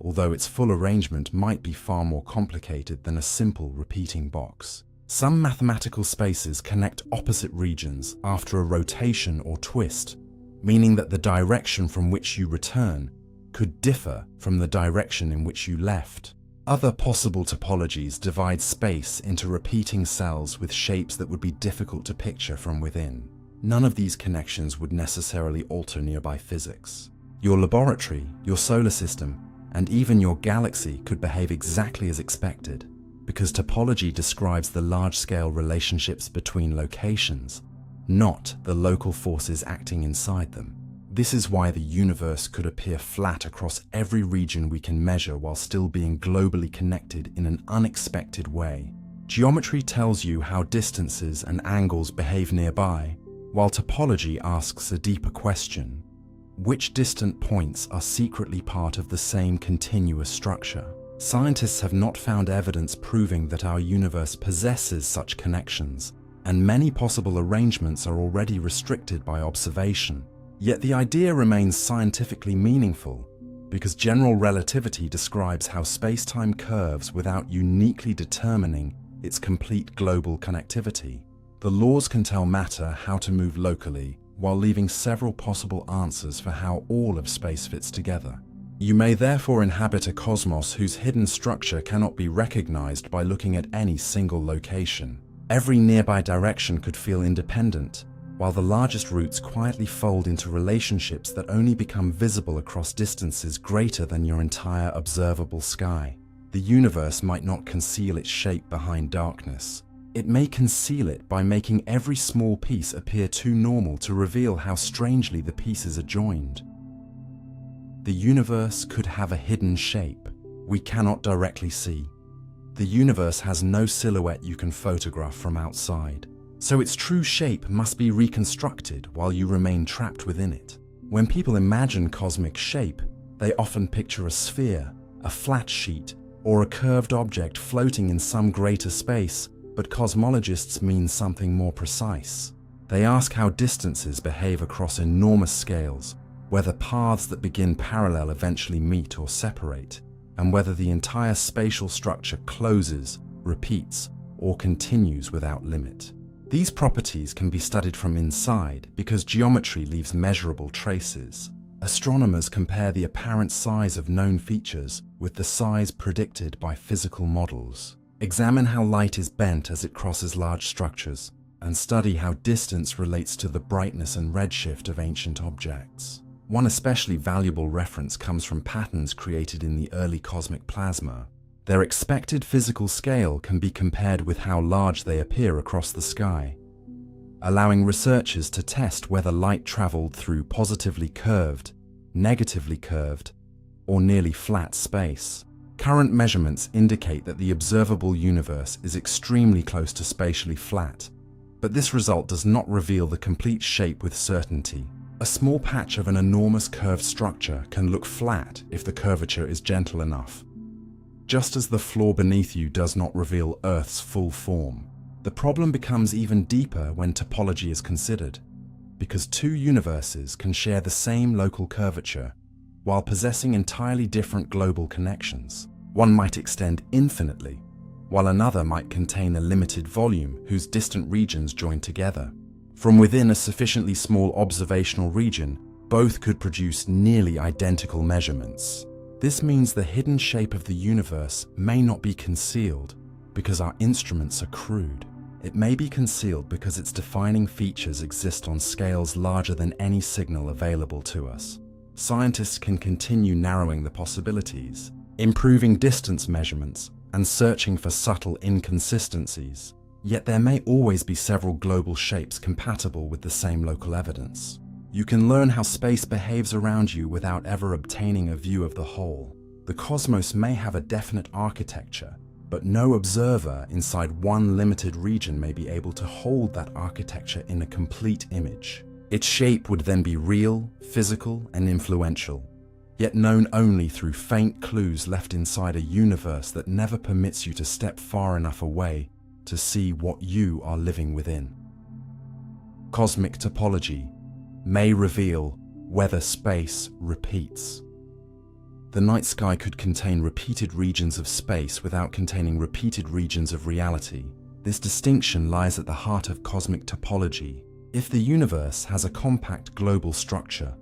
although its full arrangement might be far more complicated than a simple repeating box. Some mathematical spaces connect opposite regions after a rotation or twist, meaning that the direction from which you return could differ from the direction in which you left. Other possible topologies divide space into repeating cells with shapes that would be difficult to picture from within. None of these connections would necessarily alter nearby physics. Your laboratory, your solar system, and even your galaxy could behave exactly as expected, because topology describes the large-scale relationships between locations, not the local forces acting inside them. This is why the universe could appear flat across every region we can measure while still being globally connected in an unexpected way. Geometry tells you how distances and angles behave nearby, while topology asks a deeper question. Which distant points are secretly part of the same continuous structure? Scientists have not found evidence proving that our universe possesses such connections, and many possible arrangements are already restricted by observation. Yet the idea remains scientifically meaningful, because general relativity describes how space-time curves without uniquely determining its complete global connectivity. The laws can tell matter how to move locally, while leaving several possible answers for how all of space fits together. You may therefore inhabit a cosmos whose hidden structure cannot be recognized by looking at any single location. Every nearby direction could feel independent, while the largest routes quietly fold into relationships that only become visible across distances greater than your entire observable sky. The universe might not conceal its shape behind darkness. It may conceal it by making every small piece appear too normal to reveal how strangely the pieces are joined. The universe could have a hidden shape we cannot directly see. The universe has no silhouette you can photograph from outside, so its true shape must be reconstructed while you remain trapped within it. When people imagine cosmic shape, they often picture a sphere, a flat sheet, or a curved object floating in some greater space, but cosmologists mean something more precise. They ask how distances behave across enormous scales, whether paths that begin parallel eventually meet or separate, and whether the entire spatial structure closes, repeats, or continues without limit. These properties can be studied from inside because geometry leaves measurable traces. Astronomers compare the apparent size of known features with the size predicted by physical models. Examine how light is bent as it crosses large structures, and study how distance relates to the brightness and redshift of ancient objects. One especially valuable reference comes from patterns created in the early cosmic plasma. Their expected physical scale can be compared with how large they appear across the sky. allowing researchers to test whether light traveled through positively curved, negatively curved, or nearly flat space. Current measurements indicate that the observable universe is extremely close to spatially flat, but this result does not reveal the complete shape with certainty. A small patch of an enormous curved structure can look flat if the curvature is gentle enough. Just as the floor beneath you does not reveal Earth's full form, the problem becomes even deeper when topology is considered, because two universes can share the same local curvature while possessing entirely different global connections. One might extend infinitely, while another might contain a limited volume whose distant regions join together. From within a sufficiently small observational region, both could produce nearly identical measurements. This means the hidden shape of the universe may not be concealed because our instruments are crude. It may be concealed because its defining features exist on scales larger than any signal available to us. Scientists can continue narrowing the possibilities, improving distance measurements, and searching for subtle inconsistencies. Yet there may always be several global shapes compatible with the same local evidence. You can learn how space behaves around you without ever obtaining a view of the whole. The cosmos may have a definite architecture, but no observer inside one limited region may be able to hold that architecture in a complete image. Its shape would then be real, physical, and influential, yet known only through faint clues left inside a universe that never permits you to step far enough away to see what you are living within. Cosmic topology may reveal whether space repeats. The night sky could contain repeated regions of space without containing repeated regions of reality. This distinction lies at the heart of cosmic topology. If the universe has a compact global structure,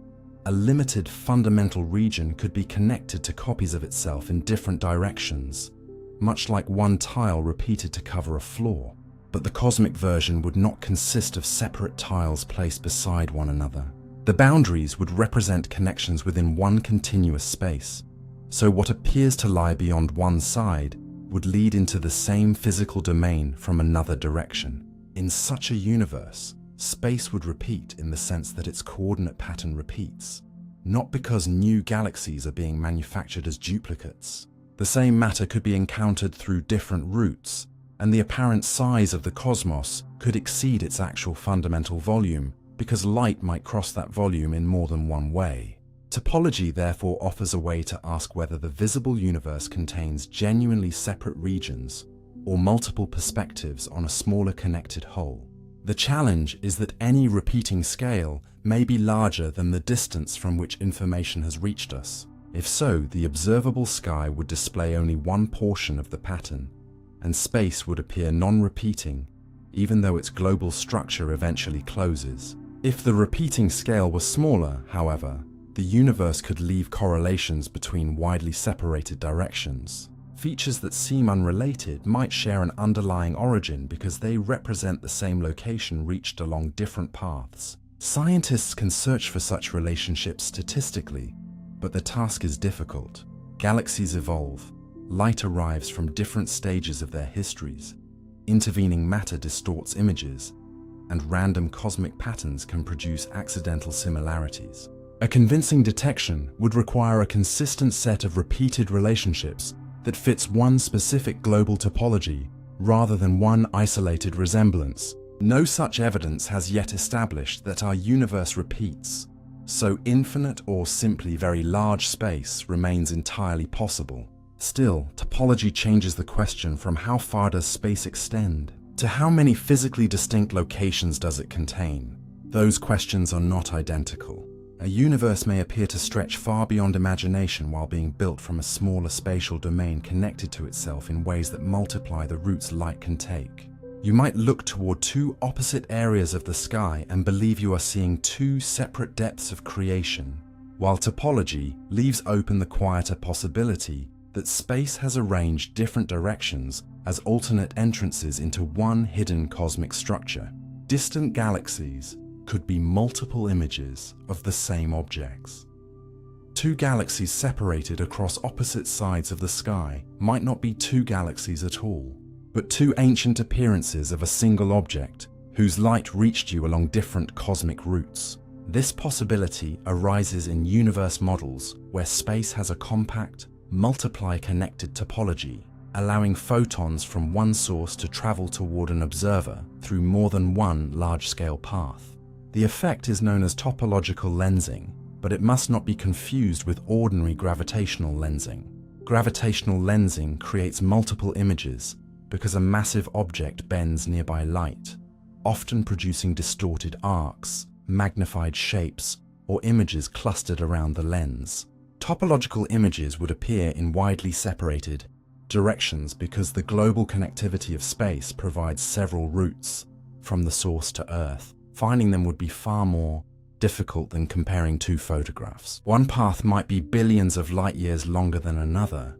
a limited fundamental region could be connected to copies of itself in different directions, much like one tile repeated to cover a floor. But the cosmic version would not consist of separate tiles placed beside one another. The boundaries would represent connections within one continuous space, so what appears to lie beyond one side would lead into the same physical domain from another direction. In such a universe, space would repeat in the sense that its coordinate pattern repeats, not because new galaxies are being manufactured as duplicates. The same matter could be encountered through different routes, and the apparent size of the cosmos could exceed its actual fundamental volume, because light might cross that volume in more than one way. Topology therefore offers a way to ask whether the visible universe contains genuinely separate regions or multiple perspectives on a smaller connected whole. The challenge is that any repeating scale may be larger than the distance from which information has reached us. If so, the observable sky would display only one portion of the pattern, and space would appear non-repeating, even though its global structure eventually closes. If the repeating scale were smaller, however, the universe could leave correlations between widely separated directions. Features that seem unrelated might share an underlying origin because they represent the same location reached along different paths. Scientists can search for such relationships statistically, but the task is difficult. Galaxies evolve, light arrives from different stages of their histories, intervening matter distorts images, and random cosmic patterns can produce accidental similarities. A convincing detection would require a consistent set of repeated relationships that fits one specific global topology rather than one isolated resemblance. No such evidence has yet established that our universe repeats, so infinite or simply very large space remains entirely possible. Still, topology changes the question from how far does space extend to how many physically distinct locations does it contain. Those questions are not identical. A universe may appear to stretch far beyond imagination while being built from a smaller spatial domain connected to itself in ways that multiply the routes light can take. You might look toward two opposite areas of the sky and believe you are seeing two separate depths of creation, while topology leaves open the quieter possibility that space has arranged different directions as alternate entrances into one hidden cosmic structure. Distant galaxies could be multiple images of the same objects. Two galaxies separated across opposite sides of the sky might not be two galaxies at all, but two ancient appearances of a single object whose light reached you along different cosmic routes. This possibility arises in universe models where space has a compact, multiply-connected topology, allowing photons from one source to travel toward an observer through more than one large-scale path. The effect is known as topological lensing, but it must not be confused with ordinary gravitational lensing. Gravitational lensing creates multiple images because a massive object bends nearby light, often producing distorted arcs, magnified shapes, or images clustered around the lens. Topological images would appear in widely separated directions because the global connectivity of space provides several routes from the source to Earth. Finding them would be far more difficult than comparing two photographs. One path might be billions of light years longer than another,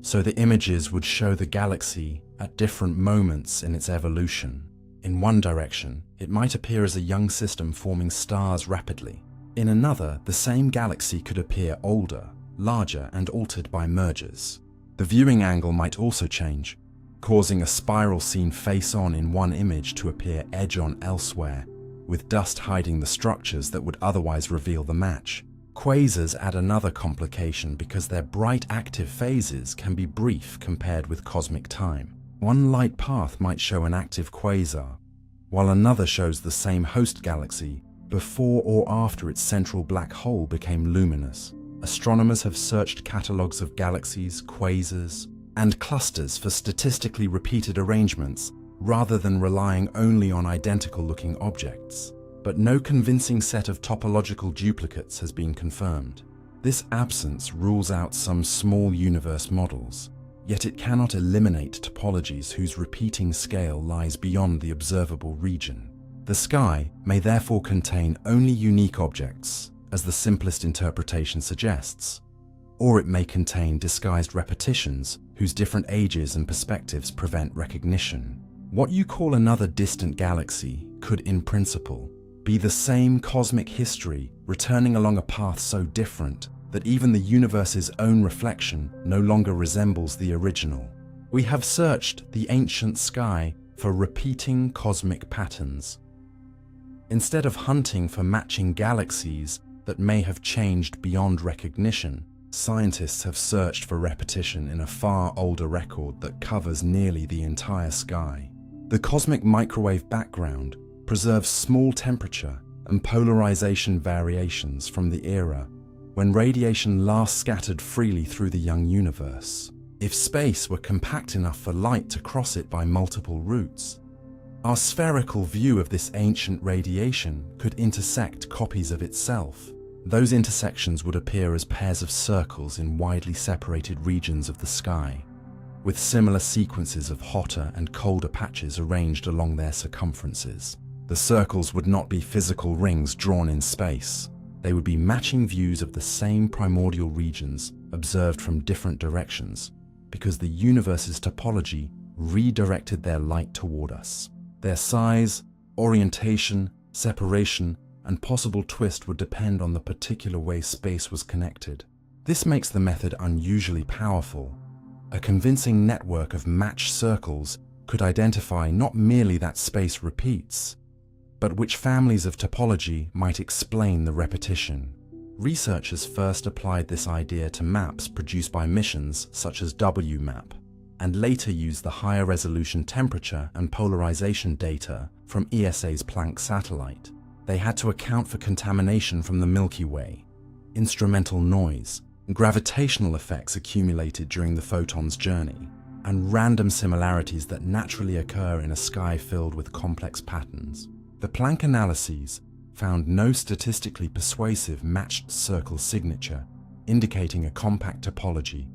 so the images would show the galaxy at different moments in its evolution. In one direction, it might appear as a young system forming stars rapidly. In another, the same galaxy could appear older, larger, and altered by mergers. The viewing angle might also change, causing a spiral seen face-on in one image to appear edge-on elsewhere, with dust hiding the structures that would otherwise reveal the match. Quasars add another complication because their bright active phases can be brief compared with cosmic time. One light path might show an active quasar, while another shows the same host galaxy before or after its central black hole became luminous. Astronomers have searched catalogues of galaxies, quasars, and clusters for statistically repeated arrangements rather than relying only on identical-looking objects. But no convincing set of topological duplicates has been confirmed. This absence rules out some small universe models, yet it cannot eliminate topologies whose repeating scale lies beyond the observable region. The sky may therefore contain only unique objects, as the simplest interpretation suggests, or it may contain disguised repetitions whose different ages and perspectives prevent recognition. What you call another distant galaxy could, in principle, be the same cosmic history returning along a path so different that even the universe's own reflection no longer resembles the original. We have searched the ancient sky for repeating cosmic patterns. Instead of hunting for matching galaxies that may have changed beyond recognition, scientists have searched for repetition in a far older record that covers nearly the entire sky. The cosmic microwave background preserves small temperature and polarization variations from the era when radiation last scattered freely through the young universe. If space were compact enough for light to cross it by multiple routes, our spherical view of this ancient radiation could intersect copies of itself. Those intersections would appear as pairs of circles in widely separated regions of the sky, with similar sequences of hotter and colder patches arranged along their circumferences. The circles would not be physical rings drawn in space. They would be matching views of the same primordial regions observed from different directions, because the universe's topology redirected their light toward us. Their size, orientation, separation, and possible twist would depend on the particular way space was connected. This makes the method unusually powerful. A convincing network of matched circles could identify not merely that space repeats, but which families of topology might explain the repetition. Researchers first applied this idea to maps produced by missions such as WMAP, and later used the higher resolution temperature and polarization data from ESA's Planck satellite. They had to account for contamination from the Milky Way, instrumental noise, gravitational effects accumulated during the photon's journey, and random similarities that naturally occur in a sky filled with complex patterns. The Planck analyses found no statistically persuasive matched circle signature, indicating a compact topology,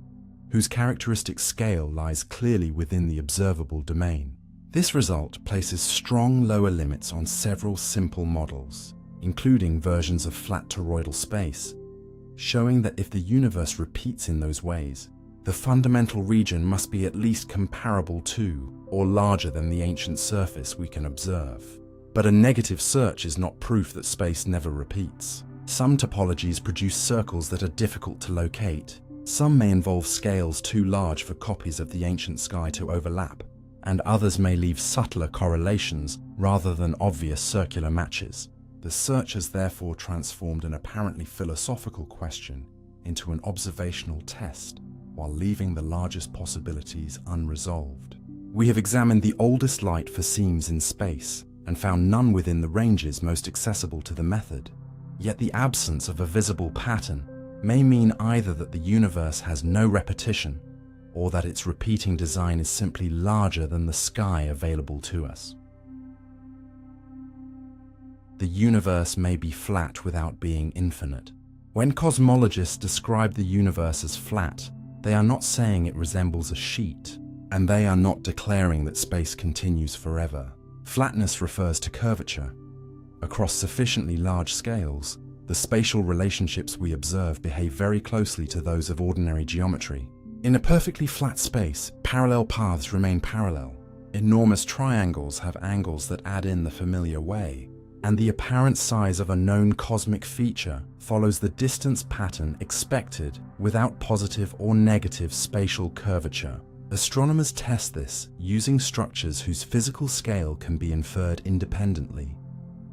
whose characteristic scale lies clearly within the observable domain. This result places strong lower limits on several simple models, including versions of flat toroidal space, showing that if the universe repeats in those ways, the fundamental region must be at least comparable to or larger than the ancient surface we can observe. But a negative search is not proof that space never repeats. Some topologies produce circles that are difficult to locate. Some may involve scales too large for copies of the ancient sky to overlap, and others may leave subtler correlations rather than obvious circular matches. The search has therefore transformed an apparently philosophical question into an observational test, while leaving the largest possibilities unresolved. We have examined the oldest light for seams in space and found none within the ranges most accessible to the method. Yet the absence of a visible pattern may mean either that the universe has no repetition, or that its repeating design is simply larger than the sky available to us. The universe may be flat without being infinite. When cosmologists describe the universe as flat, they are not saying it resembles a sheet, and they are not declaring that space continues forever. Flatness refers to curvature. Across sufficiently large scales, the spatial relationships we observe behave very closely to those of ordinary geometry. In a perfectly flat space, parallel paths remain parallel. Enormous triangles have angles that add in the familiar way, and the apparent size of a known cosmic feature follows the distance pattern expected without positive or negative spatial curvature. Astronomers test this using structures whose physical scale can be inferred independently,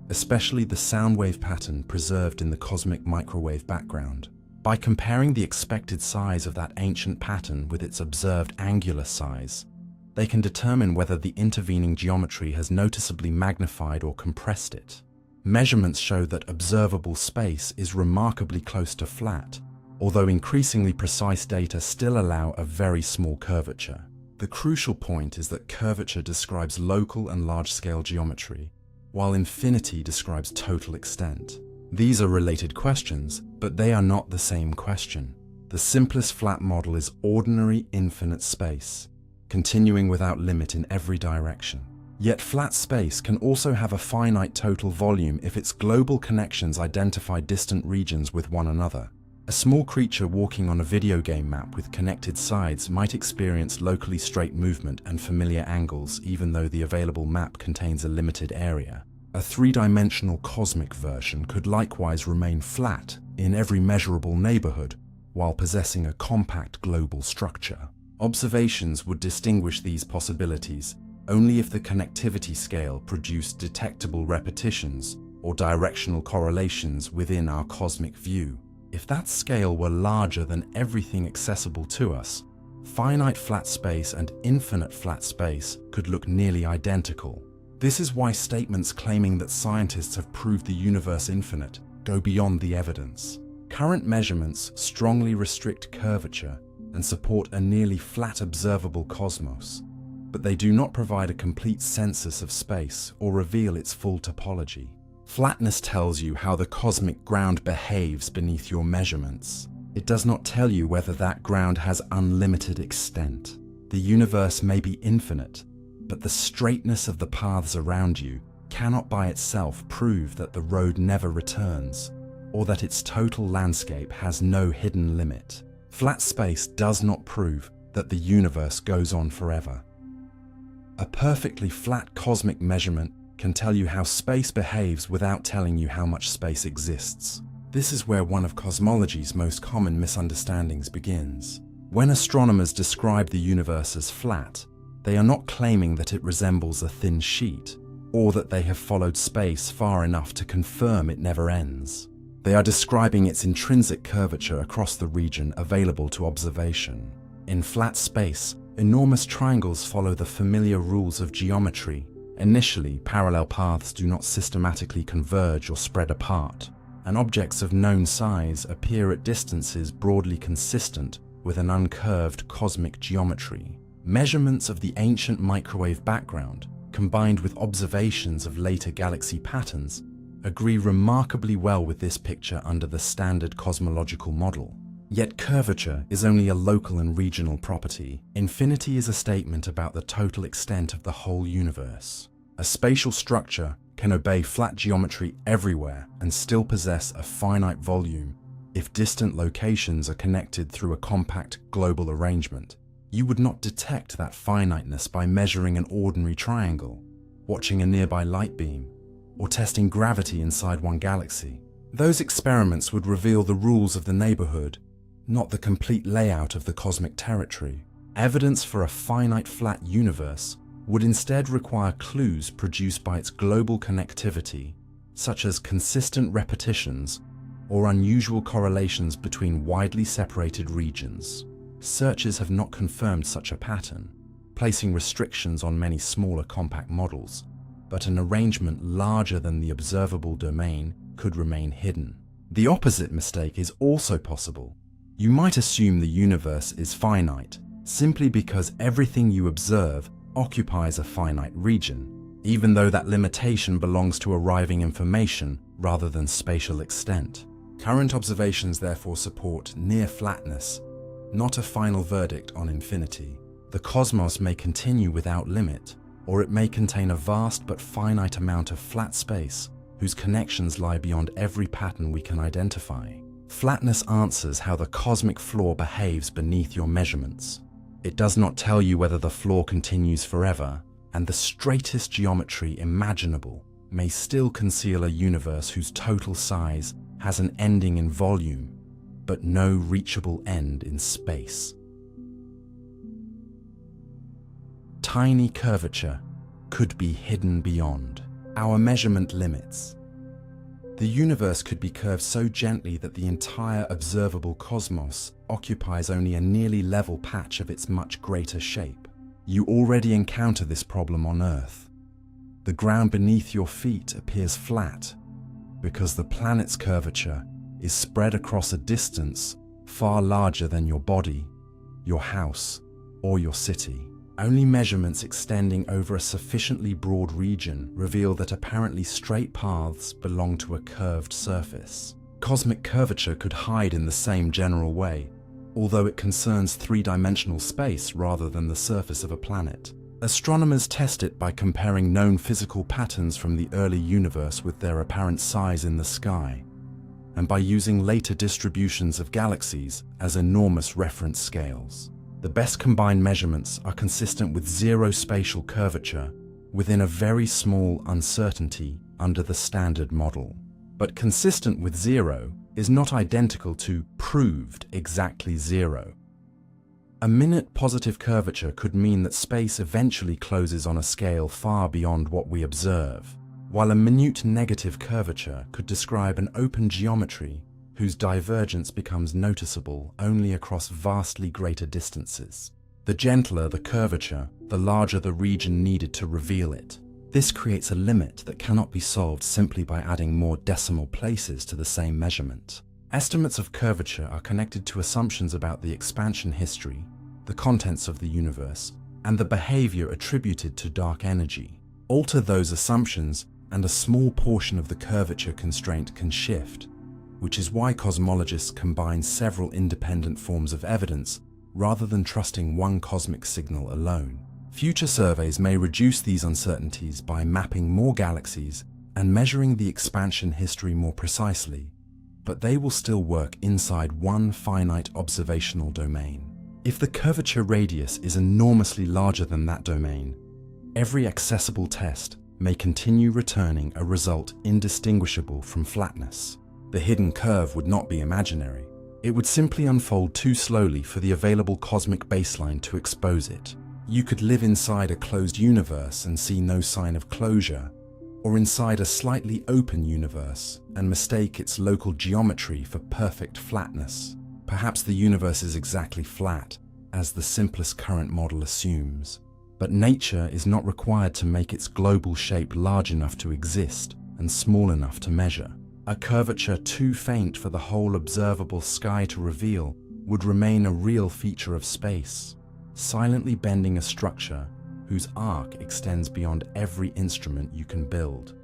especially the sound wave pattern preserved in the cosmic microwave background. By comparing the expected size of that ancient pattern with its observed angular size, they can determine whether the intervening geometry has noticeably magnified or compressed it. Measurements show that observable space is remarkably close to flat, although increasingly precise data still allow a very small curvature. The crucial point is that curvature describes local and large-scale geometry, while infinity describes total extent. These are related questions, but they are not the same question. The simplest flat model is ordinary infinite space, continuing without limit in every direction. Yet flat space can also have a finite total volume if its global connections identify distant regions with one another. A small creature walking on a video game map with connected sides might experience locally straight movement and familiar angles even though the available map contains a limited area. A three-dimensional cosmic version could likewise remain flat in every measurable neighborhood while possessing a compact global structure. Observations would distinguish these possibilities only if the connectivity scale produced detectable repetitions or directional correlations within our cosmic view. If that scale were larger than everything accessible to us, finite flat space and infinite flat space could look nearly identical. This is why statements claiming that scientists have proved the universe infinite go beyond the evidence. Current measurements strongly restrict curvature and support a nearly flat observable cosmos, but they do not provide a complete census of space or reveal its full topology. Flatness tells you how the cosmic ground behaves beneath your measurements. It does not tell you whether that ground has unlimited extent. The universe may be infinite, but the straightness of the paths around you cannot by itself prove that the road never returns, or that its total landscape has no hidden limit. Flat space does not prove that the universe goes on forever. A perfectly flat cosmic measurement can tell you how space behaves without telling you how much space exists. This is where one of cosmology's most common misunderstandings begins. When astronomers describe the universe as flat, they are not claiming that it resembles a thin sheet, or that they have followed space far enough to confirm it never ends. They are describing its intrinsic curvature across the region available to observation. In flat space, enormous triangles follow the familiar rules of geometry. Initially, parallel paths do not systematically converge or spread apart, and objects of known size appear at distances broadly consistent with an uncurved cosmic geometry. Measurements of the ancient microwave background, combined with observations of later galaxy patterns, agree remarkably well with this picture under the standard cosmological model. Yet curvature is only a local and regional property. Infinity is a statement about the total extent of the whole universe. A spatial structure can obey flat geometry everywhere and still possess a finite volume if distant locations are connected through a compact global arrangement. You would not detect that finiteness by measuring an ordinary triangle, watching a nearby light beam, or testing gravity inside one galaxy. Those experiments would reveal the rules of the neighborhood, not the complete layout of the cosmic territory. Evidence for a finite flat universe would instead require clues produced by its global connectivity, such as consistent repetitions or unusual correlations between widely separated regions. Searches have not confirmed such a pattern, placing restrictions on many smaller compact models, but an arrangement larger than the observable domain could remain hidden. The opposite mistake is also possible. You might assume the universe is finite simply because everything you observe occupies a finite region, even though that limitation belongs to arriving information rather than spatial extent. Current observations therefore support near flatness, not a final verdict on infinity. The cosmos may continue without limit, or it may contain a vast but finite amount of flat space whose connections lie beyond every pattern we can identify. Flatness answers how the cosmic floor behaves beneath your measurements. It does not tell you whether the floor continues forever, and the straightest geometry imaginable may still conceal a universe whose total size has an ending in volume, but no reachable end in space. Tiny curvature could be hidden beyond our measurement limits. The universe could be curved so gently that the entire observable cosmos occupies only a nearly level patch of its much greater shape. You already encounter this problem on Earth. The ground beneath your feet appears flat because the planet's curvature is spread across a distance far larger than your body, your house, or your city. Only measurements extending over a sufficiently broad region reveal that apparently straight paths belong to a curved surface. Cosmic curvature could hide in the same general way, although it concerns three-dimensional space rather than the surface of a planet. Astronomers test it by comparing known physical patterns from the early universe with their apparent size in the sky, and by using later distributions of galaxies as enormous reference scales. The best combined measurements are consistent with zero spatial curvature within a very small uncertainty under the standard model. But consistent with zero is not identical to proved exactly zero. A minute positive curvature could mean that space eventually closes on a scale far beyond what we observe, while a minute negative curvature could describe an open geometry whose divergence becomes noticeable only across vastly greater distances. The gentler the curvature, the larger the region needed to reveal it. This creates a limit that cannot be solved simply by adding more decimal places to the same measurement. Estimates of curvature are connected to assumptions about the expansion history, the contents of the universe, and the behavior attributed to dark energy. Alter those assumptions, and a small portion of the curvature constraint can shift, which is why cosmologists combine several independent forms of evidence rather than trusting one cosmic signal alone. Future surveys may reduce these uncertainties by mapping more galaxies and measuring the expansion history more precisely, but they will still work inside one finite observational domain. If the curvature radius is enormously larger than that domain, every accessible test may continue returning a result indistinguishable from flatness. The hidden curve would not be imaginary. It would simply unfold too slowly for the available cosmic baseline to expose it. You could live inside a closed universe and see no sign of closure, or inside a slightly open universe and mistake its local geometry for perfect flatness. Perhaps the universe is exactly flat, as the simplest current model assumes. But nature is not required to make its global shape large enough to exist and small enough to measure. A curvature too faint for the whole observable sky to reveal would remain a real feature of space, silently bending a structure whose arc extends beyond every instrument you can build.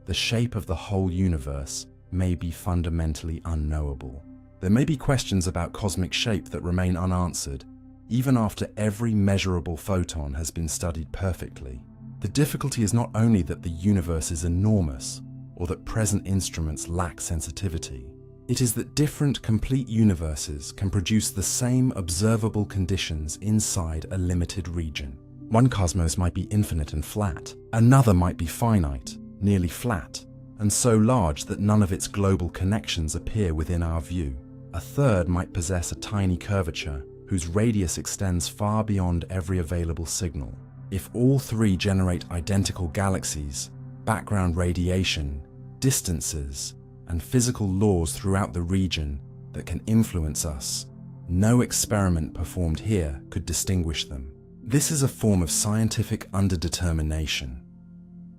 The shape of the whole universe may be fundamentally unknowable. There may be questions about cosmic shape that remain unanswered, even after every measurable photon has been studied perfectly. The difficulty is not only that the universe is enormous, or that present instruments lack sensitivity. It is that different complete universes can produce the same observable conditions inside a limited region. One cosmos might be infinite and flat, another might be finite, nearly flat, and so large that none of its global connections appear within our view. A third might possess a tiny curvature whose radius extends far beyond every available signal. If all three generate identical galaxies, background radiation, distances, and physical laws throughout the region that can influence us, no experiment performed here could distinguish them. This is a form of scientific underdetermination.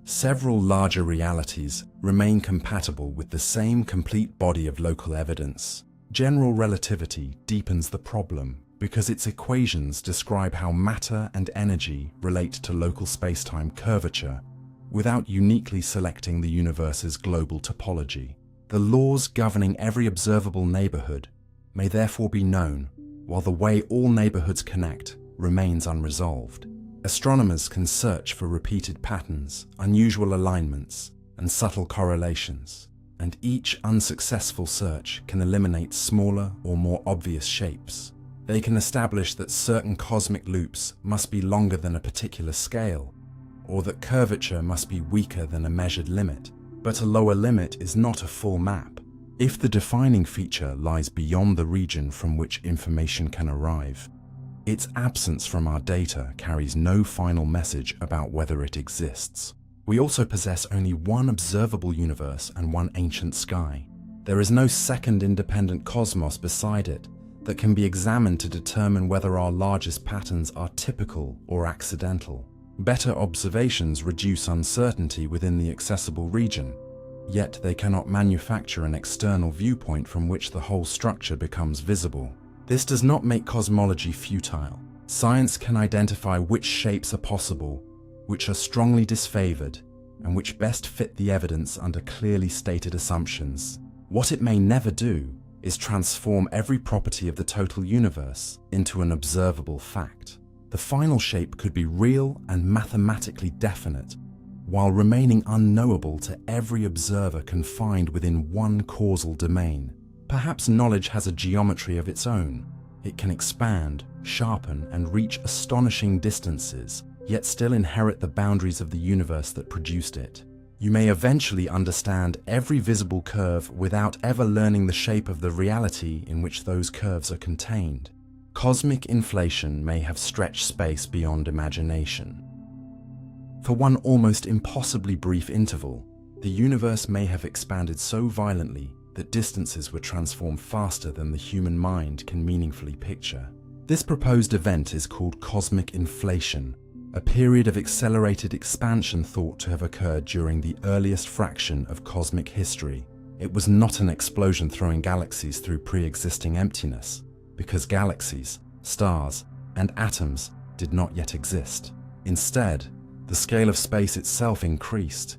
Several larger realities remain compatible with the same complete body of local evidence. General relativity deepens the problem because its equations describe how matter and energy relate to local spacetime curvature without uniquely selecting the universe's global topology. The laws governing every observable neighborhood may therefore be known, while the way all neighborhoods connect remains unresolved. Astronomers can search for repeated patterns, unusual alignments, and subtle correlations, and each unsuccessful search can eliminate smaller or more obvious shapes. They can establish that certain cosmic loops must be longer than a particular scale, or that curvature must be weaker than a measured limit. But a lower limit is not a full map. If the defining feature lies beyond the region from which information can arrive, its absence from our data carries no final message about whether it exists. We also possess only one observable universe and one ancient sky. There is no second independent cosmos beside it that can be examined to determine whether our largest patterns are typical or accidental. Better observations reduce uncertainty within the accessible region, yet they cannot manufacture an external viewpoint from which the whole structure becomes visible. This does not make cosmology futile. Science can identify which shapes are possible, which are strongly disfavored, and which best fit the evidence under clearly stated assumptions. What it may never do is transform every property of the total universe into an observable fact. The final shape could be real and mathematically definite, while remaining unknowable to every observer confined within one causal domain. Perhaps knowledge has a geometry of its own. It can expand, sharpen, and reach astonishing distances, yet still inherit the boundaries of the universe that produced it. You may eventually understand every visible curve without ever learning the shape of the reality in which those curves are contained. Cosmic inflation may have stretched space beyond imagination. For one almost impossibly brief interval, the universe may have expanded so violently that distances were transformed faster than the human mind can meaningfully picture. This proposed event is called cosmic inflation, a period of accelerated expansion thought to have occurred during the earliest fraction of cosmic history. It was not an explosion throwing galaxies through pre-existing emptiness, because galaxies, stars, and atoms did not yet exist. Instead, the scale of space itself increased,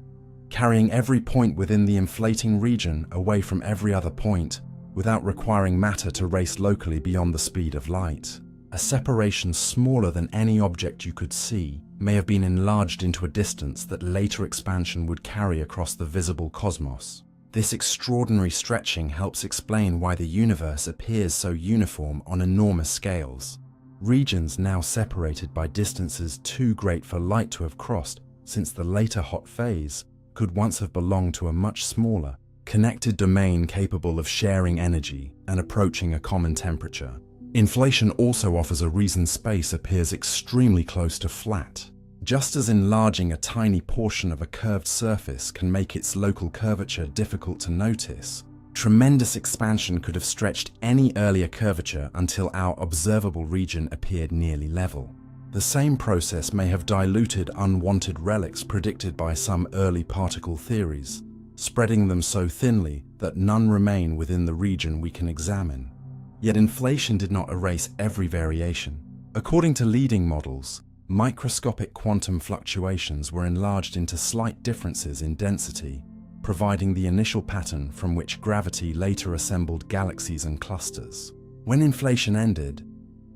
carrying every point within the inflating region away from every other point without requiring matter to race locally beyond the speed of light. A separation smaller than any object you could see may have been enlarged into a distance that later expansion would carry across the visible cosmos. This extraordinary stretching helps explain why the universe appears so uniform on enormous scales. Regions now separated by distances too great for light to have crossed since the later hot phase could once have belonged to a much smaller, connected domain capable of sharing energy and approaching a common temperature. Inflation also offers a reason space appears extremely close to flat. Just as enlarging a tiny portion of a curved surface can make its local curvature difficult to notice, tremendous expansion could have stretched any earlier curvature until our observable region appeared nearly level. The same process may have diluted unwanted relics predicted by some early particle theories, spreading them so thinly that none remain within the region we can examine. Yet inflation did not erase every variation. According to leading models, microscopic quantum fluctuations were enlarged into slight differences in density, providing the initial pattern from which gravity later assembled galaxies and clusters. When inflation ended,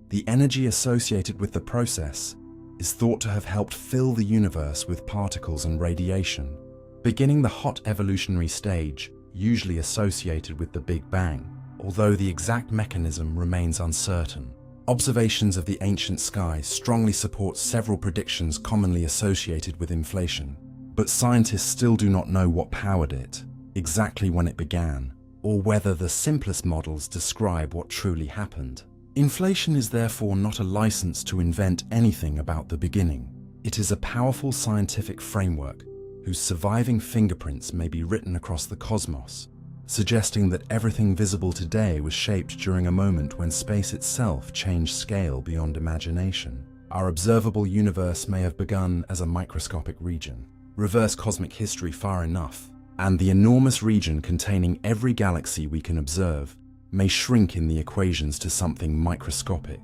the energy associated with the process is thought to have helped fill the universe with particles and radiation, beginning the hot evolutionary stage usually associated with the Big Bang, although the exact mechanism remains uncertain. Observations of the ancient sky strongly support several predictions commonly associated with inflation, but scientists still do not know what powered it, exactly when it began, or whether the simplest models describe what truly happened. Inflation is therefore not a license to invent anything about the beginning. It is a powerful scientific framework whose surviving fingerprints may be written across the cosmos, suggesting that everything visible today was shaped during a moment when space itself changed scale beyond imagination. Our observable universe may have begun as a microscopic region. Reverse cosmic history far enough, and the enormous region containing every galaxy we can observe may shrink in the equations to something microscopic.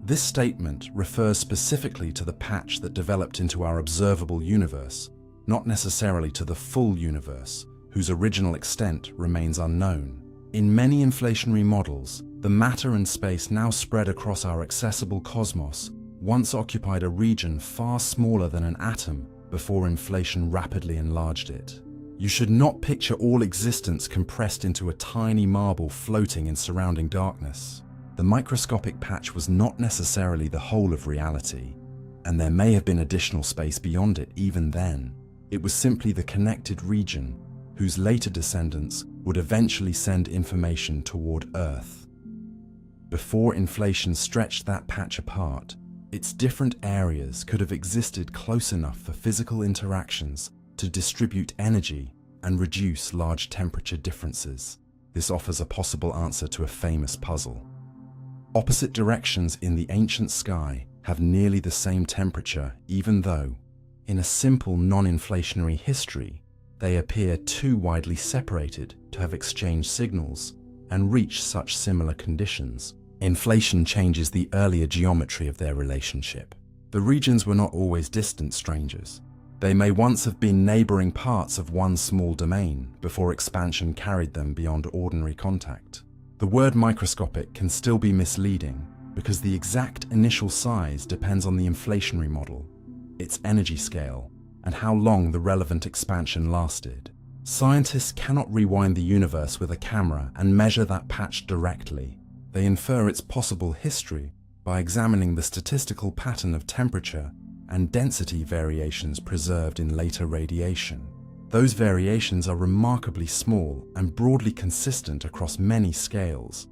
This statement refers specifically to the patch that developed into our observable universe, not necessarily to the full universe, whose original extent remains unknown. In many inflationary models, the matter and space now spread across our accessible cosmos once occupied a region far smaller than an atom before inflation rapidly enlarged it. You should not picture all existence compressed into a tiny marble floating in surrounding darkness. The microscopic patch was not necessarily the whole of reality, and there may have been additional space beyond it even then. It was simply the connected region, whose later descendants would eventually send information toward Earth. Before inflation stretched that patch apart, its different areas could have existed close enough for physical interactions to distribute energy and reduce large temperature differences. This offers a possible answer to a famous puzzle. Opposite directions in the ancient sky have nearly the same temperature, even though, in a simple non-inflationary history, they appear too widely separated to have exchanged signals and reached such similar conditions. Inflation changes the earlier geometry of their relationship. The regions were not always distant strangers. They may once have been neighboring parts of one small domain before expansion carried them beyond ordinary contact. The word microscopic can still be misleading because the exact initial size depends on the inflationary model, its energy scale, and how long the relevant expansion lasted. Scientists cannot rewind the universe with a camera and measure that patch directly. They infer its possible history by examining the statistical pattern of temperature and density variations preserved in later radiation. Those variations are remarkably small and broadly consistent across many scales,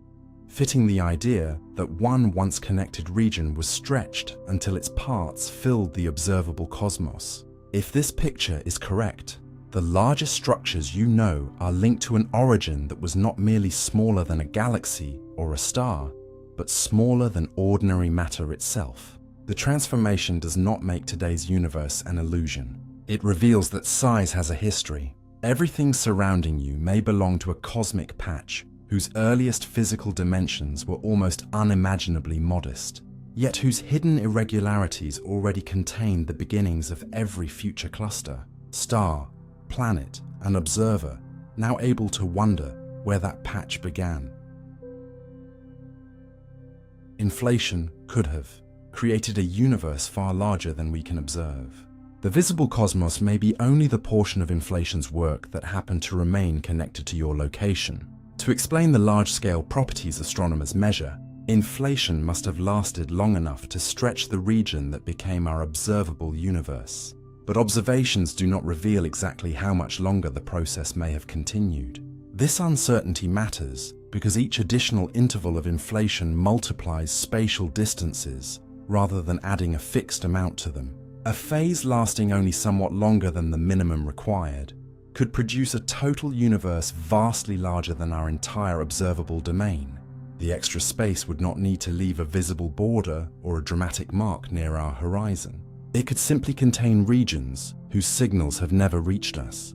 fitting the idea that one once connected region was stretched until its parts filled the observable cosmos. If this picture is correct, the largest structures you know are linked to an origin that was not merely smaller than a galaxy or a star, but smaller than ordinary matter itself. The transformation does not make today's universe an illusion. It reveals that size has a history. Everything surrounding you may belong to a cosmic patch whose earliest physical dimensions were almost unimaginably modest, yet whose hidden irregularities already contained the beginnings of every future cluster, star, planet, and observer, now able to wonder where that patch began. Inflation could have created a universe far larger than we can observe. The visible cosmos may be only the portion of inflation's work that happened to remain connected to your location. To explain the large-scale properties astronomers measure, inflation must have lasted long enough to stretch the region that became our observable universe. But observations do not reveal exactly how much longer the process may have continued. This uncertainty matters because each additional interval of inflation multiplies spatial distances rather than adding a fixed amount to them. A phase lasting only somewhat longer than the minimum required could produce a total universe vastly larger than our entire observable domain. The extra space would not need to leave a visible border or a dramatic mark near our horizon. It could simply contain regions whose signals have never reached us,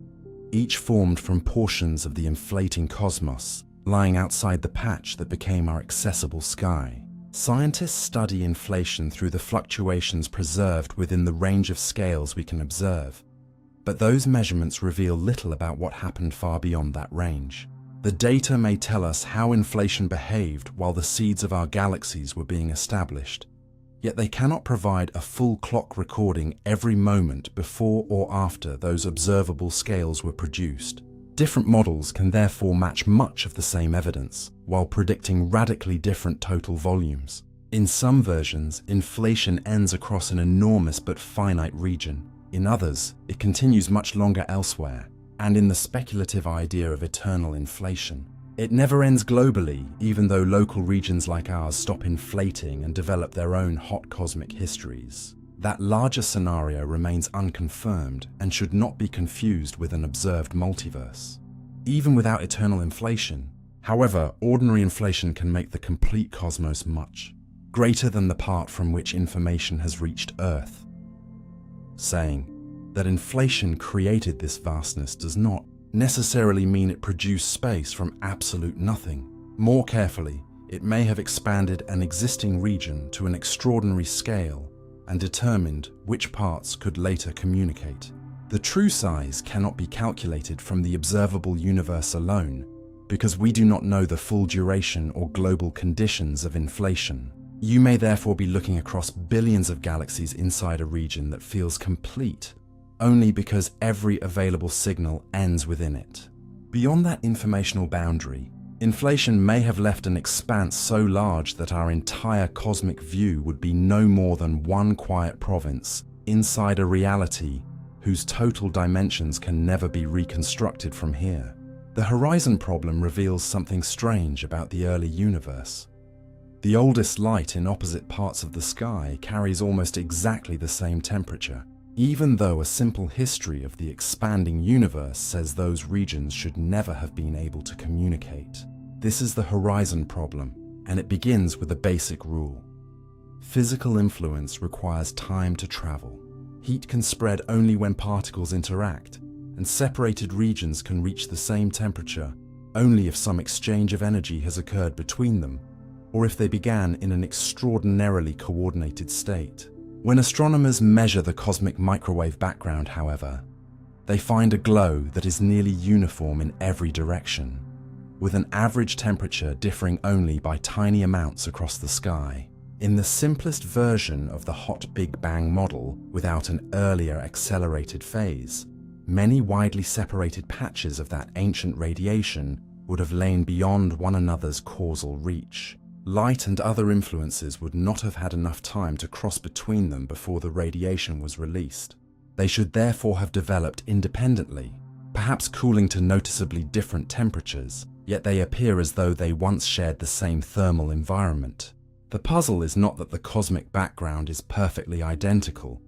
each formed from portions of the inflating cosmos lying outside the patch that became our accessible sky. Scientists study inflation through the fluctuations preserved within the range of scales we can observe, but those measurements reveal little about what happened far beyond that range. The data may tell us how inflation behaved while the seeds of our galaxies were being established, yet they cannot provide a full clock recording every moment before or after those observable scales were produced. Different models can therefore match much of the same evidence, while predicting radically different total volumes. In some versions, inflation ends across an enormous but finite region. In others, it continues much longer elsewhere. And in the speculative idea of eternal inflation, it never ends globally, even though local regions like ours stop inflating and develop their own hot cosmic histories. That larger scenario remains unconfirmed and should not be confused with an observed multiverse. Even without eternal inflation, however, ordinary inflation can make the complete cosmos much greater than the part from which information has reached Earth. Saying that inflation created this vastness does not necessarily mean it produced space from absolute nothing. More carefully, it may have expanded an existing region to an extraordinary scale and determined which parts could later communicate. The true size cannot be calculated from the observable universe alone, because we do not know the full duration or global conditions of inflation. You may therefore be looking across billions of galaxies inside a region that feels complete, only because every available signal ends within it. Beyond that informational boundary, inflation may have left an expanse so large that our entire cosmic view would be no more than one quiet province inside a reality whose total dimensions can never be reconstructed from here. The horizon problem reveals something strange about the early universe. The oldest light in opposite parts of the sky carries almost exactly the same temperature, even though a simple history of the expanding universe says those regions should never have been able to communicate. This is the horizon problem, and it begins with a basic rule. Physical influence requires time to travel. Heat can spread only when particles interact, and separated regions can reach the same temperature only if some exchange of energy has occurred between them, or if they began in an extraordinarily coordinated state. When astronomers measure the cosmic microwave background, however, they find a glow that is nearly uniform in every direction, with an average temperature differing only by tiny amounts across the sky. In the simplest version of the hot Big Bang model, without an earlier accelerated phase, many widely separated patches of that ancient radiation would have lain beyond one another's causal reach. Light and other influences would not have had enough time to cross between them before the radiation was released. They should therefore have developed independently, perhaps cooling to noticeably different temperatures, yet they appear as though they once shared the same thermal environment. The puzzle is not that the cosmic background is perfectly identical,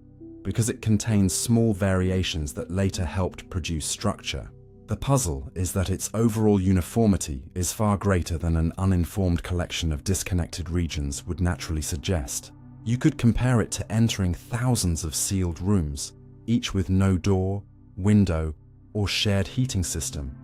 because it contains small variations that later helped produce structure. The puzzle is that its overall uniformity is far greater than an uninformed collection of disconnected regions would naturally suggest. You could compare it to entering thousands of sealed rooms, each with no door, window, or shared heating system,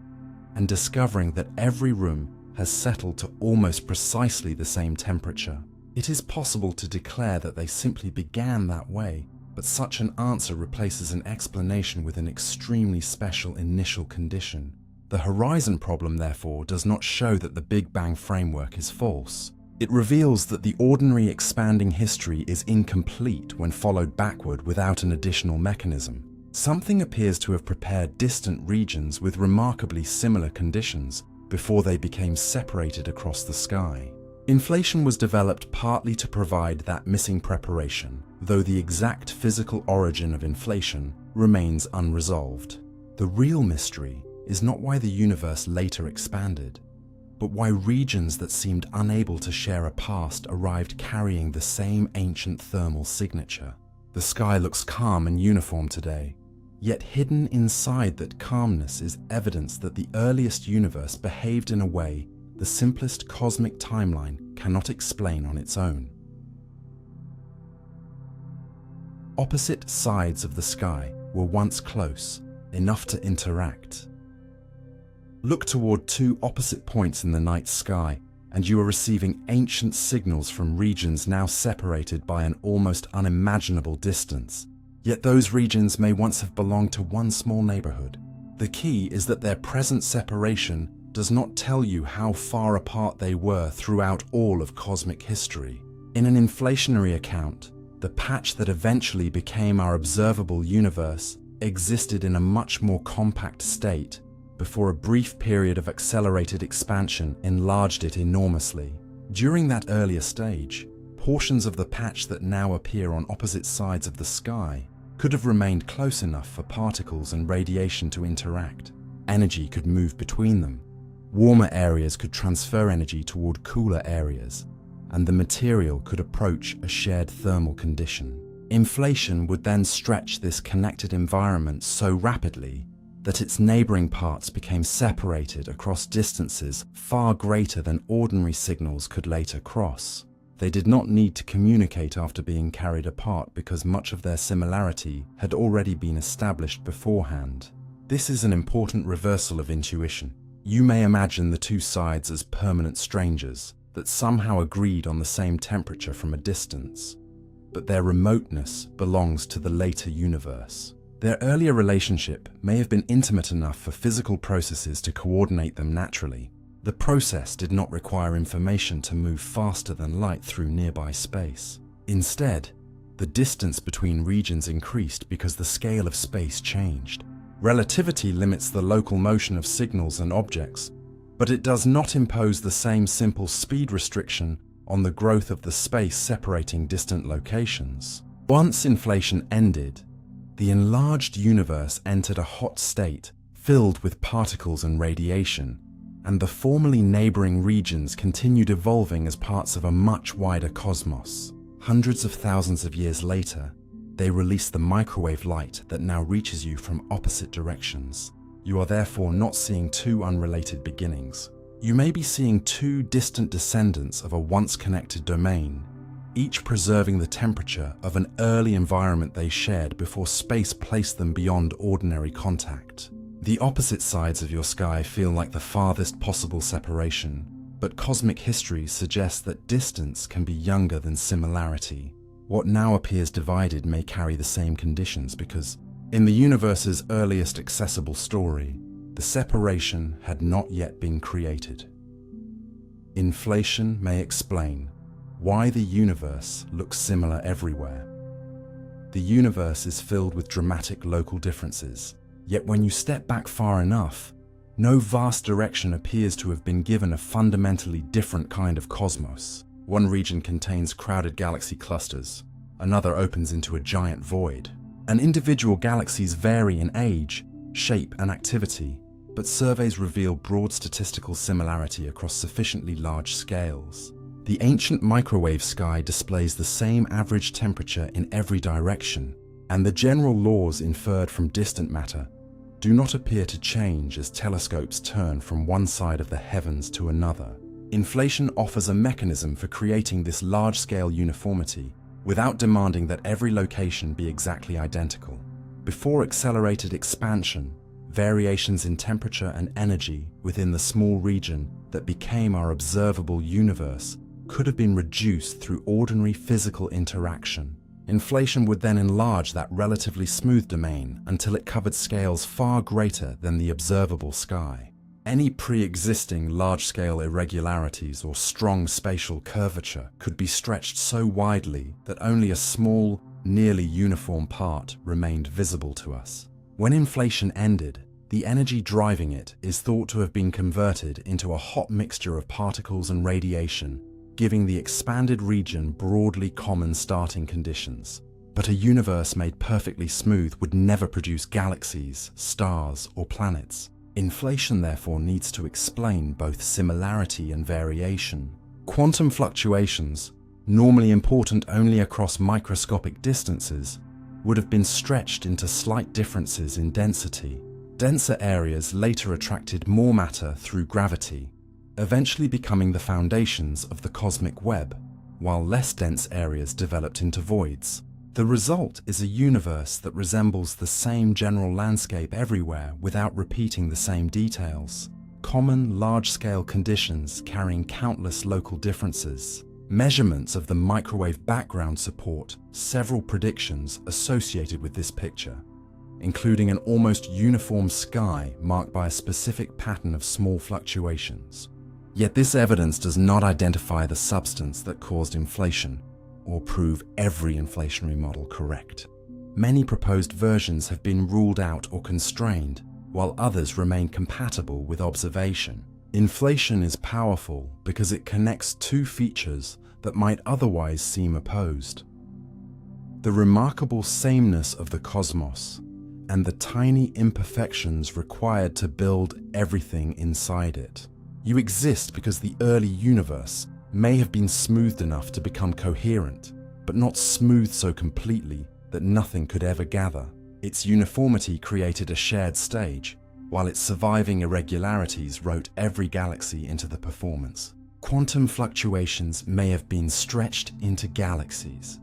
and discovering that every room has settled to almost precisely the same temperature. It is possible to declare that they simply began that way, but such an answer replaces an explanation with an extremely special initial condition. The horizon problem, therefore, does not show that the Big Bang framework is false. It reveals that the ordinary expanding history is incomplete when followed backward without an additional mechanism. Something appears to have prepared distant regions with remarkably similar conditions before they became separated across the sky. Inflation was developed partly to provide that missing preparation, though the exact physical origin of inflation remains unresolved. The real mystery is not why the universe later expanded, but why regions that seemed unable to share a past arrived carrying the same ancient thermal signature. The sky looks calm and uniform today, yet hidden inside that calmness is evidence that the earliest universe behaved in a way the simplest cosmic timeline cannot explain on its own. Opposite sides of the sky were once close, enough to interact. Look toward two opposite points in the night sky, and you are receiving ancient signals from regions now separated by an almost unimaginable distance. Yet those regions may once have belonged to one small neighborhood. The key is that their present separation does not tell you how far apart they were throughout all of cosmic history. In an inflationary account, the patch that eventually became our observable universe existed in a much more compact state before a brief period of accelerated expansion enlarged it enormously. During that earlier stage, portions of the patch that now appear on opposite sides of the sky could have remained close enough for particles and radiation to interact. Energy could move between them. Warmer areas could transfer energy toward cooler areas, and the material could approach a shared thermal condition. Inflation would then stretch this connected environment so rapidly that its neighboring parts became separated across distances far greater than ordinary signals could later cross. They did not need to communicate after being carried apart because much of their similarity had already been established beforehand. This is an important reversal of intuition. You may imagine the two sides as permanent strangers that somehow agreed on the same temperature from a distance, but their remoteness belongs to the later universe. Their earlier relationship may have been intimate enough for physical processes to coordinate them naturally. The process did not require information to move faster than light through nearby space. Instead, the distance between regions increased because the scale of space changed. Relativity limits the local motion of signals and objects, but it does not impose the same simple speed restriction on the growth of the space separating distant locations. Once inflation ended, the enlarged universe entered a hot state filled with particles and radiation, and the formerly neighboring regions continued evolving as parts of a much wider cosmos. Hundreds of thousands of years later, they released the microwave light that now reaches you from opposite directions. You are therefore not seeing two unrelated beginnings. You may be seeing two distant descendants of a once connected domain, each preserving the temperature of an early environment they shared before space placed them beyond ordinary contact. The opposite sides of your sky feel like the farthest possible separation, but cosmic history suggests that distance can be younger than similarity. What now appears divided may carry the same conditions because, in the universe's earliest accessible story, the separation had not yet been created. Inflation may explain why the universe looks similar everywhere. The universe is filled with dramatic local differences, yet when you step back far enough, no vast direction appears to have been given a fundamentally different kind of cosmos. One region contains crowded galaxy clusters, another opens into a giant void. And individual galaxies vary in age, shape, and activity, but surveys reveal broad statistical similarity across sufficiently large scales. The ancient microwave sky displays the same average temperature in every direction, and the general laws inferred from distant matter do not appear to change as telescopes turn from one side of the heavens to another. Inflation offers a mechanism for creating this large-scale uniformity without demanding that every location be exactly identical. Before accelerated expansion, variations in temperature and energy within the small region that became our observable universe could have been reduced through ordinary physical interaction. Inflation would then enlarge that relatively smooth domain until it covered scales far greater than the observable sky. Any pre-existing large-scale irregularities or strong spatial curvature could be stretched so widely that only a small, nearly uniform part remained visible to us. When inflation ended, the energy driving it is thought to have been converted into a hot mixture of particles and radiation, giving the expanded region broadly common starting conditions. But a universe made perfectly smooth would never produce galaxies, stars, or planets. Inflation therefore needs to explain both similarity and variation. Quantum fluctuations, normally important only across microscopic distances, would have been stretched into slight differences in density. Denser areas later attracted more matter through gravity, eventually becoming the foundations of the cosmic web, while less dense areas developed into voids. The result is a universe that resembles the same general landscape everywhere without repeating the same details. Common, large-scale conditions carrying countless local differences. Measurements of the microwave background support several predictions associated with this picture, including an almost uniform sky marked by a specific pattern of small fluctuations. Yet this evidence does not identify the substance that caused inflation, or prove every inflationary model correct. Many proposed versions have been ruled out or constrained, while others remain compatible with observation. Inflation is powerful because it connects two features that might otherwise seem opposed: the remarkable sameness of the cosmos and the tiny imperfections required to build everything inside it. You exist because the early universe may have been smoothed enough to become coherent, but not smooth so completely that nothing could ever gather. Its uniformity created a shared stage, while its surviving irregularities wrote every galaxy into the performance. Quantum fluctuations may have been stretched into galaxies.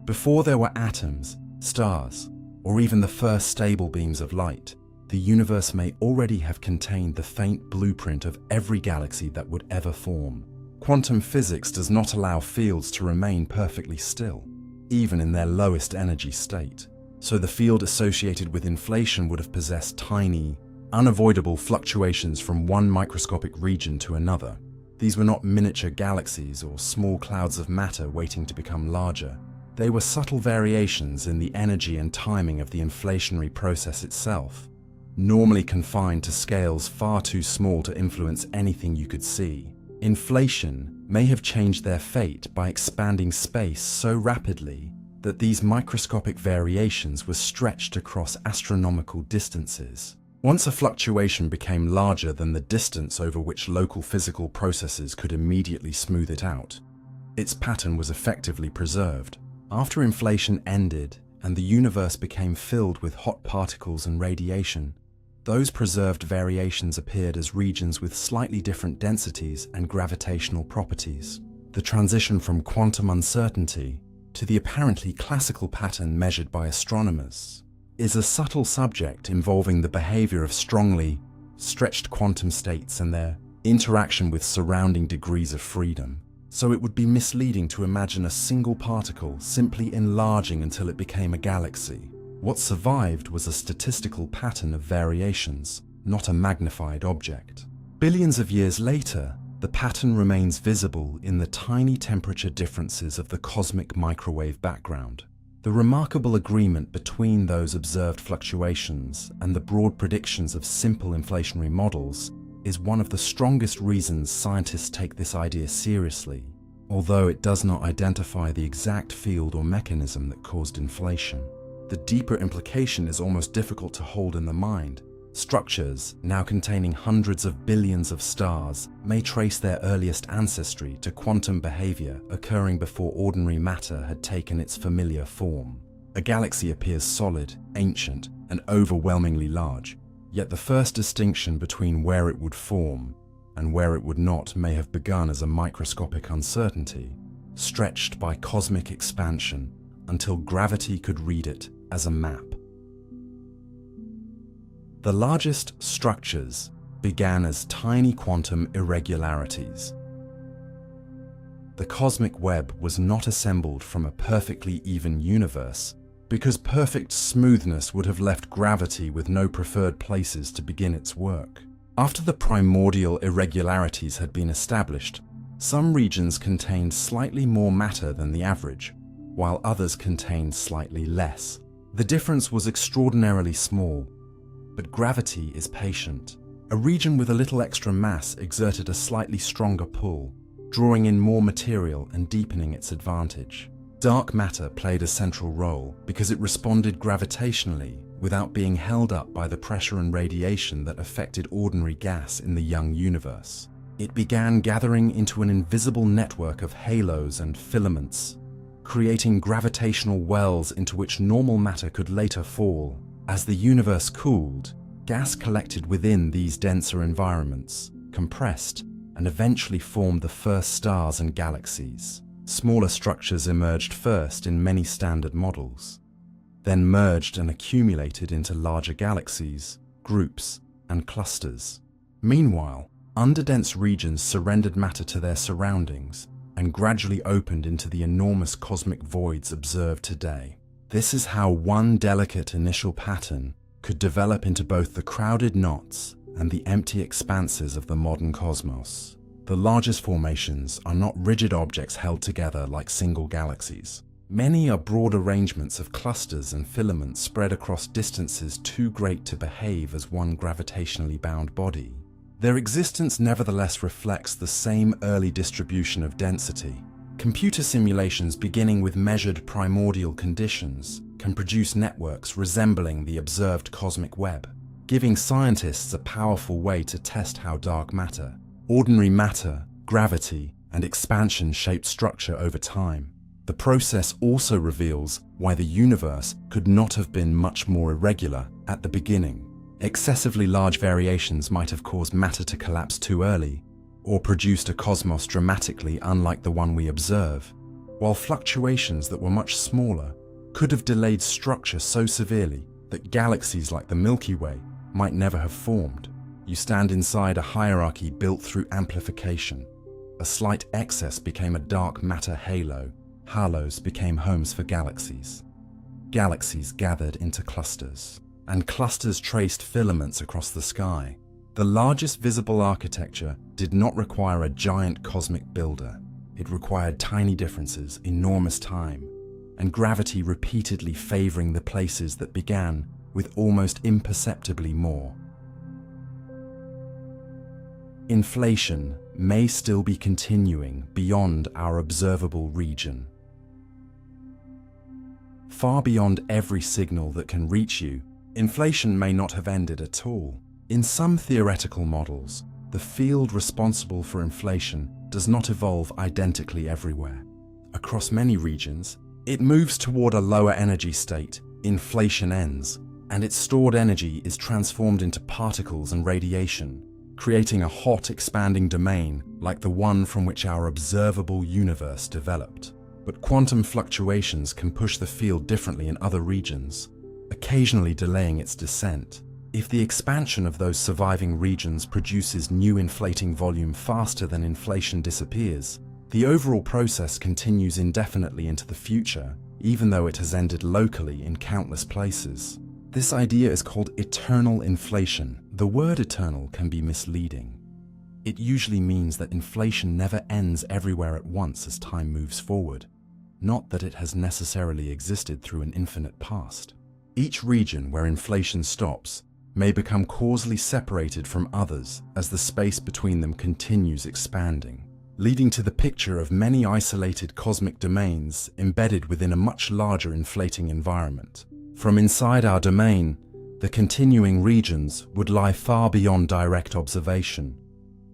Before there were atoms, stars, or even the first stable beams of light, the universe may already have contained the faint blueprint of every galaxy that would ever form. Quantum physics does not allow fields to remain perfectly still, even in their lowest energy state. So the field associated with inflation would have possessed tiny, unavoidable fluctuations from one microscopic region to another. These were not miniature galaxies or small clouds of matter waiting to become larger. They were subtle variations in the energy and timing of the inflationary process itself, normally confined to scales far too small to influence anything you could see. Inflation may have changed their fate by expanding space so rapidly that these microscopic variations were stretched across astronomical distances. Once a fluctuation became larger than the distance over which local physical processes could immediately smooth it out, its pattern was effectively preserved. After inflation ended and the universe became filled with hot particles and radiation, those preserved variations appeared as regions with slightly different densities and gravitational properties. The transition from quantum uncertainty to the apparently classical pattern measured by astronomers is a subtle subject involving the behavior of strongly stretched quantum states and their interaction with surrounding degrees of freedom. So it would be misleading to imagine a single particle simply enlarging until it became a galaxy. What survived was a statistical pattern of variations, not a magnified object. Billions of years later, the pattern remains visible in the tiny temperature differences of the cosmic microwave background. The remarkable agreement between those observed fluctuations and the broad predictions of simple inflationary models is one of the strongest reasons scientists take this idea seriously, although it does not identify the exact field or mechanism that caused inflation. The deeper implication is almost difficult to hold in the mind. Structures, now containing hundreds of billions of stars, may trace their earliest ancestry to quantum behavior occurring before ordinary matter had taken its familiar form. A galaxy appears solid, ancient, and overwhelmingly large, yet the first distinction between where it would form and where it would not may have begun as a microscopic uncertainty, stretched by cosmic expansion until gravity could read it as a map. The largest structures began as tiny quantum irregularities. The cosmic web was not assembled from a perfectly even universe, because perfect smoothness would have left gravity with no preferred places to begin its work. After the primordial irregularities had been established, some regions contained slightly more matter than the average, while others contained slightly less. The difference was extraordinarily small, but gravity is patient. A region with a little extra mass exerted a slightly stronger pull, drawing in more material and deepening its advantage. Dark matter played a central role because it responded gravitationally without being held up by the pressure and radiation that affected ordinary gas in the young universe. It began gathering into an invisible network of halos and filaments, creating gravitational wells into which normal matter could later fall. As the universe cooled, gas collected within these denser environments, compressed, and eventually formed the first stars and galaxies. Smaller structures emerged first in many standard models, then merged and accumulated into larger galaxies, groups, and clusters. Meanwhile, underdense regions surrendered matter to their surroundings and gradually opened into the enormous cosmic voids observed today. This is how one delicate initial pattern could develop into both the crowded knots and the empty expanses of the modern cosmos. The largest formations are not rigid objects held together like single galaxies. Many are broad arrangements of clusters and filaments spread across distances too great to behave as one gravitationally bound body. Their existence nevertheless reflects the same early distribution of density. Computer simulations beginning with measured primordial conditions can produce networks resembling the observed cosmic web, giving scientists a powerful way to test how dark matter, ordinary matter, gravity, and expansion shape structure over time. The process also reveals why the universe could not have been much more irregular at the beginning. Excessively large variations might have caused matter to collapse too early, or produced a cosmos dramatically unlike the one we observe, while fluctuations that were much smaller could have delayed structure so severely that galaxies like the Milky Way might never have formed. You stand inside a hierarchy built through amplification. A slight excess became a dark matter halo. Halos became homes for galaxies. Galaxies gathered into clusters, and clusters traced filaments across the sky. The largest visible architecture did not require a giant cosmic builder. It required tiny differences, enormous time, and gravity repeatedly favoring the places that began with almost imperceptibly more. Inflation may still be continuing beyond our observable region. Far beyond every signal that can reach you, inflation may not have ended at all. In some theoretical models, the field responsible for inflation does not evolve identically everywhere. Across many regions, it moves toward a lower energy state, inflation ends, and its stored energy is transformed into particles and radiation, creating a hot, expanding domain like the one from which our observable universe developed. But quantum fluctuations can push the field differently in other regions, occasionally delaying its descent. If the expansion of those surviving regions produces new inflating volume faster than inflation disappears, the overall process continues indefinitely into the future, even though it has ended locally in countless places. This idea is called eternal inflation. The word eternal can be misleading. It usually means that inflation never ends everywhere at once as time moves forward, not that it has necessarily existed through an infinite past. Each region where inflation stops may become causally separated from others as the space between them continues expanding, leading to the picture of many isolated cosmic domains embedded within a much larger inflating environment. From inside our domain, the continuing regions would lie far beyond direct observation,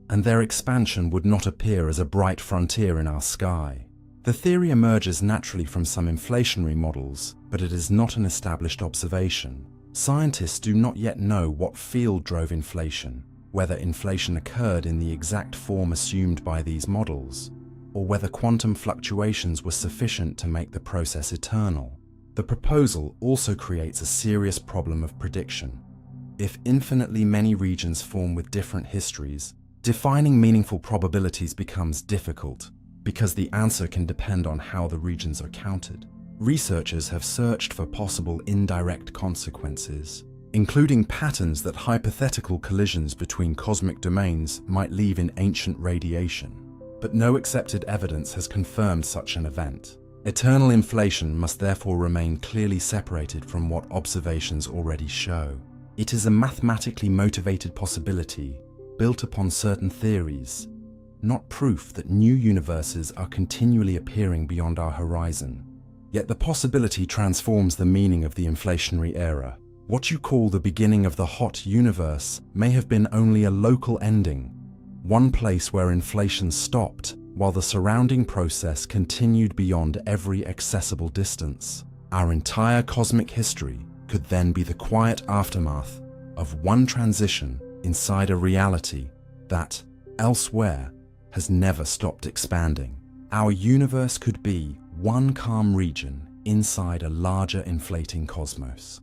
and their expansion would not appear as a bright frontier in our sky. The theory emerges naturally from some inflationary models, but it is not an established observation. Scientists do not yet know what field drove inflation, whether inflation occurred in the exact form assumed by these models, or whether quantum fluctuations were sufficient to make the process eternal. The proposal also creates a serious problem of prediction. If infinitely many regions form with different histories, defining meaningful probabilities becomes difficult, because the answer can depend on how the regions are counted. Researchers have searched for possible indirect consequences, including patterns that hypothetical collisions between cosmic domains might leave in ancient radiation. But no accepted evidence has confirmed such an event. Eternal inflation must therefore remain clearly separated from what observations already show. It is a mathematically motivated possibility, built upon certain theories, not proof that new universes are continually appearing beyond our horizon. Yet the possibility transforms the meaning of the inflationary era. What you call the beginning of the hot universe may have been only a local ending, one place where inflation stopped while the surrounding process continued beyond every accessible distance. Our entire cosmic history could then be the quiet aftermath of one transition inside a reality that, elsewhere, has never stopped expanding. Our universe could be one calm region inside a larger inflating cosmos.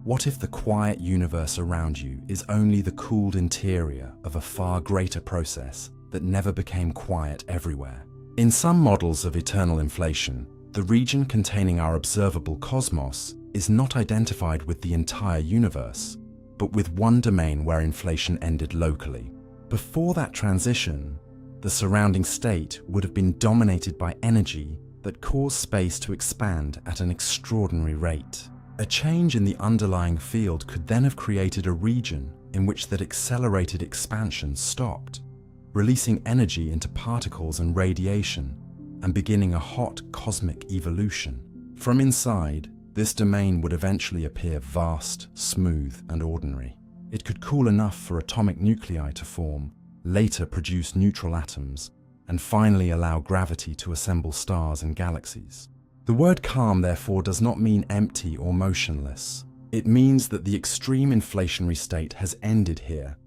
What if the quiet universe around you is only the cooled interior of a far greater process that never became quiet everywhere? In some models of eternal inflation, the region containing our observable cosmos is not identified with the entire universe, but with one domain where inflation ended locally. Before that transition, the surrounding state would have been dominated by energy that caused space to expand at an extraordinary rate. A change in the underlying field could then have created a region in which that accelerated expansion stopped, releasing energy into particles and radiation, and beginning a hot cosmic evolution. From inside, this domain would eventually appear vast, smooth, and ordinary. It could cool enough for atomic nuclei to form, later produce neutral atoms, and finally allow gravity to assemble stars and galaxies. The word calm, therefore, does not mean empty or motionless. It means that the extreme inflationary state has ended here,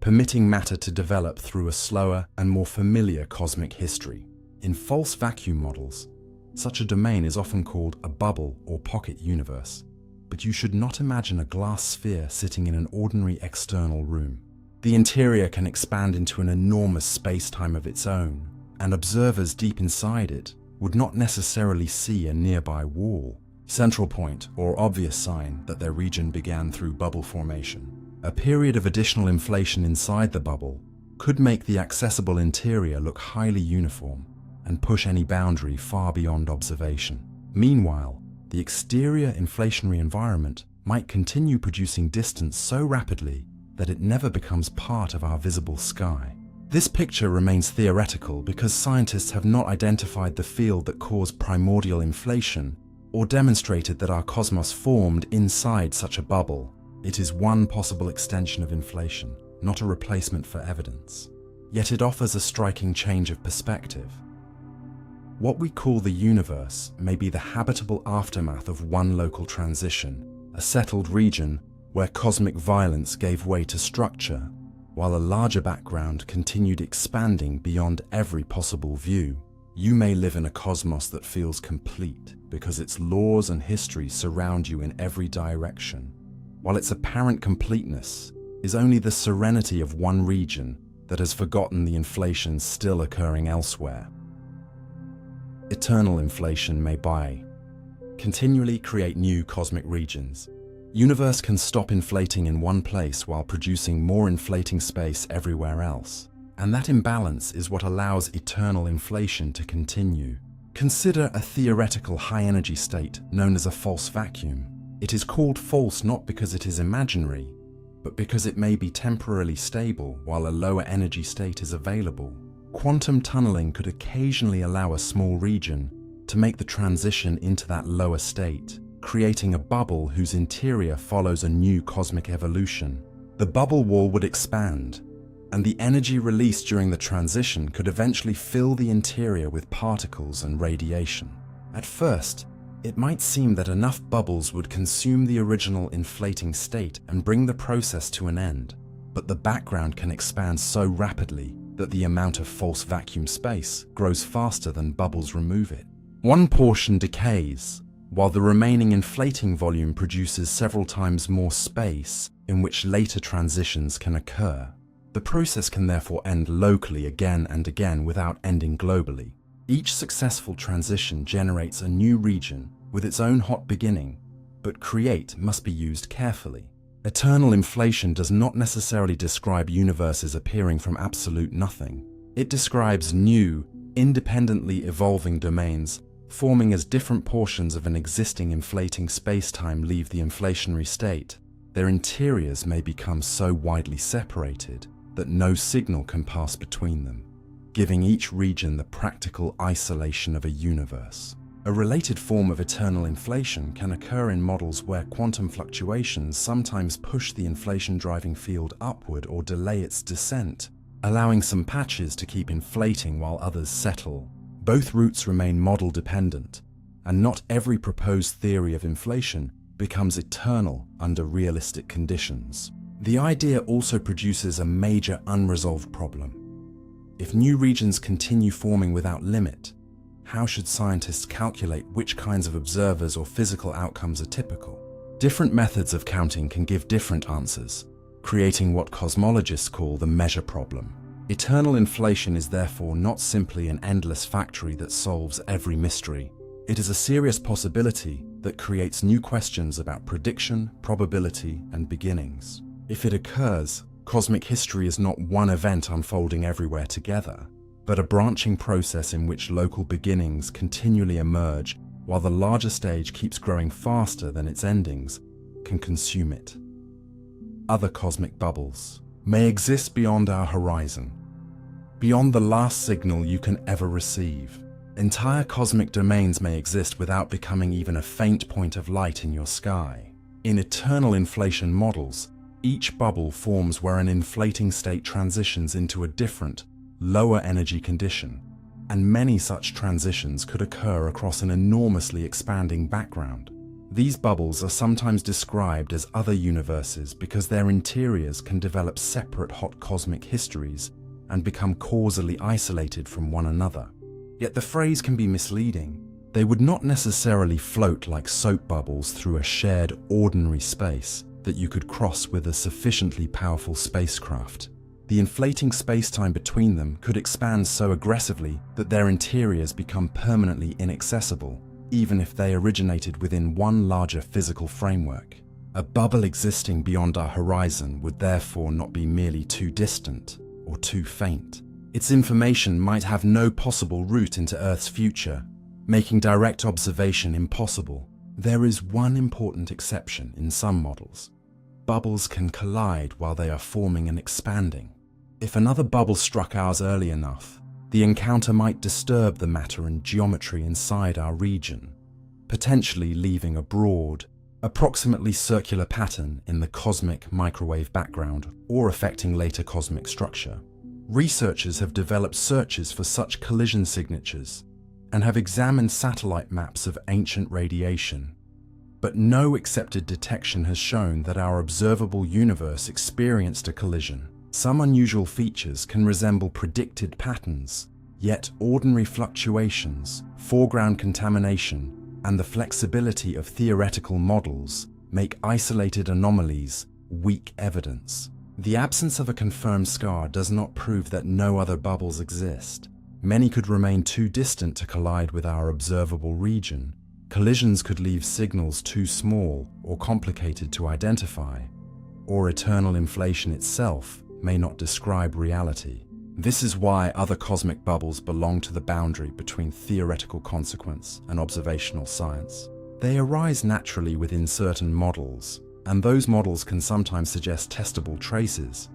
permitting matter to develop through a slower and more familiar cosmic history. In false vacuum models, such a domain is often called a bubble or pocket universe, but you should not imagine a glass sphere sitting in an ordinary external room. The interior can expand into an enormous space-time of its own, and observers deep inside it would not necessarily see a nearby wall, central point, or obvious sign that their region began through bubble formation. A period of additional inflation inside the bubble could make the accessible interior look highly uniform and push any boundary far beyond observation. Meanwhile, the exterior inflationary environment might continue producing distance so rapidly that it never becomes part of our visible sky. This picture remains theoretical because scientists have not identified the field that caused primordial inflation or demonstrated that our cosmos formed inside such a bubble. It is one possible extension of inflation, not a replacement for evidence. Yet it offers a striking change of perspective. What we call the universe may be the habitable aftermath of one local transition, a settled region where cosmic violence gave way to structure, while a larger background continued expanding beyond every possible view. You may live in a cosmos that feels complete because its laws and history surround you in every direction, while its apparent completeness is only the serenity of one region that has forgotten the inflation still occurring elsewhere. Eternal inflation may continually create new cosmic regions. Universe can stop inflating in one place while producing more inflating space everywhere else. And that imbalance is what allows eternal inflation to continue. Consider a theoretical high-energy state known as a false vacuum. It is called false not because it is imaginary, but because it may be temporarily stable while a lower energy state is available. Quantum tunneling could occasionally allow a small region to make the transition into that lower state, creating a bubble whose interior follows a new cosmic evolution. The bubble wall would expand, and the energy released during the transition could eventually fill the interior with particles and radiation. At first, it might seem that enough bubbles would consume the original inflating state and bring the process to an end, but the background can expand so rapidly that the amount of false vacuum space grows faster than bubbles remove it. One portion decays, while the remaining inflating volume produces several times more space in which later transitions can occur. The process can therefore end locally again and again without ending globally. Each successful transition generates a new region with its own hot beginning, but create must be used carefully. Eternal inflation does not necessarily describe universes appearing from absolute nothing. It describes new, independently evolving domains forming as different portions of an existing inflating space-time leave the inflationary state. Their interiors may become so widely separated that no signal can pass between them, giving each region the practical isolation of a universe. A related form of eternal inflation can occur in models where quantum fluctuations sometimes push the inflation-driving field upward or delay its descent, allowing some patches to keep inflating while others settle. Both routes remain model-dependent, and not every proposed theory of inflation becomes eternal under realistic conditions. The idea also produces a major unresolved problem. If new regions continue forming without limit, how should scientists calculate which kinds of observers or physical outcomes are typical? Different methods of counting can give different answers, creating what cosmologists call the measure problem. Eternal inflation is therefore not simply an endless factory that solves every mystery. It is a serious possibility that creates new questions about prediction, probability, and beginnings. If it occurs, cosmic history is not one event unfolding everywhere together, but a branching process in which local beginnings continually emerge while the larger stage keeps growing faster than its endings can consume it. Other cosmic bubbles may exist beyond our horizon, beyond the last signal you can ever receive. Entire cosmic domains may exist without becoming even a faint point of light in your sky. In eternal inflation models, each bubble forms where an inflating state transitions into a different, lower energy condition, and many such transitions could occur across an enormously expanding background. These bubbles are sometimes described as other universes because their interiors can develop separate hot cosmic histories and become causally isolated from one another. Yet the phrase can be misleading. They would not necessarily float like soap bubbles through a shared ordinary space that you could cross with a sufficiently powerful spacecraft. The inflating spacetime between them could expand so aggressively that their interiors become permanently inaccessible, even if they originated within one larger physical framework. A bubble existing beyond our horizon would therefore not be merely too distant or too faint. Its information might have no possible route into Earth's future, making direct observation impossible. There is one important exception in some models. Bubbles can collide while they are forming and expanding. If another bubble struck ours early enough, the encounter might disturb the matter and geometry inside our region, potentially leaving a broad, approximately circular pattern in the cosmic microwave background or affecting later cosmic structure. Researchers have developed searches for such collision signatures and have examined satellite maps of ancient radiation, but no accepted detection has shown that our observable universe experienced a collision. Some unusual features can resemble predicted patterns, yet ordinary fluctuations, foreground contamination, and the flexibility of theoretical models make isolated anomalies weak evidence. The absence of a confirmed scar does not prove that no other bubbles exist. Many could remain too distant to collide with our observable region. Collisions could leave signals too small or complicated to identify, or eternal inflation itself may not describe reality. This is why other cosmic bubbles belong to the boundary between theoretical consequence and observational science. They arise naturally within certain models, and those models can sometimes suggest testable traces,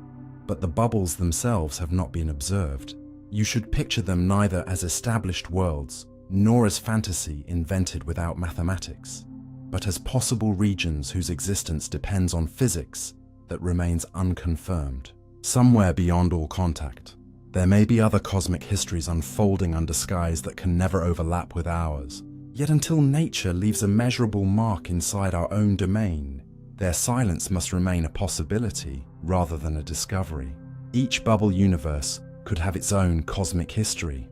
but the bubbles themselves have not been observed. You should picture them neither as established worlds, nor as fantasy invented without mathematics, but as possible regions whose existence depends on physics that remains unconfirmed. Somewhere beyond all contact, there may be other cosmic histories unfolding under skies that can never overlap with ours. Yet until nature leaves a measurable mark inside our own domain, their silence must remain a possibility rather than a discovery. Each bubble universe could have its own cosmic history.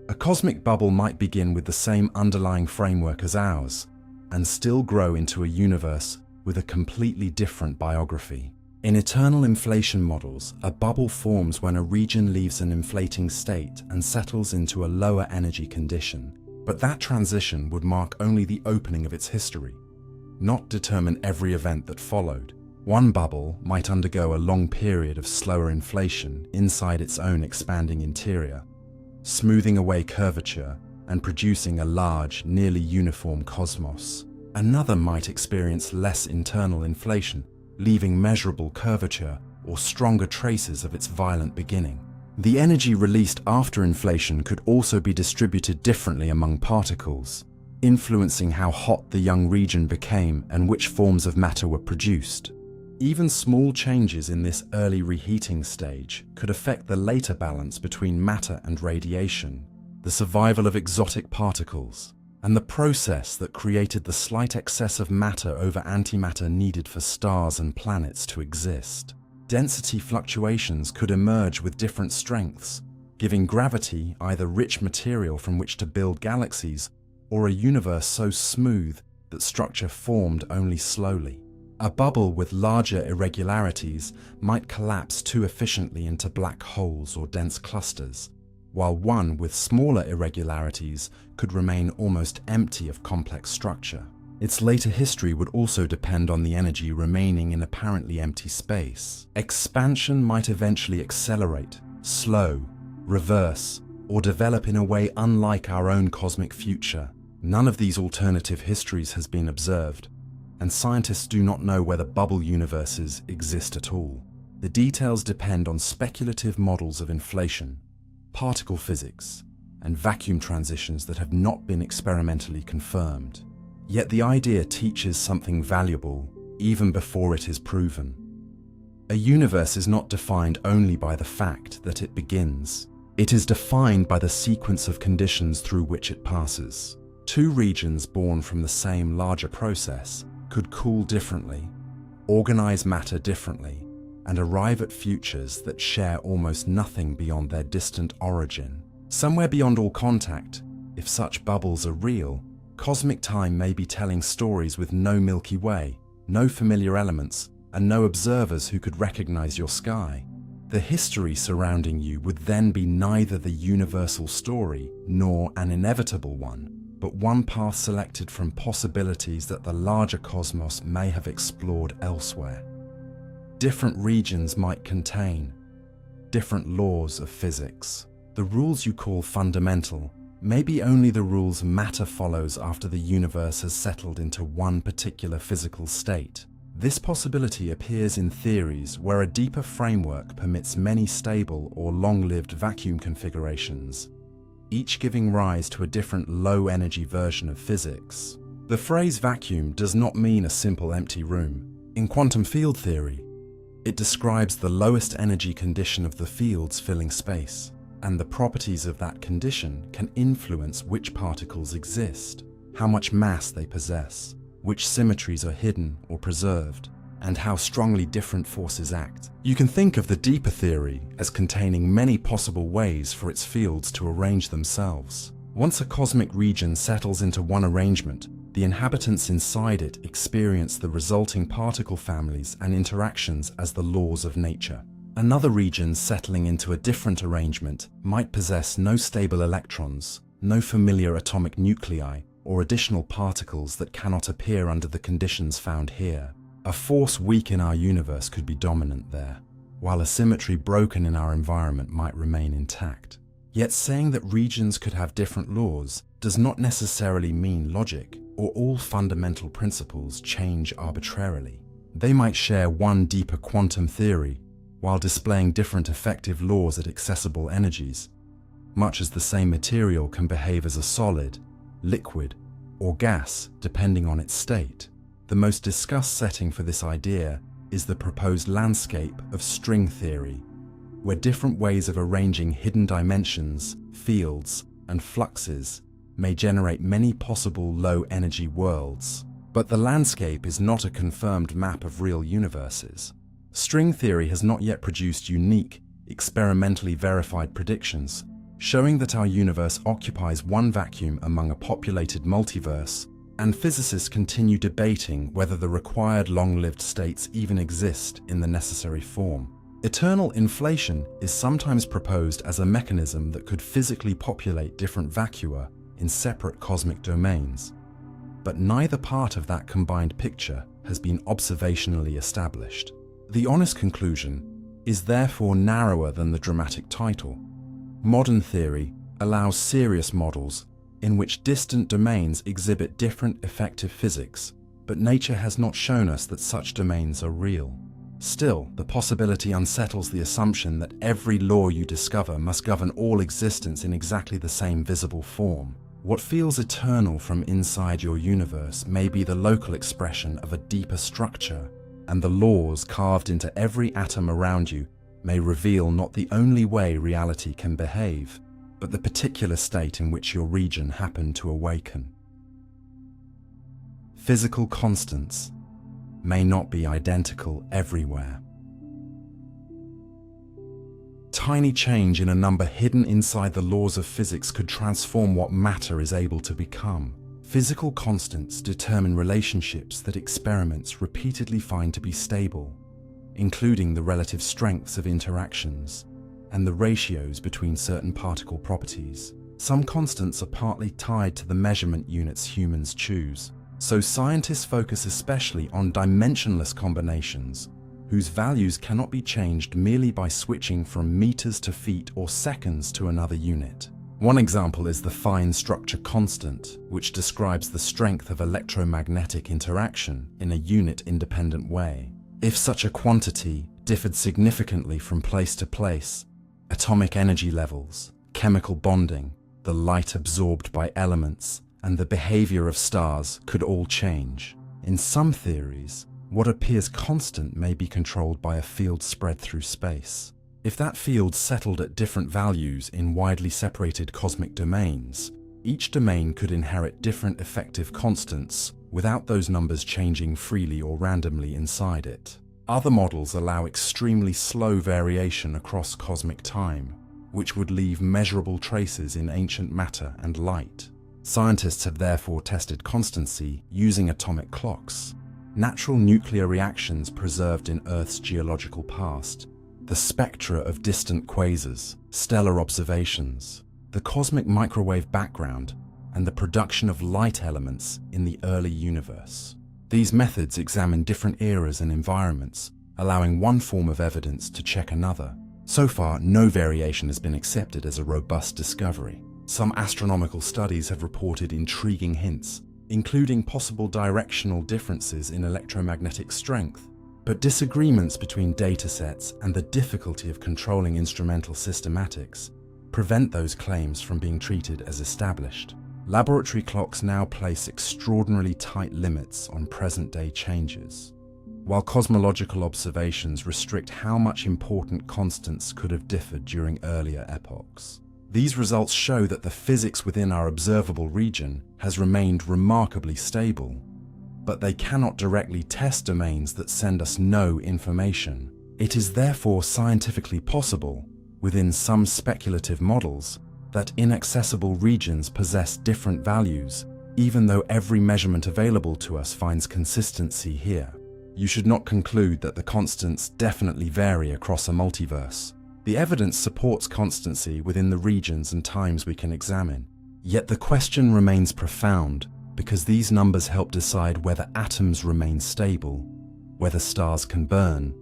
A cosmic bubble might begin with the same underlying framework as ours, and still grow into a universe with a completely different biography. In eternal inflation models, a bubble forms when a region leaves an inflating state and settles into a lower energy condition, but that transition would mark only the opening of its history, not determine every event that followed. One bubble might undergo a long period of slower inflation inside its own expanding interior, smoothing away curvature and producing a large, nearly uniform cosmos. Another might experience less internal inflation, leaving measurable curvature or stronger traces of its violent beginning. The energy released after inflation could also be distributed differently among particles, influencing how hot the young region became and which forms of matter were produced. Even small changes in this early reheating stage could affect the later balance between matter and radiation, the survival of exotic particles, and the process that created the slight excess of matter over antimatter needed for stars and planets to exist. Density fluctuations could emerge with different strengths, giving gravity either rich material from which to build galaxies or a universe so smooth that structure formed only slowly. A bubble with larger irregularities might collapse too efficiently into black holes or dense clusters, while one with smaller irregularities could remain almost empty of complex structure. Its later history would also depend on the energy remaining in apparently empty space. Expansion might eventually accelerate, slow, reverse, or develop in a way unlike our own cosmic future. None of these alternative histories has been observed, and scientists do not know whether bubble universes exist at all. The details depend on speculative models of inflation, particle physics, and vacuum transitions that have not been experimentally confirmed. Yet the idea teaches something valuable even before it is proven. A universe is not defined only by the fact that it begins. It is defined by the sequence of conditions through which it passes. Two regions born from the same larger process could cool differently, organize matter differently, and arrive at futures that share almost nothing beyond their distant origin. Somewhere beyond all contact, if such bubbles are real, cosmic time may be telling stories with no Milky Way, no familiar elements, and no observers who could recognize your sky. The history surrounding you would then be neither the universal story nor an inevitable one, but one path selected from possibilities that the larger cosmos may have explored elsewhere. Different regions might contain different laws of physics. The rules you call fundamental may be only the rules matter follows after the universe has settled into one particular physical state. This possibility appears in theories where a deeper framework permits many stable or long-lived vacuum configurations, each giving rise to a different low-energy version of physics. The phrase vacuum does not mean a simple empty room. In quantum field theory, it describes the lowest energy condition of the fields filling space, and the properties of that condition can influence which particles exist, how much mass they possess, which symmetries are hidden or preserved, and how strongly different forces act. You can think of the deeper theory as containing many possible ways for its fields to arrange themselves. Once a cosmic region settles into one arrangement, the inhabitants inside it experience the resulting particle families and interactions as the laws of nature. Another region settling into a different arrangement might possess no stable electrons, no familiar atomic nuclei, or additional particles that cannot appear under the conditions found here. A force weak in our universe could be dominant there, while a symmetry broken in our environment might remain intact. Yet saying that regions could have different laws does not necessarily mean logic, or all fundamental principles change arbitrarily. They might share one deeper quantum theory, while displaying different effective laws at accessible energies, much as the same material can behave as a solid, liquid, or gas depending on its state. The most discussed setting for this idea is the proposed landscape of string theory, where different ways of arranging hidden dimensions, fields, and fluxes may generate many possible low-energy worlds. But the landscape is not a confirmed map of real universes. String theory has not yet produced unique, experimentally verified predictions, showing that our universe occupies one vacuum among a populated multiverse, and physicists continue debating whether the required long-lived states even exist in the necessary form. Eternal inflation is sometimes proposed as a mechanism that could physically populate different vacua in separate cosmic domains, but neither part of that combined picture has been observationally established. The honest conclusion is therefore narrower than the dramatic title. Modern theory allows serious models in which distant domains exhibit different effective physics, but nature has not shown us that such domains are real. Still, the possibility unsettles the assumption that every law you discover must govern all existence in exactly the same visible form. What feels eternal from inside your universe may be the local expression of a deeper structure, and the laws carved into every atom around you may reveal not the only way reality can behave, but the particular state in which your region happened to awaken. Physical constants may not be identical everywhere. Tiny change in a number hidden inside the laws of physics could transform what matter is able to become. Physical constants determine relationships that experiments repeatedly find to be stable, including the relative strengths of interactions and the ratios between certain particle properties. Some constants are partly tied to the measurement units humans choose, so scientists focus especially on dimensionless combinations, whose values cannot be changed merely by switching from meters to feet or seconds to another unit. One example is the fine structure constant, which describes the strength of electromagnetic interaction in a unit-independent way. If such a quantity differed significantly from place to place, atomic energy levels, chemical bonding, the light absorbed by elements, and the behavior of stars could all change. In some theories, what appears constant may be controlled by a field spread through space. If that field settled at different values in widely separated cosmic domains, each domain could inherit different effective constants without those numbers changing freely or randomly inside it. Other models allow extremely slow variation across cosmic time, which would leave measurable traces in ancient matter and light. Scientists have therefore tested constancy using atomic clocks, natural nuclear reactions preserved in Earth's geological past, the spectra of distant quasars, stellar observations, the cosmic microwave background, and the production of light elements in the early universe. These methods examine different eras and environments, allowing one form of evidence to check another. So far, no variation has been accepted as a robust discovery. Some astronomical studies have reported intriguing hints, including possible directional differences in electromagnetic strength. But disagreements between datasets and the difficulty of controlling instrumental systematics prevent those claims from being treated as established. Laboratory clocks now place extraordinarily tight limits on present-day changes, while cosmological observations restrict how much important constants could have differed during earlier epochs. These results show that the physics within our observable region has remained remarkably stable, but they cannot directly test domains that send us no information. It is therefore scientifically possible, within some speculative models, that inaccessible regions possess different values, even though every measurement available to us finds consistency here. You should not conclude that the constants definitely vary across a multiverse. The evidence supports constancy within the regions and times we can examine. Yet the question remains profound, because these numbers help decide whether atoms remain stable, whether stars can burn,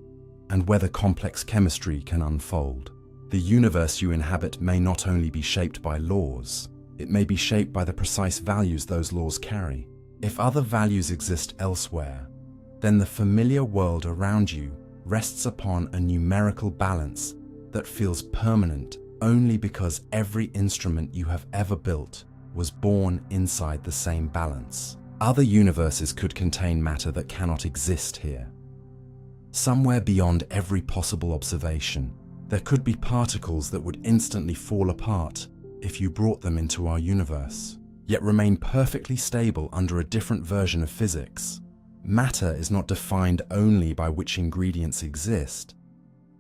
and whether complex chemistry can unfold. The universe you inhabit may not only be shaped by laws, it may be shaped by the precise values those laws carry. If other values exist elsewhere, then the familiar world around you rests upon a numerical balance that feels permanent only because every instrument you have ever built was born inside the same balance. Other universes could contain matter that cannot exist here. Somewhere beyond every possible observation, there could be particles that would instantly fall apart if you brought them into our universe, yet remain perfectly stable under a different version of physics. Matter is not defined only by which ingredients exist,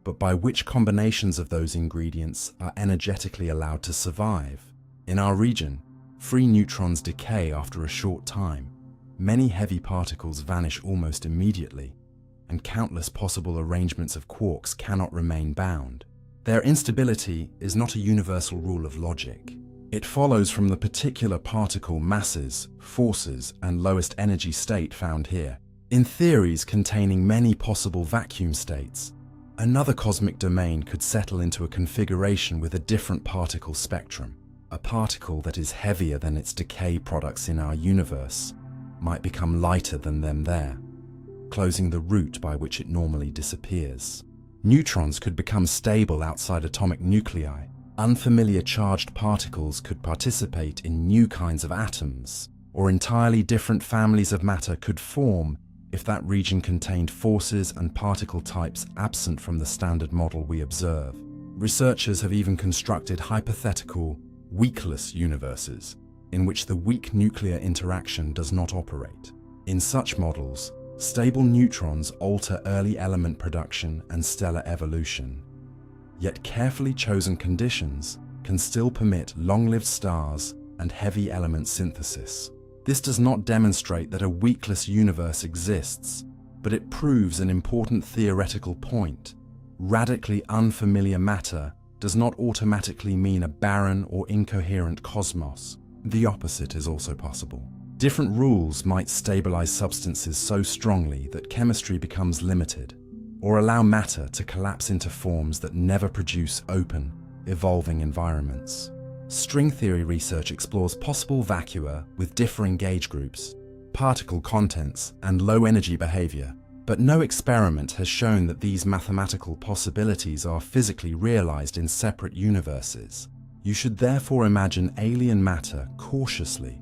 but by which combinations of those ingredients are energetically allowed to survive. In our region, free neutrons decay after a short time, many heavy particles vanish almost immediately, and countless possible arrangements of quarks cannot remain bound. Their instability is not a universal rule of logic. It follows from the particular particle masses, forces, and lowest energy state found here. In theories containing many possible vacuum states, another cosmic domain could settle into a configuration with a different particle spectrum. A particle that is heavier than its decay products in our universe might become lighter than them there, closing the route by which it normally disappears. Neutrons could become stable outside atomic nuclei. Unfamiliar charged particles could participate in new kinds of atoms, or entirely different families of matter could form if that region contained forces and particle types absent from the standard model we observe. Researchers have even constructed hypothetical, weakless universes, in which the weak nuclear interaction does not operate. In such models, stable neutrons alter early element production and stellar evolution. Yet carefully chosen conditions can still permit long-lived stars and heavy element synthesis. This does not demonstrate that a weakless universe exists, but it proves an important theoretical point. Radically unfamiliar matter does not automatically mean a barren or incoherent cosmos. The opposite is also possible. Different rules might stabilize substances so strongly that chemistry becomes limited, or allow matter to collapse into forms that never produce open, evolving environments. String theory research explores possible vacua with differing gauge groups, particle contents, and low-energy behavior, but no experiment has shown that these mathematical possibilities are physically realized in separate universes. You should therefore imagine alien matter cautiously,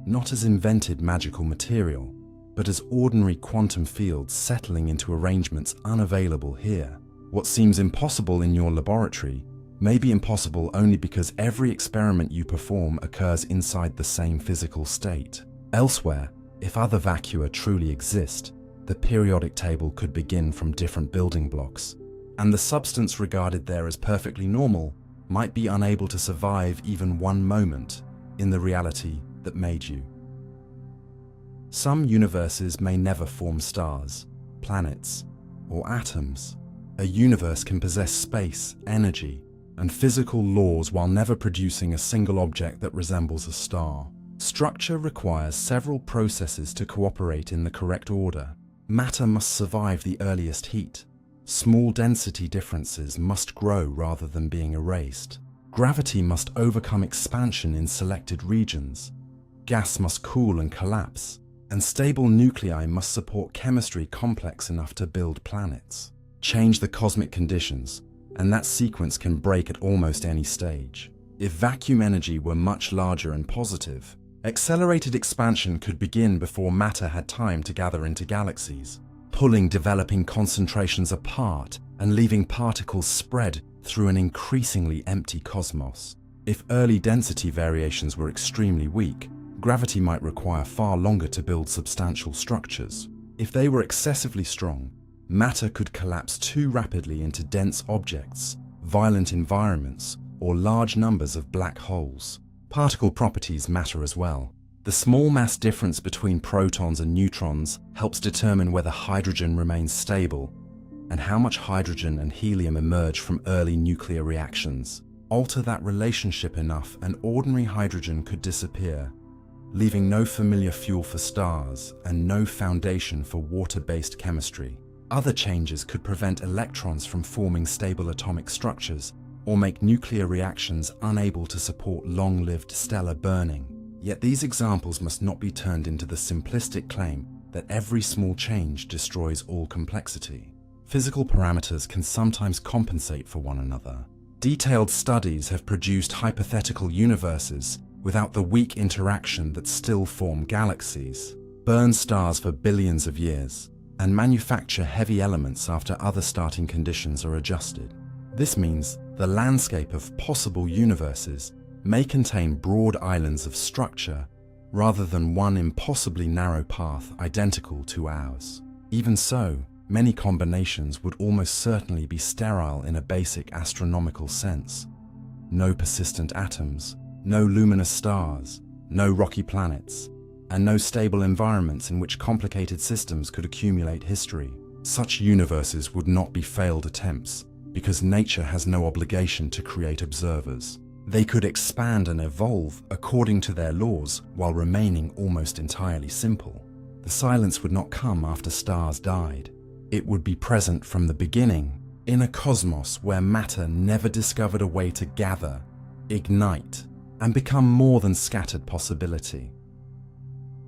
not as invented magical material, but as ordinary quantum fields settling into arrangements unavailable here. What seems impossible in your laboratory may be impossible only because every experiment you perform occurs inside the same physical state. Elsewhere, if other vacua truly exist, the periodic table could begin from different building blocks, and the substance regarded there as perfectly normal might be unable to survive even one moment in the reality that made you. Some universes may never form stars, planets, or atoms. A universe can possess space, energy, and physical laws while never producing a single object that resembles a star. Structure requires several processes to cooperate in the correct order. Matter must survive the earliest heat. Small density differences must grow rather than being erased. Gravity must overcome expansion in selected regions. Gas must cool and collapse, and stable nuclei must support chemistry complex enough to build planets. Change the cosmic conditions, and that sequence can break at almost any stage. If vacuum energy were much larger and positive, accelerated expansion could begin before matter had time to gather into galaxies, pulling developing concentrations apart and leaving particles spread through an increasingly empty cosmos. If early density variations were extremely weak, gravity might require far longer to build substantial structures. If they were excessively strong, matter could collapse too rapidly into dense objects, violent environments, or large numbers of black holes. Particle properties matter as well. The small mass difference between protons and neutrons helps determine whether hydrogen remains stable and how much hydrogen and helium emerge from early nuclear reactions. Alter that relationship enough and ordinary hydrogen could disappear, leaving no familiar fuel for stars and no foundation for water-based chemistry. Other changes could prevent electrons from forming stable atomic structures or make nuclear reactions unable to support long-lived stellar burning. Yet these examples must not be turned into the simplistic claim that every small change destroys all complexity. Physical parameters can sometimes compensate for one another. Detailed studies have produced hypothetical universes without the weak interaction that still form galaxies, burn stars for billions of years, and manufacture heavy elements after other starting conditions are adjusted. This means the landscape of possible universes may contain broad islands of structure rather than one impossibly narrow path identical to ours. Even so, many combinations would almost certainly be sterile in a basic astronomical sense. No persistent atoms, no luminous stars, no rocky planets, and no stable environments in which complicated systems could accumulate history. Such universes would not be failed attempts, because nature has no obligation to create observers. They could expand and evolve according to their laws while remaining almost entirely simple. The silence would not come after stars died. It would be present from the beginning, in a cosmos where matter never discovered a way to gather, ignite, and become more than scattered possibility.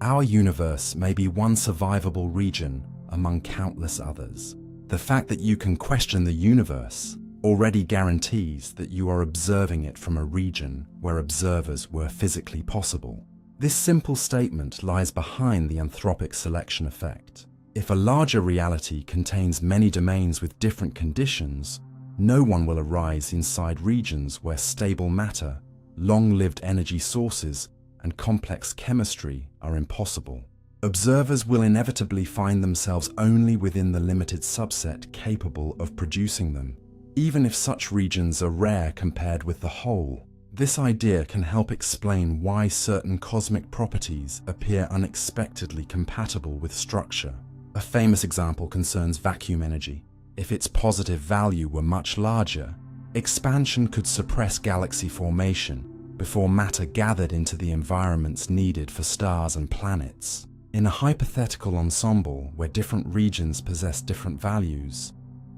Our universe may be one survivable region among countless others. The fact that you can question the universe already guarantees that you are observing it from a region where observers were physically possible. This simple statement lies behind the anthropic selection effect. If a larger reality contains many domains with different conditions, no one will arise inside regions where stable matter, long-lived energy sources, and complex chemistry are impossible. Observers will inevitably find themselves only within the limited subset capable of producing them, even if such regions are rare compared with the whole. This idea can help explain why certain cosmic properties appear unexpectedly compatible with structure. A famous example concerns vacuum energy. If its positive value were much larger, expansion could suppress galaxy formation before matter gathered into the environments needed for stars and planets. In a hypothetical ensemble where different regions possess different values,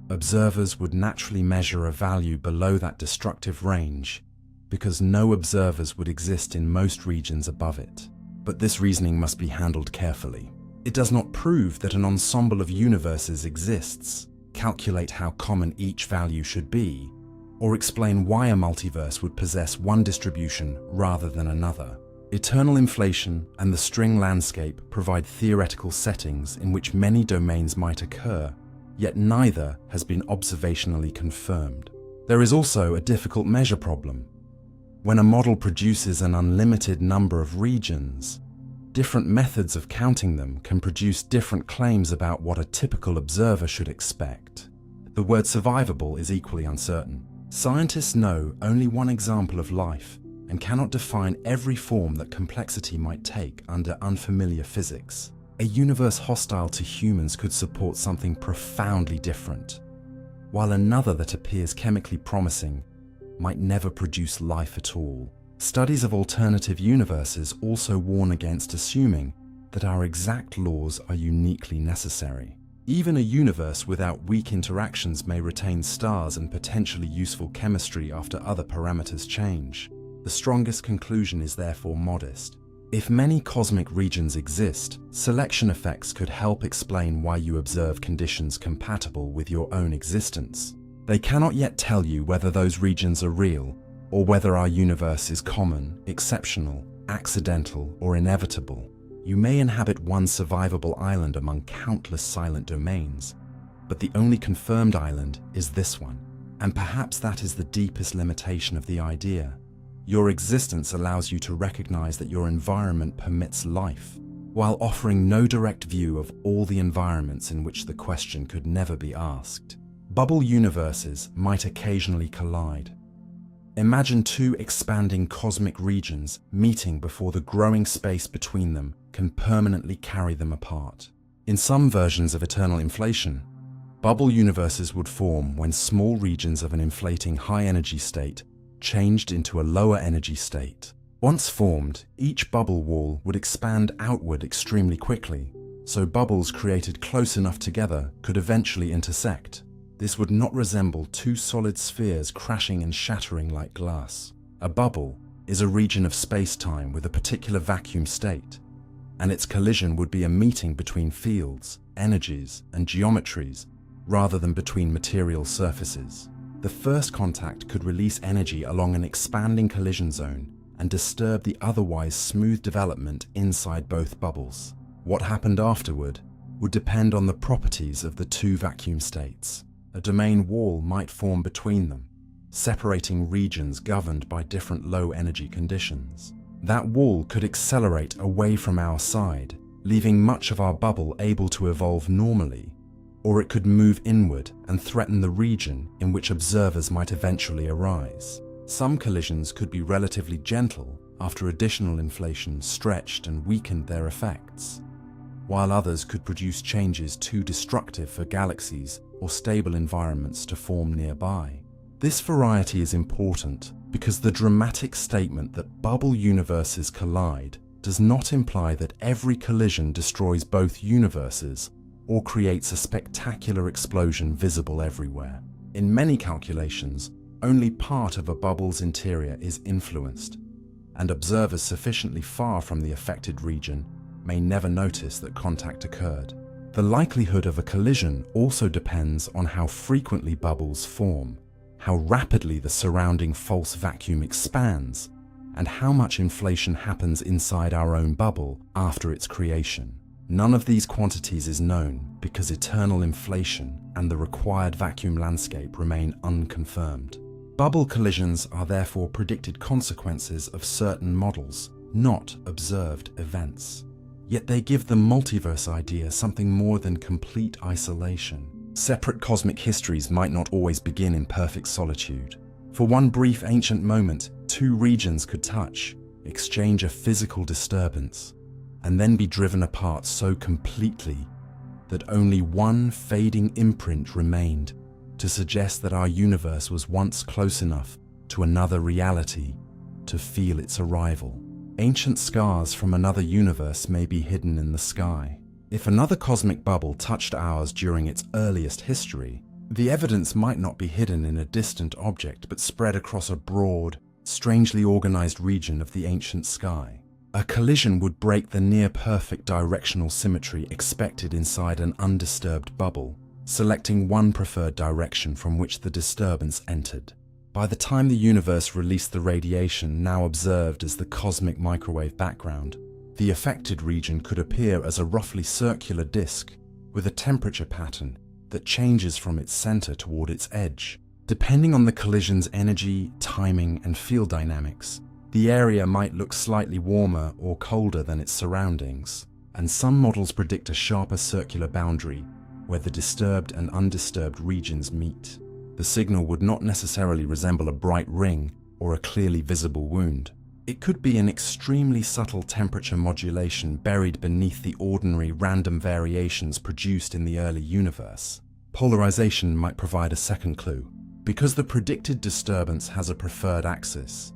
observers would naturally measure a value below that destructive range because no observers would exist in most regions above it. But this reasoning must be handled carefully. It does not prove that an ensemble of universes exists, calculate how common each value should be, or explain why a multiverse would possess one distribution rather than another. Eternal inflation and the string landscape provide theoretical settings in which many domains might occur, yet neither has been observationally confirmed. There is also a difficult measure problem. When a model produces an unlimited number of regions, different methods of counting them can produce different claims about what a typical observer should expect. The word survivable is equally uncertain. Scientists know only one example of life and cannot define every form that complexity might take under unfamiliar physics. A universe hostile to humans could support something profoundly different, while another that appears chemically promising might never produce life at all. Studies of alternative universes also warn against assuming that our exact laws are uniquely necessary. Even a universe without weak interactions may retain stars and potentially useful chemistry after other parameters change. The strongest conclusion is therefore modest. If many cosmic regions exist, selection effects could help explain why you observe conditions compatible with your own existence. They cannot yet tell you whether those regions are real, or whether our universe is common, exceptional, accidental, or inevitable. You may inhabit one survivable island among countless silent domains, but the only confirmed island is this one. And perhaps that is the deepest limitation of the idea. Your existence allows you to recognize that your environment permits life, while offering no direct view of all the environments in which the question could never be asked. Bubble universes might occasionally collide. Imagine two expanding cosmic regions meeting before the growing space between them can permanently carry them apart. In some versions of eternal inflation, bubble universes would form when small regions of an inflating high-energy state changed into a lower energy state. Once formed, each bubble wall would expand outward extremely quickly, so bubbles created close enough together could eventually intersect. This would not resemble two solid spheres crashing and shattering like glass. A bubble is a region of space-time with a particular vacuum state, and its collision would be a meeting between fields, energies, and geometries, rather than between material surfaces. The first contact could release energy along an expanding collision zone and disturb the otherwise smooth development inside both bubbles. What happened afterward would depend on the properties of the two vacuum states. A domain wall might form between them, separating regions governed by different low-energy conditions. That wall could accelerate away from our side, leaving much of our bubble able to evolve normally, or it could move inward and threaten the region in which observers might eventually arise. Some collisions could be relatively gentle after additional inflation stretched and weakened their effects, while others could produce changes too destructive for galaxies or stable environments to form nearby. This variety is important because the dramatic statement that bubble universes collide does not imply that every collision destroys both universes or creates a spectacular explosion visible everywhere. In many calculations, only part of a bubble's interior is influenced, and observers sufficiently far from the affected region may never notice that contact occurred. The likelihood of a collision also depends on how frequently bubbles form, how rapidly the surrounding false vacuum expands, and how much inflation happens inside our own bubble after its creation. None of these quantities is known because eternal inflation and the required vacuum landscape remain unconfirmed. Bubble collisions are therefore predicted consequences of certain models, not observed events. Yet they give the multiverse idea something more than complete isolation. Separate cosmic histories might not always begin in perfect solitude. For one brief ancient moment, two regions could touch, exchange a physical disturbance, and then be driven apart so completely that only one fading imprint remained to suggest that our universe was once close enough to another reality to feel its arrival. Ancient scars from another universe may be hidden in the sky. If another cosmic bubble touched ours during its earliest history, the evidence might not be hidden in a distant object but spread across a broad, strangely organized region of the ancient sky. A collision would break the near-perfect directional symmetry expected inside an undisturbed bubble, selecting one preferred direction from which the disturbance entered. By the time the universe released the radiation now observed as the cosmic microwave background, the affected region could appear as a roughly circular disk with a temperature pattern that changes from its center toward its edge. Depending on the collision's energy, timing, and field dynamics, the area might look slightly warmer or colder than its surroundings, and some models predict a sharper circular boundary where the disturbed and undisturbed regions meet. The signal would not necessarily resemble a bright ring or a clearly visible wound. It could be an extremely subtle temperature modulation buried beneath the ordinary random variations produced in the early universe. Polarization might provide a second clue. Because the predicted disturbance has a preferred axis,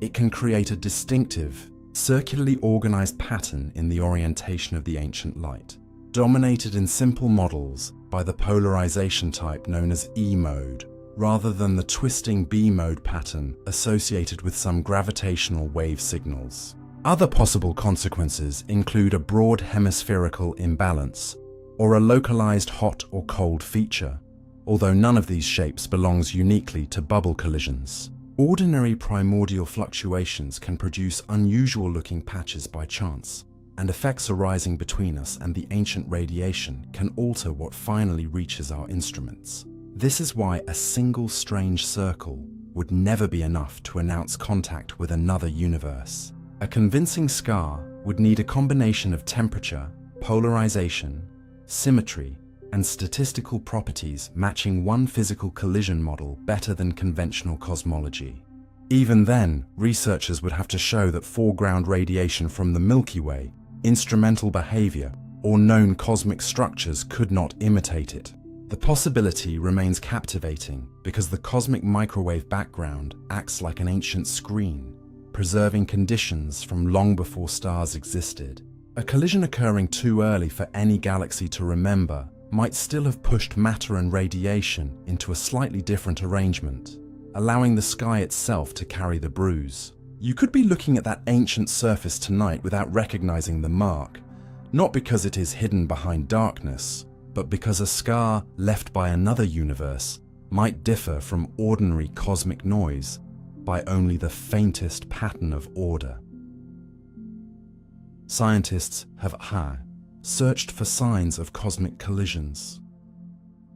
it can create a distinctive, circularly organized pattern in the orientation of the ancient light, dominated in simple models by the polarization type known as E mode, rather than the twisting B mode pattern associated with some gravitational wave signals. Other possible consequences include a broad hemispherical imbalance or a localized hot or cold feature, although none of these shapes belongs uniquely to bubble collisions. Ordinary primordial fluctuations can produce unusual-looking patches by chance, and effects arising between us and the ancient radiation can alter what finally reaches our instruments. This is why a single strange circle would never be enough to announce contact with another universe. A convincing scar would need a combination of temperature, polarization, symmetry, and statistical properties matching one physical collision model better than conventional cosmology. Even then, researchers would have to show that foreground radiation from the Milky Way, instrumental behavior, or known cosmic structures could not imitate it. The possibility remains captivating because the cosmic microwave background acts like an ancient screen, preserving conditions from long before stars existed. A collision occurring too early for any galaxy to remember might still have pushed matter and radiation into a slightly different arrangement, allowing the sky itself to carry the bruise. You could be looking at that ancient surface tonight without recognizing the mark, not because it is hidden behind darkness, but because a scar left by another universe might differ from ordinary cosmic noise by only the faintest pattern of order. Scientists have searched for signs of cosmic collisions.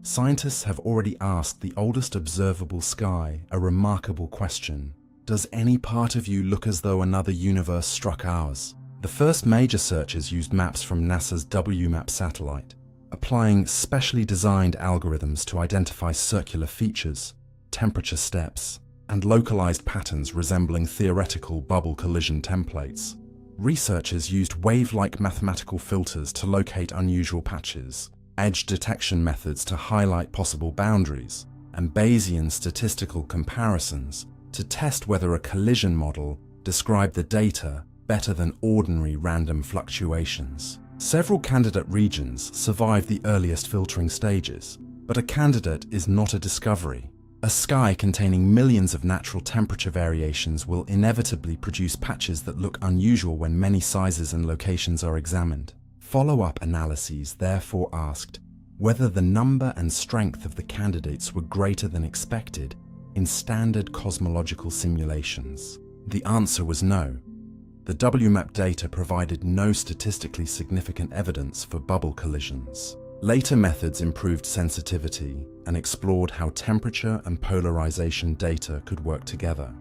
Scientists have already asked the oldest observable sky a remarkable question: does any part of you look as though another universe struck ours? The first major searches used maps from NASA's WMAP satellite, applying specially designed algorithms to identify circular features, temperature steps, and localized patterns resembling theoretical bubble collision templates. Researchers used wave-like mathematical filters to locate unusual patches, edge detection methods to highlight possible boundaries, and Bayesian statistical comparisons to test whether a collision model described the data better than ordinary random fluctuations. Several candidate regions survived the earliest filtering stages, but a candidate is not a discovery. A sky containing millions of natural temperature variations will inevitably produce patches that look unusual when many sizes and locations are examined. Follow-up analyses therefore asked whether the number and strength of the candidates were greater than expected in standard cosmological simulations. The answer was no. The WMAP data provided no statistically significant evidence for bubble collisions. Later methods improved sensitivity and explored how temperature and polarization data could work together.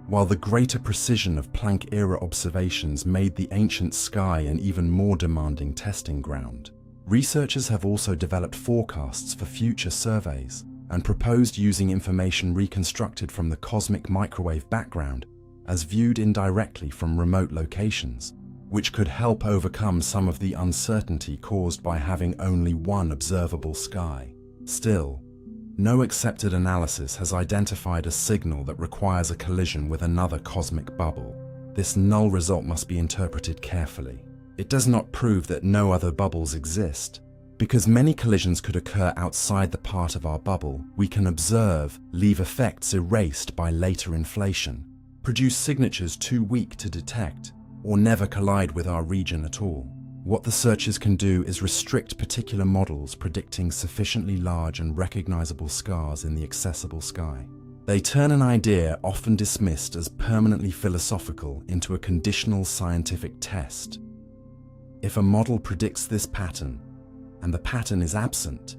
While the greater precision of Planck-era observations made the ancient sky an even more demanding testing ground, researchers have also developed forecasts for future surveys and proposed using information reconstructed from the cosmic microwave background as viewed indirectly from remote locations, which could help overcome some of the uncertainty caused by having only one observable sky. Still, no accepted analysis has identified a signal that requires a collision with another cosmic bubble. This null result must be interpreted carefully. It does not prove that no other bubbles exist. Because many collisions could occur outside the part of our bubble we can observe, leave effects erased by later inflation, produce signatures too weak to detect, or never collide with our region at all. What the searchers can do is restrict particular models predicting sufficiently large and recognizable scars in the accessible sky. They turn an idea often dismissed as permanently philosophical into a conditional scientific test. If a model predicts this pattern, and the pattern is absent,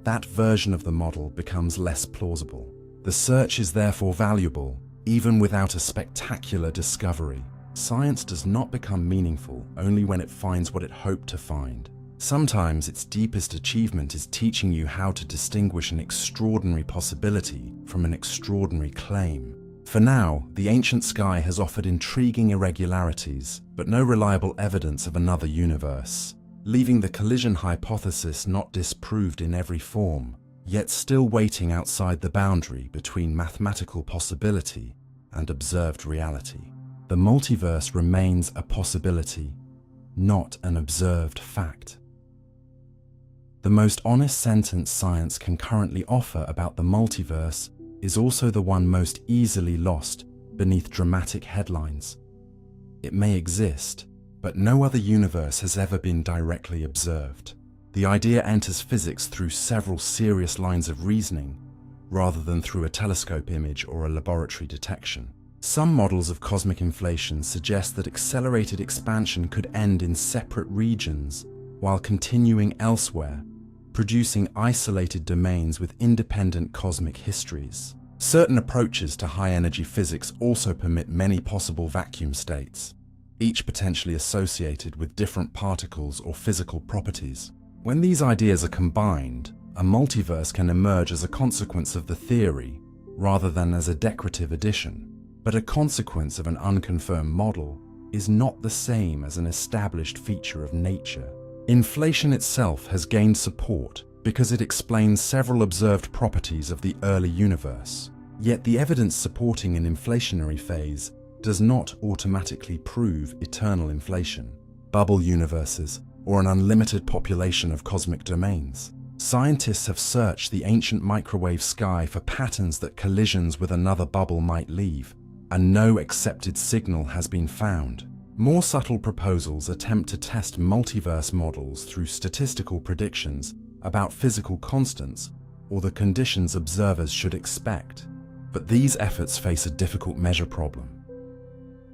that version of the model becomes less plausible. The search is therefore valuable, even without a spectacular discovery. Science does not become meaningful only when it finds what it hoped to find. Sometimes its deepest achievement is teaching you how to distinguish an extraordinary possibility from an extraordinary claim. For now, the ancient sky has offered intriguing irregularities, but no reliable evidence of another universe, leaving the collision hypothesis not disproved in every form, yet still waiting outside the boundary between mathematical possibility and observed reality. The multiverse remains a possibility, not an observed fact. The most honest sentence science can currently offer about the multiverse is also the one most easily lost beneath dramatic headlines. It may exist, but no other universe has ever been directly observed. The idea enters physics through several serious lines of reasoning, rather than through a telescope image or a laboratory detection. Some models of cosmic inflation suggest that accelerated expansion could end in separate regions while continuing elsewhere, producing isolated domains with independent cosmic histories. Certain approaches to high-energy physics also permit many possible vacuum states, each potentially associated with different particles or physical properties. When these ideas are combined, a multiverse can emerge as a consequence of the theory rather than as a decorative addition. But a consequence of an unconfirmed model is not the same as an established feature of nature. Inflation itself has gained support because it explains several observed properties of the early universe. Yet the evidence supporting an inflationary phase does not automatically prove eternal inflation, bubble universes, or an unlimited population of cosmic domains. Scientists have searched the ancient microwave sky for patterns that collisions with another bubble might leave, and no accepted signal has been found. More subtle proposals attempt to test multiverse models through statistical predictions about physical constants or the conditions observers should expect. But these efforts face a difficult measure problem.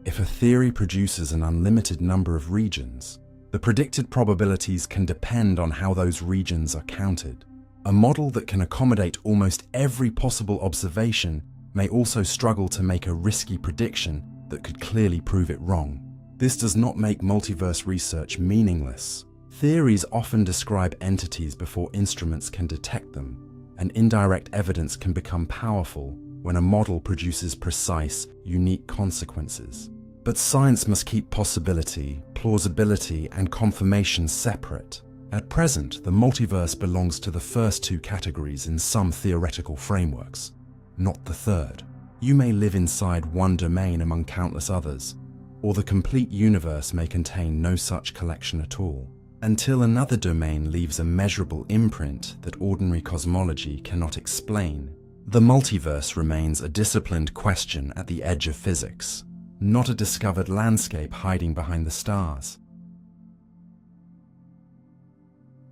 If a theory produces an unlimited number of regions, the predicted probabilities can depend on how those regions are counted. A model that can accommodate almost every possible observation may also struggle to make a risky prediction that could clearly prove it wrong. This does not make multiverse research meaningless. Theories often describe entities before instruments can detect them, and indirect evidence can become powerful when a model produces precise, unique consequences. But science must keep possibility, plausibility, and confirmation separate. At present, the multiverse belongs to the first two categories in some theoretical frameworks, not the third. You may live inside one domain among countless others, or the complete universe may contain no such collection at all, until another domain leaves a measurable imprint that ordinary cosmology cannot explain. The multiverse remains a disciplined question at the edge of physics, not a discovered landscape hiding behind the stars.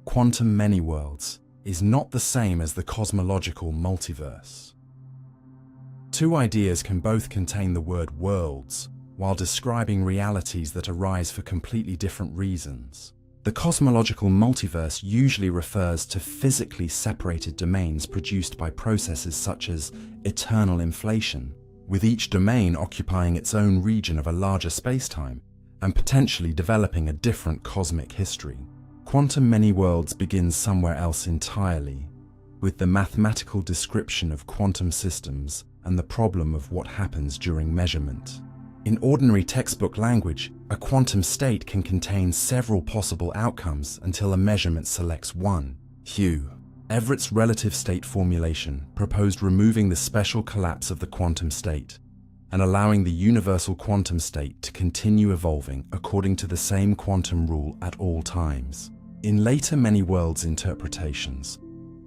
Quantum many-worlds is not the same as the cosmological multiverse. Two ideas can both contain the word worlds while describing realities that arise for completely different reasons. The cosmological multiverse usually refers to physically separated domains produced by processes such as eternal inflation, with each domain occupying its own region of a larger spacetime and potentially developing a different cosmic history. Quantum many-worlds begins somewhere else entirely, with the mathematical description of quantum systems and the problem of what happens during measurement. In ordinary textbook language, a quantum state can contain several possible outcomes until a measurement selects one. Hugh Everett's relative state formulation proposed removing the special collapse of the quantum state and allowing the universal quantum state to continue evolving according to the same quantum rule at all times. In later many-worlds interpretations,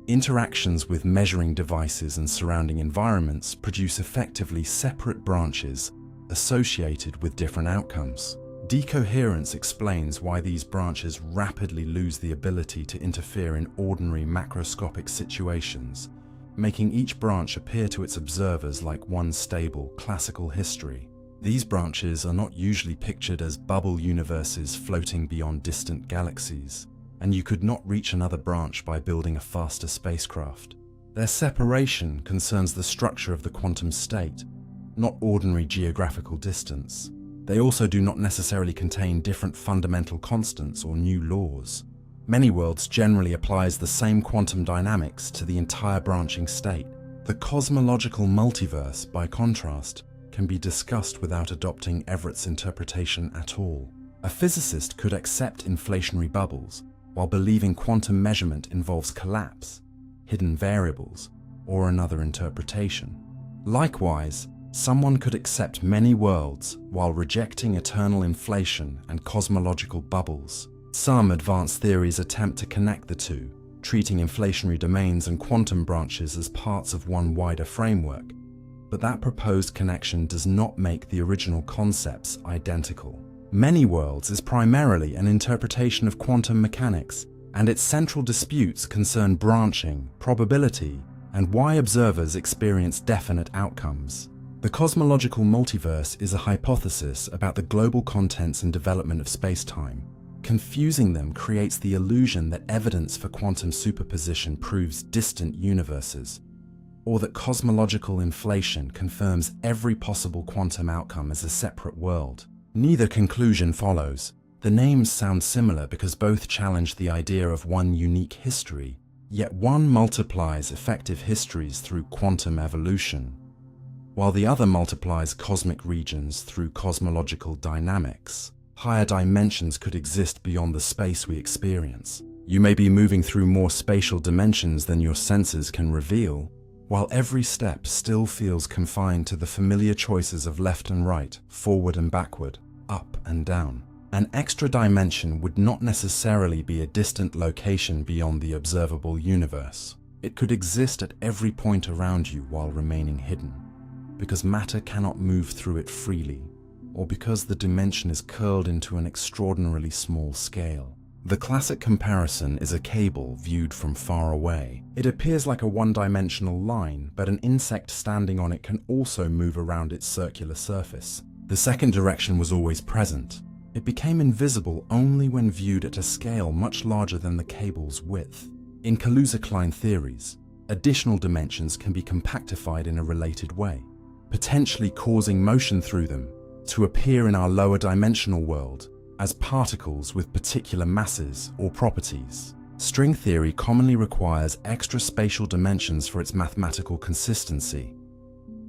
interactions with measuring devices and surrounding environments produce effectively separate branches associated with different outcomes. Decoherence explains why these branches rapidly lose the ability to interfere in ordinary macroscopic situations, making each branch appear to its observers like one stable, classical history. These branches are not usually pictured as bubble universes floating beyond distant galaxies. and you could not reach another branch by building a faster spacecraft. Their separation concerns the structure of the quantum state, not ordinary geographical distance. They also do not necessarily contain different fundamental constants or new laws. Many worlds generally applies the same quantum dynamics to the entire branching state. The cosmological multiverse, by contrast, can be discussed without adopting Everett's interpretation at all. A physicist could accept inflationary bubbles while believing quantum measurement involves collapse, hidden variables, or another interpretation. Likewise, someone could accept many worlds while rejecting eternal inflation and cosmological bubbles. Some advanced theories attempt to connect the two, treating inflationary domains and quantum branches as parts of one wider framework, but that proposed connection does not make the original concepts identical. Many worlds is primarily an interpretation of quantum mechanics, and its central disputes concern branching, probability, and why observers experience definite outcomes. The cosmological multiverse is a hypothesis about the global contents and development of space-time. Confusing them creates the illusion that evidence for quantum superposition proves distant universes, or that cosmological inflation confirms every possible quantum outcome as a separate world. Neither conclusion follows. The names sound similar because both challenge the idea of one unique history, yet one multiplies effective histories through quantum evolution, while the other multiplies cosmic regions through cosmological dynamics. Higher dimensions could exist beyond the space we experience. You may be moving through more spatial dimensions than your senses can reveal, while every step still feels confined to the familiar choices of left and right, forward and backward, up and down. An extra dimension would not necessarily be a distant location beyond the observable universe. It could exist at every point around you while remaining hidden, because matter cannot move through it freely, or because the dimension is curled into an extraordinarily small scale. The classic comparison is a cable viewed from far away. It appears like a one-dimensional line, but an insect standing on it can also move around its circular surface. The second direction was always present. It became invisible only when viewed at a scale much larger than the cable's width. In Kaluza-Klein theories, additional dimensions can be compactified in a related way, potentially causing motion through them to appear in our lower dimensional world as particles with particular masses or properties. String theory commonly requires extra spatial dimensions for its mathematical consistency,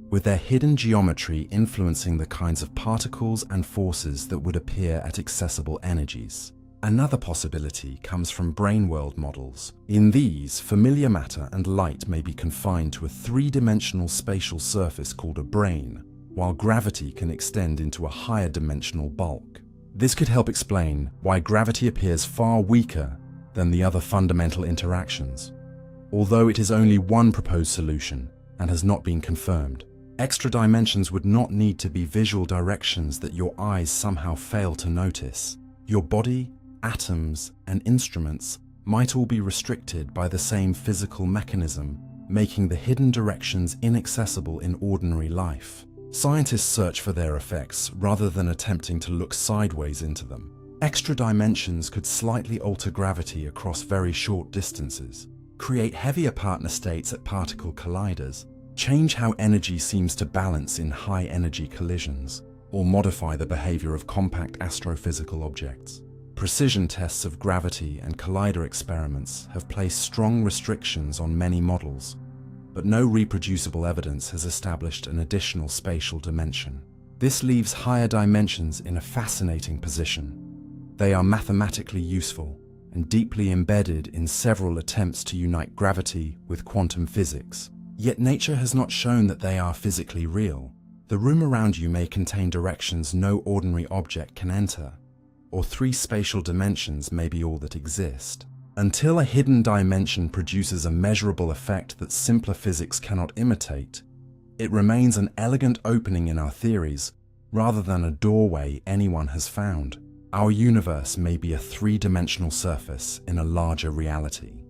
with their hidden geometry influencing the kinds of particles and forces that would appear at accessible energies. Another possibility comes from brane-world models. In these, familiar matter and light may be confined to a three-dimensional spatial surface called a brane, while gravity can extend into a higher dimensional bulk. This could help explain why gravity appears far weaker than the other fundamental interactions, although it is only one proposed solution and has not been confirmed. Extra dimensions would not need to be visual directions that your eyes somehow fail to notice. Your body, atoms, and instruments might all be restricted by the same physical mechanism, making the hidden directions inaccessible in ordinary life. Scientists search for their effects rather than attempting to look sideways into them. Extra dimensions could slightly alter gravity across very short distances, create heavier partner states at particle colliders, change how energy seems to balance in high-energy collisions, or modify the behavior of compact astrophysical objects. Precision tests of gravity and collider experiments have placed strong restrictions on many models, but no reproducible evidence has established an additional spatial dimension. This leaves higher dimensions in a fascinating position. They are mathematically useful and deeply embedded in several attempts to unite gravity with quantum physics. Yet nature has not shown that they are physically real. The room around you may contain directions no ordinary object can enter, or three spatial dimensions may be all that exist. Until a hidden dimension produces a measurable effect that simpler physics cannot imitate, it remains an elegant opening in our theories rather than a doorway anyone has found. Our universe may be a three-dimensional surface in a larger reality.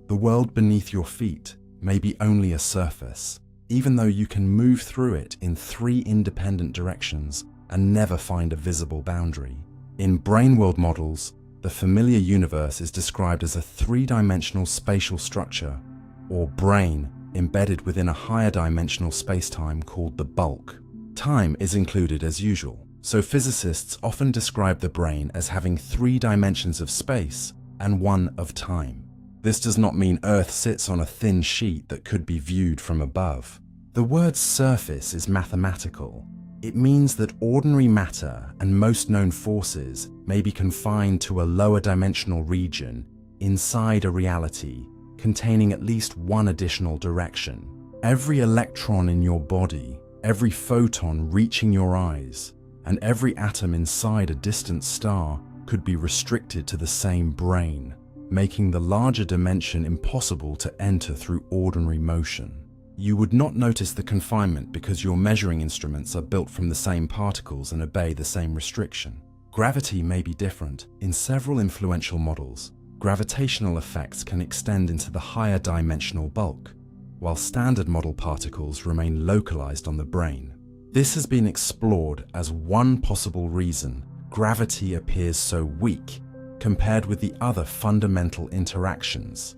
The world beneath your feet may be only a surface, even though you can move through it in three independent directions and never find a visible boundary. In brane-world models, the familiar universe is described as a three-dimensional spatial structure, or brain, embedded within a higher dimensional spacetime called the bulk. Time is included as usual, so physicists often describe the brain as having 3 dimensions of space and 1 of time. This does not mean Earth sits on a thin sheet that could be viewed from above. The word surface is mathematical. It means that ordinary matter and most known forces may be confined to a lower dimensional region inside a reality containing at least one additional direction. Every electron in your body, every photon reaching your eyes, and every atom inside a distant star could be restricted to the same brain, making the larger dimension impossible to enter through ordinary motion. You would not notice the confinement because your measuring instruments are built from the same particles and obey the same restriction. Gravity may be different. In several influential models, gravitational effects can extend into the higher dimensional bulk, while standard model particles remain localized on the brain. This has been explored as one possible reason gravity appears so weak compared with the other fundamental interactions.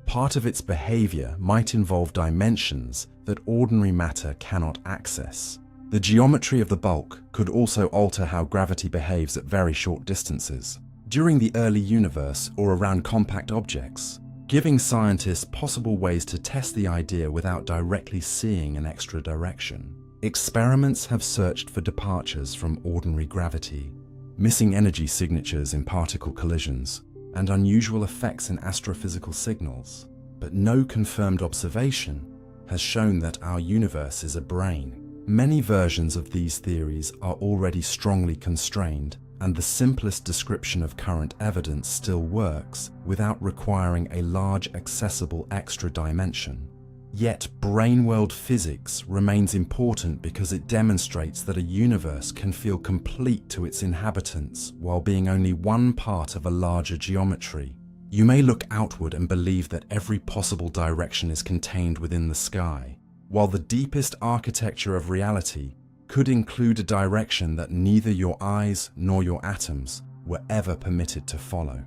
Part of its behavior might involve dimensions that ordinary matter cannot access. The geometry of the bulk could also alter how gravity behaves at very short distances, during the early universe or around compact objects, giving scientists possible ways to test the idea without directly seeing an extra direction. Experiments have searched for departures from ordinary gravity, missing energy signatures in particle collisions, and unusual effects in astrophysical signals, but no confirmed observation has shown that our universe is a brain. Many versions of these theories are already strongly constrained, and the simplest description of current evidence still works without requiring a large accessible extra dimension. Yet brain-world physics remains important because it demonstrates that a universe can feel complete to its inhabitants while being only one part of a larger geometry. You may look outward and believe that every possible direction is contained within the sky, while the deepest architecture of reality could include a direction that neither your eyes nor your atoms were ever permitted to follow.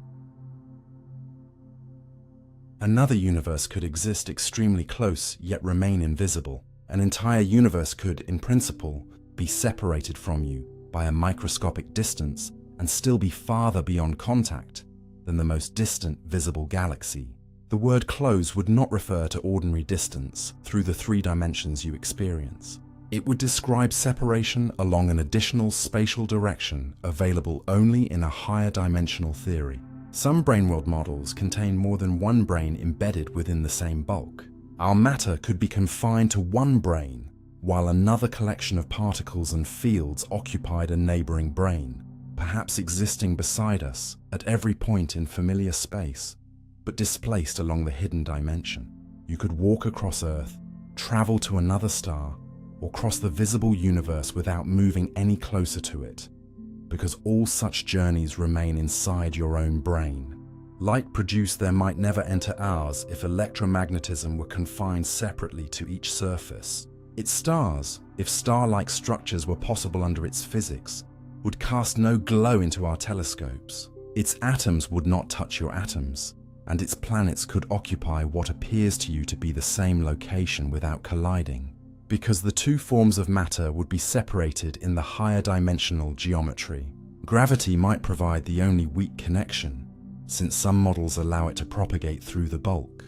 Another universe could exist extremely close yet remain invisible. An entire universe could, in principle, be separated from you by a microscopic distance and still be farther beyond contact than the most distant visible galaxy. The word close would not refer to ordinary distance through the 3 dimensions you experience. It would describe separation along an additional spatial direction available only in a higher dimensional theory. Some brainworld models contain more than one brain embedded within the same bulk. Our matter could be confined to one brain, while another collection of particles and fields occupied a neighboring brain, perhaps existing beside us at every point in familiar space, but displaced along the hidden dimension. You could walk across Earth, travel to another star, or cross the visible universe without moving any closer to it, because all such journeys remain inside your own brain. Light produced there might never enter ours if electromagnetism were confined separately to each surface. Its stars, if star-like structures were possible under its physics, would cast no glow into our telescopes. Its atoms would not touch your atoms, and its planets could occupy what appears to you to be the same location without colliding, because the 2 forms of matter would be separated in the higher dimensional geometry. Gravity might provide the only weak connection, since some models allow it to propagate through the bulk.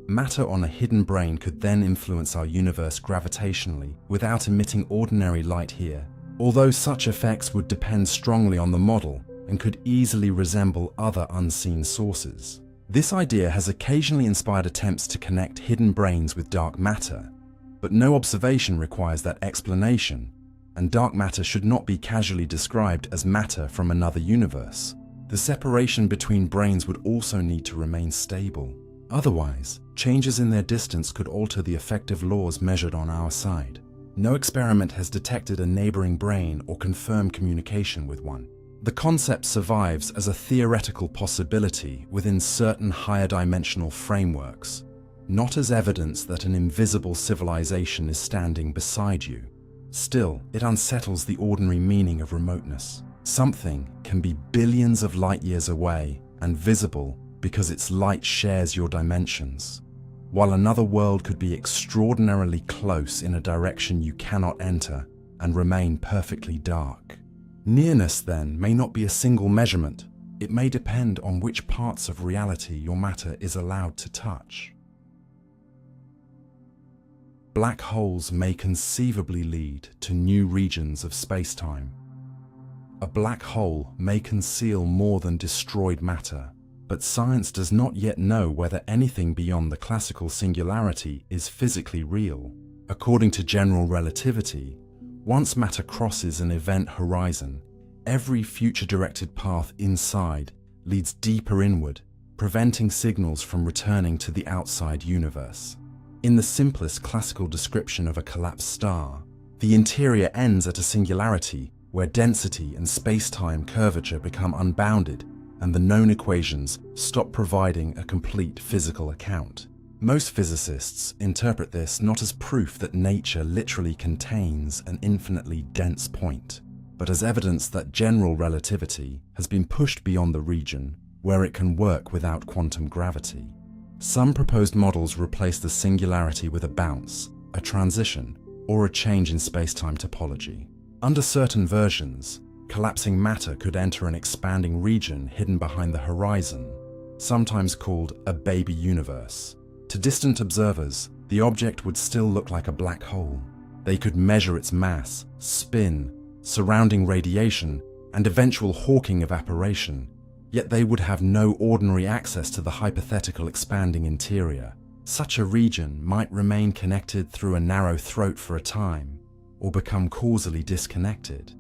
Matter on a hidden brain could then influence our universe gravitationally without emitting ordinary light here, although such effects would depend strongly on the model and could easily resemble other unseen sources. This idea has occasionally inspired attempts to connect hidden brains with dark matter, but no observation requires that explanation, and dark matter should not be casually described as matter from another universe. The separation between brains would also need to remain stable. Otherwise, changes in their distance could alter the effective laws measured on our side. No experiment has detected a neighboring brain or confirmed communication with one. The concept survives as a theoretical possibility within certain higher dimensional frameworks, not as evidence that an invisible civilization is standing beside you. Still, it unsettles the ordinary meaning of remoteness. Something can be billions of light years away and visible because its light shares your dimensions, while another world could be extraordinarily close in a direction you cannot enter and remain perfectly dark. Nearness, then, may not be a single measurement. It may depend on which parts of reality your matter is allowed to touch. Black holes may conceivably lead to new regions of space-time. A black hole may conceal more than destroyed matter, but science does not yet know whether anything beyond the classical singularity is physically real. According to general relativity, once matter crosses an event horizon, every future-directed path inside leads deeper inward, preventing signals from returning to the outside universe. In the simplest classical description of a collapsed star, the interior ends at a singularity where density and space-time curvature become unbounded and the known equations stop providing a complete physical account. Most physicists interpret this not as proof that nature literally contains an infinitely dense point, but as evidence that general relativity has been pushed beyond the region where it can work without quantum gravity. Some proposed models replace the singularity with a bounce, a transition, or a change in space-time topology. Under certain versions, collapsing matter could enter an expanding region hidden behind the horizon, sometimes called a baby universe. To distant observers, the object would still look like a black hole. They could measure its mass, spin, surrounding radiation, and eventual Hawking evaporation, yet they would have no ordinary access to the hypothetical expanding interior. Such a region might remain connected through a narrow throat for a time, or become causally disconnected,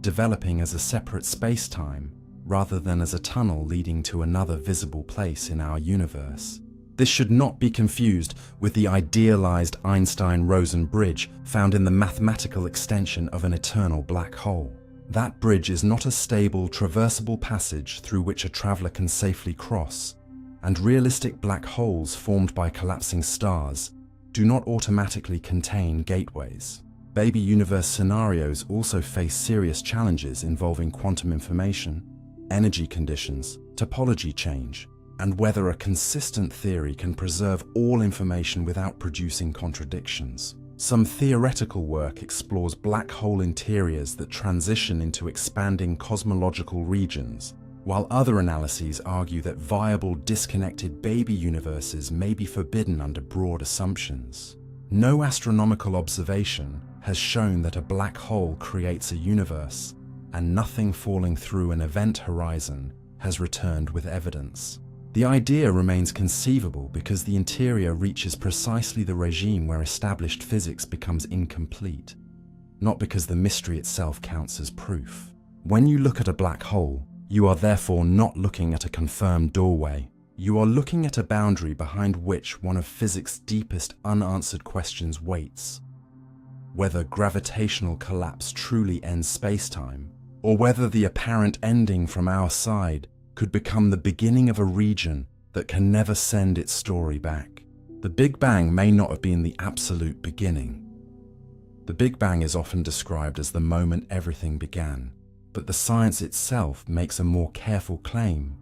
developing as a separate space-time rather than as a tunnel leading to another visible place in our universe. This should not be confused with the idealized Einstein-Rosen bridge found in the mathematical extension of an eternal black hole. That bridge is not a stable, traversable passage through which a traveler can safely cross, and realistic black holes formed by collapsing stars do not automatically contain gateways. Baby universe scenarios also face serious challenges involving quantum information, energy conditions, topology change, and whether a consistent theory can preserve all information without producing contradictions. Some theoretical work explores black hole interiors that transition into expanding cosmological regions, while other analyses argue that viable disconnected baby universes may be forbidden under broad assumptions. No astronomical observation has shown that a black hole creates a universe, and nothing falling through an event horizon has returned with evidence. The idea remains conceivable because the interior reaches precisely the regime where established physics becomes incomplete, not because the mystery itself counts as proof. When you look at a black hole, you are therefore not looking at a confirmed doorway. You are looking at a boundary behind which one of physics' deepest unanswered questions waits: whether gravitational collapse truly ends space-time, or whether the apparent ending from our side could become the beginning of a region that can never send its story back. The Big Bang may not have been the absolute beginning. The Big Bang is often described as the moment everything began, but the science itself makes a more careful claim.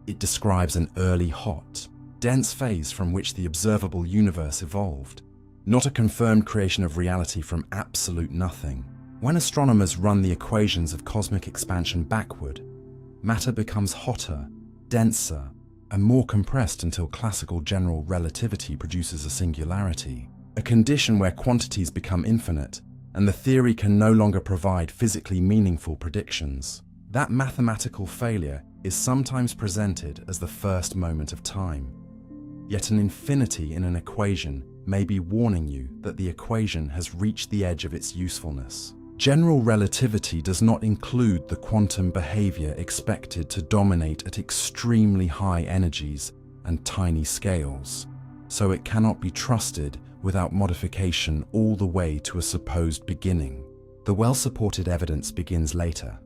It describes an early hot, dense phase from which the observable universe evolved, not a confirmed creation of reality from absolute nothing. When astronomers run the equations of cosmic expansion backward, matter becomes hotter, denser, and more compressed until classical general relativity produces a singularity, a condition where quantities become infinite and the theory can no longer provide physically meaningful predictions. That mathematical failure is sometimes presented as the first moment of time. Yet an infinity in an equation may be warning you that the equation has reached the edge of its usefulness. General relativity does not include the quantum behavior expected to dominate at extremely high energies and tiny scales, so it cannot be trusted without modification all the way to a supposed beginning. The well-supported evidence begins later.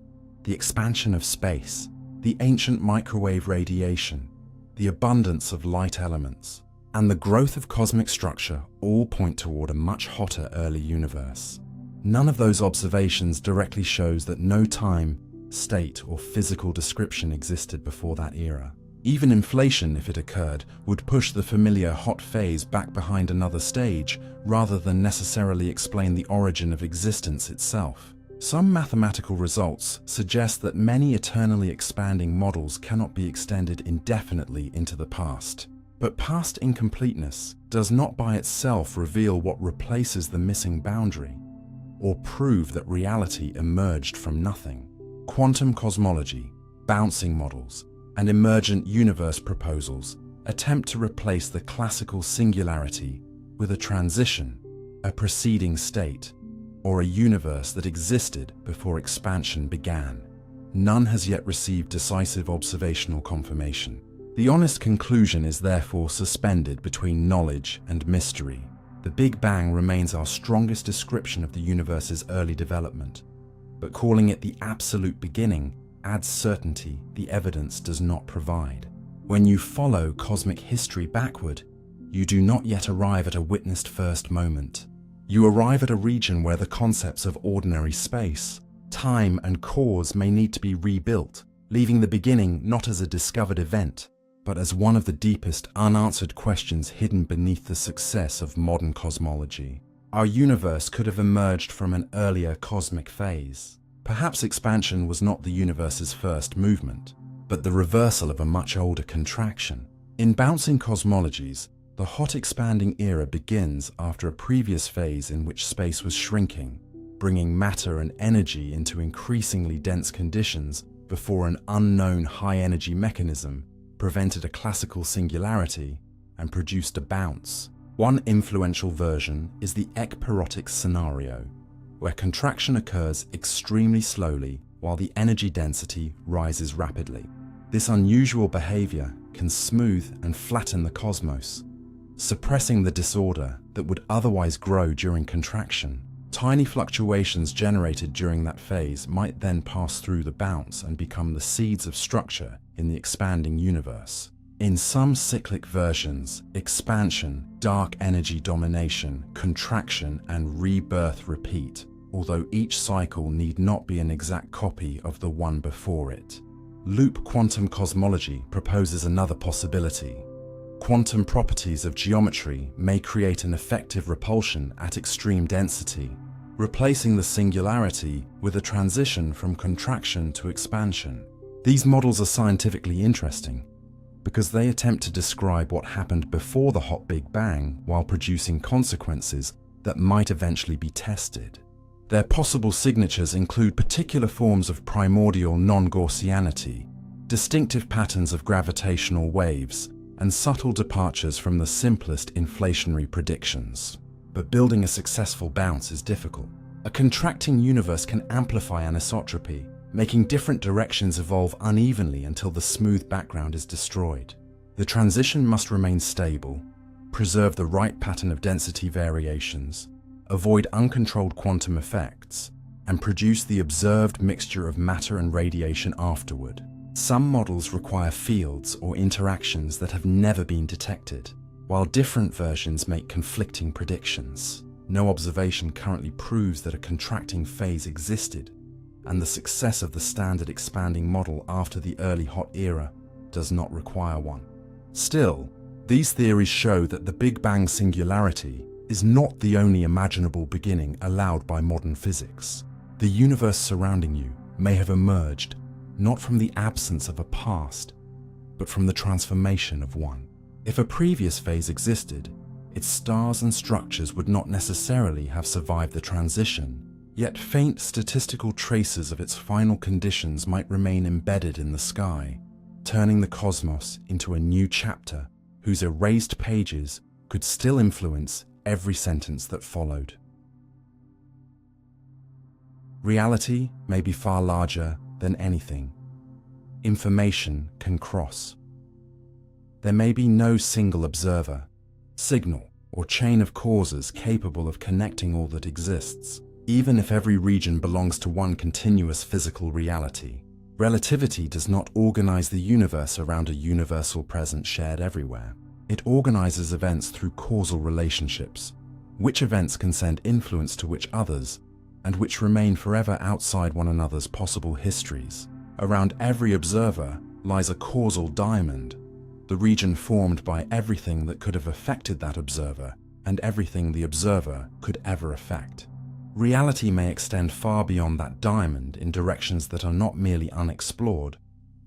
The expansion of space, the ancient microwave radiation, the abundance of light elements, and the growth of cosmic structure all point toward a much hotter early universe. None of those observations directly shows that no time state, or physical description existed before that era. Even inflation, if it occurred, would push the familiar hot phase back behind another stage, rather than necessarily explain the origin of existence itself. Some mathematical results suggest that many eternally expanding models cannot be extended indefinitely into the past. But past incompleteness does not by itself reveal what replaces the missing boundary, or prove that reality emerged from nothing. Quantum cosmology, bouncing models, and emergent universe proposals attempt to replace the classical singularity with a transition, a preceding state, or a universe that existed before expansion began. None has yet received decisive observational confirmation. The honest conclusion is therefore suspended between knowledge and mystery. The Big Bang remains our strongest description of the universe's early development, but calling it the absolute beginning adds certainty the evidence does not provide. When you follow cosmic history backward, you do not yet arrive at a witnessed first moment. You arrive at a region where the concepts of ordinary space, time, and cause may need to be rebuilt, leaving the beginning not as a discovered event, but as one of the deepest unanswered questions hidden beneath the success of modern cosmology. Our universe could have emerged from an earlier cosmic phase. Perhaps expansion was not the universe's first movement, but the reversal of a much older contraction. In bouncing cosmologies, the hot expanding era begins after a previous phase in which space was shrinking, bringing matter and energy into increasingly dense conditions before an unknown high-energy mechanism prevented a classical singularity and produced a bounce. One influential version is the ekpyrotic scenario, where contraction occurs extremely slowly while the energy density rises rapidly. This unusual behavior can smooth and flatten the cosmos, suppressing the disorder that would otherwise grow during contraction. Tiny fluctuations generated during that phase might then pass through the bounce and become the seeds of structure in the expanding universe. In some cyclic versions, expansion, dark energy domination, contraction, and rebirth repeat, although each cycle need not be an exact copy of the one before it. Loop quantum cosmology proposes another possibility. Quantum properties of geometry may create an effective repulsion at extreme density, replacing the singularity with a transition from contraction to expansion. These models are scientifically interesting because they attempt to describe what happened before the hot Big Bang while producing consequences that might eventually be tested. Their possible signatures include particular forms of primordial non-Gaussianity, distinctive patterns of gravitational waves, and subtle departures from the simplest inflationary predictions. But building a successful bounce is difficult. A contracting universe can amplify anisotropy, making different directions evolve unevenly until the smooth background is destroyed. The transition must remain stable, preserve the right pattern of density variations, avoid uncontrolled quantum effects, and produce the observed mixture of matter and radiation afterward. Some models require fields or interactions that have never been detected, while different versions make conflicting predictions. No observation currently proves that a contracting phase existed, and the success of the standard expanding model after the early hot era does not require one. Still, these theories show that the Big Bang singularity is not the only imaginable beginning allowed by modern physics. The universe surrounding you may have emerged not from the absence of a past, but from the transformation of one. If a previous phase existed, its stars and structures would not necessarily have survived the transition, yet faint statistical traces of its final conditions might remain embedded in the sky, turning the cosmos into a new chapter whose erased pages could still influence every sentence that followed. Reality may be far larger than anything. Information can cross. There may be no single observer, signal, or chain of causes capable of connecting all that exists, even if every region belongs to one continuous physical reality. Relativity does not organize the universe around a universal present shared everywhere. It organizes events through causal relationships, which events can send influence to which others, and which remain forever outside one another's possible histories. Around every observer lies a causal diamond, the region formed by everything that could have affected that observer and everything the observer could ever affect. Reality may extend far beyond that diamond in directions that are not merely unexplored,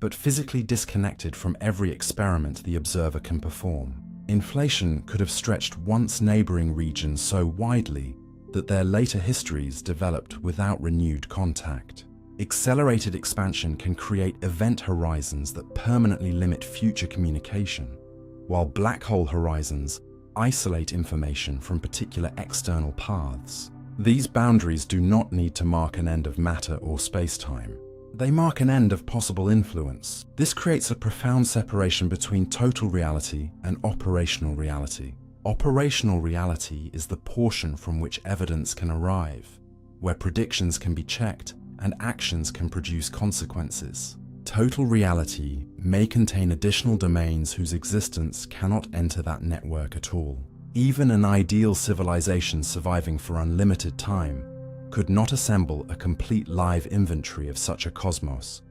but physically disconnected from every experiment the observer can perform. Inflation could have stretched once neighboring regions so widely that their later histories developed without renewed contact. Accelerated expansion can create event horizons that permanently limit future communication, while black hole horizons isolate information from particular external paths. These boundaries do not need to mark an end of matter or space-time. They mark an end of possible influence. This creates a profound separation between total reality and operational reality. Operational reality is the portion from which evidence can arrive, where predictions can be checked and actions can produce consequences. Total reality may contain additional domains whose existence cannot enter that network at all. Even an ideal civilization surviving for unlimited time could not assemble a complete live inventory of such a cosmos,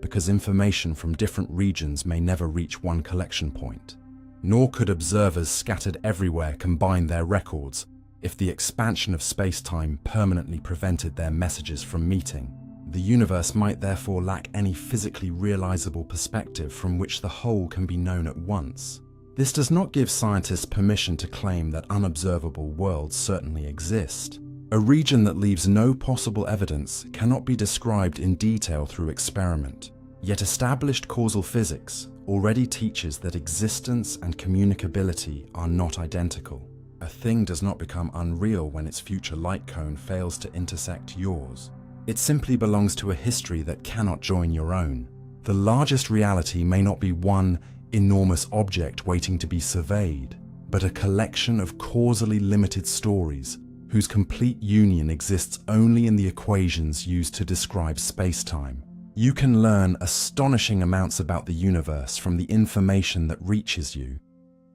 because information from different regions may never reach one collection point. Nor could observers scattered everywhere combine their records if the expansion of space-time permanently prevented their messages from meeting. The universe might therefore lack any physically realizable perspective from which the whole can be known at once. This does not give scientists permission to claim that unobservable worlds certainly exist. A region that leaves no possible evidence cannot be described in detail through experiment. Yet established causal physics already teaches that existence and communicability are not identical. A thing does not become unreal when its future light cone fails to intersect yours. It simply belongs to a history that cannot join your own. The largest reality may not be one enormous object waiting to be surveyed, but a collection of causally limited stories whose complete union exists only in the equations used to describe space-time. You can learn astonishing amounts about the universe from the information that reaches you,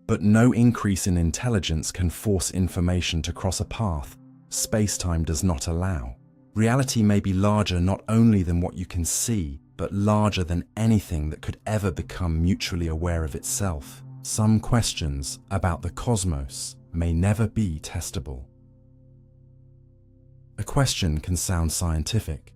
but no increase in intelligence can force information to cross a path space-time does not allow. Reality may be larger not only than what you can see, but larger than anything that could ever become mutually aware of itself. Some questions about the cosmos may never be testable. A question can sound scientific,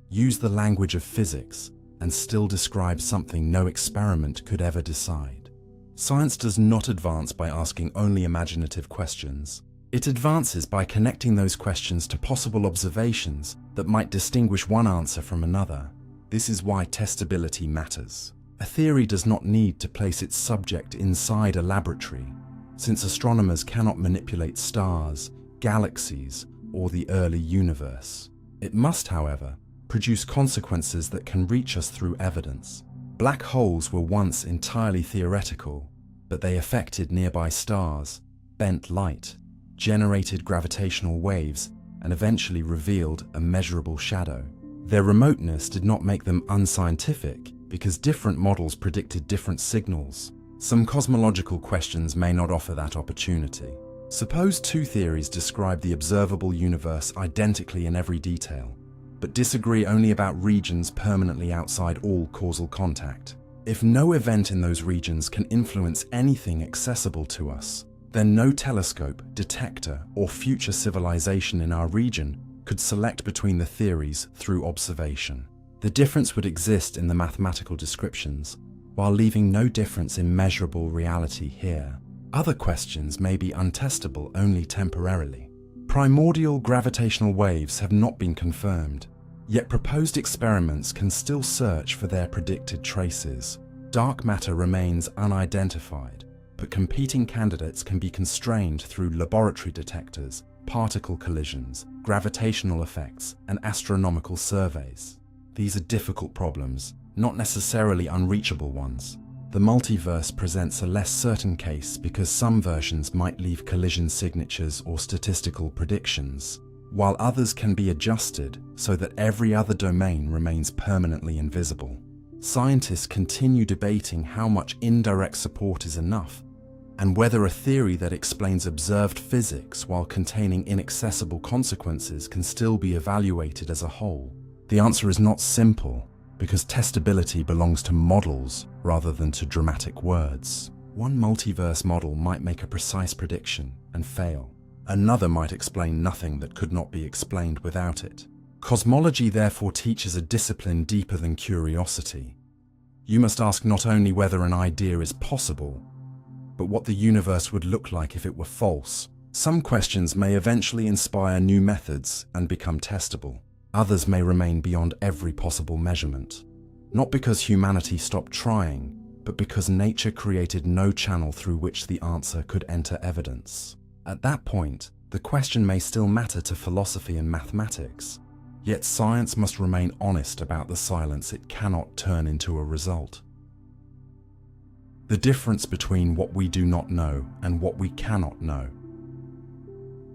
use the language of physics, and still describe something no experiment could ever decide. Science does not advance by asking only imaginative questions. It advances by connecting those questions to possible observations that might distinguish one answer from another. This is why testability matters. A theory does not need to place its subject inside a laboratory, since astronomers cannot manipulate stars, galaxies, or the early universe. It must, however, produce consequences that can reach us through evidence. Black holes were once entirely theoretical, but they affected nearby stars, bent light, generated gravitational waves, and eventually revealed a measurable shadow. Their remoteness did not make them unscientific, because different models predicted different signals. Some cosmological questions may not offer that opportunity. Suppose two theories describe the observable universe identically in every detail, but disagree only about regions permanently outside all causal contact. If no event in those regions can influence anything accessible to us, then no telescope, detector, or future civilization in our region could select between the theories through observation. The difference would exist in the mathematical descriptions, while leaving no difference in measurable reality here. Other questions may be untestable only temporarily. Primordial gravitational waves have not been confirmed, yet proposed experiments can still search for their predicted traces. Dark matter remains unidentified, but competing candidates can be constrained through laboratory detectors, particle collisions, gravitational effects, and astronomical surveys. These are difficult problems, not necessarily unreachable ones. The multiverse presents a less certain case because some versions might leave collision signatures or statistical predictions, while others can be adjusted so that every other domain remains permanently invisible. Scientists continue debating how much indirect support is enough, And whether a theory that explains observed physics while containing inaccessible consequences can still be evaluated as a whole. The answer is not simple, because testability belongs to models rather than to dramatic words. One multiverse model might make a precise prediction and fail. Another might explain nothing that could not be explained without it. Cosmology therefore teaches a discipline deeper than curiosity. You must ask not only whether an idea is possible, but what the universe would look like if it were false. Some questions may eventually inspire new methods and become testable. Others may remain beyond every possible measurement. Not because humanity stopped trying, but because nature created no channel through which the answer could enter evidence. At that point, the question may still matter to philosophy and mathematics. Yet science must remain honest about the silence it cannot turn into a result. The difference between what we do not know and what we cannot know.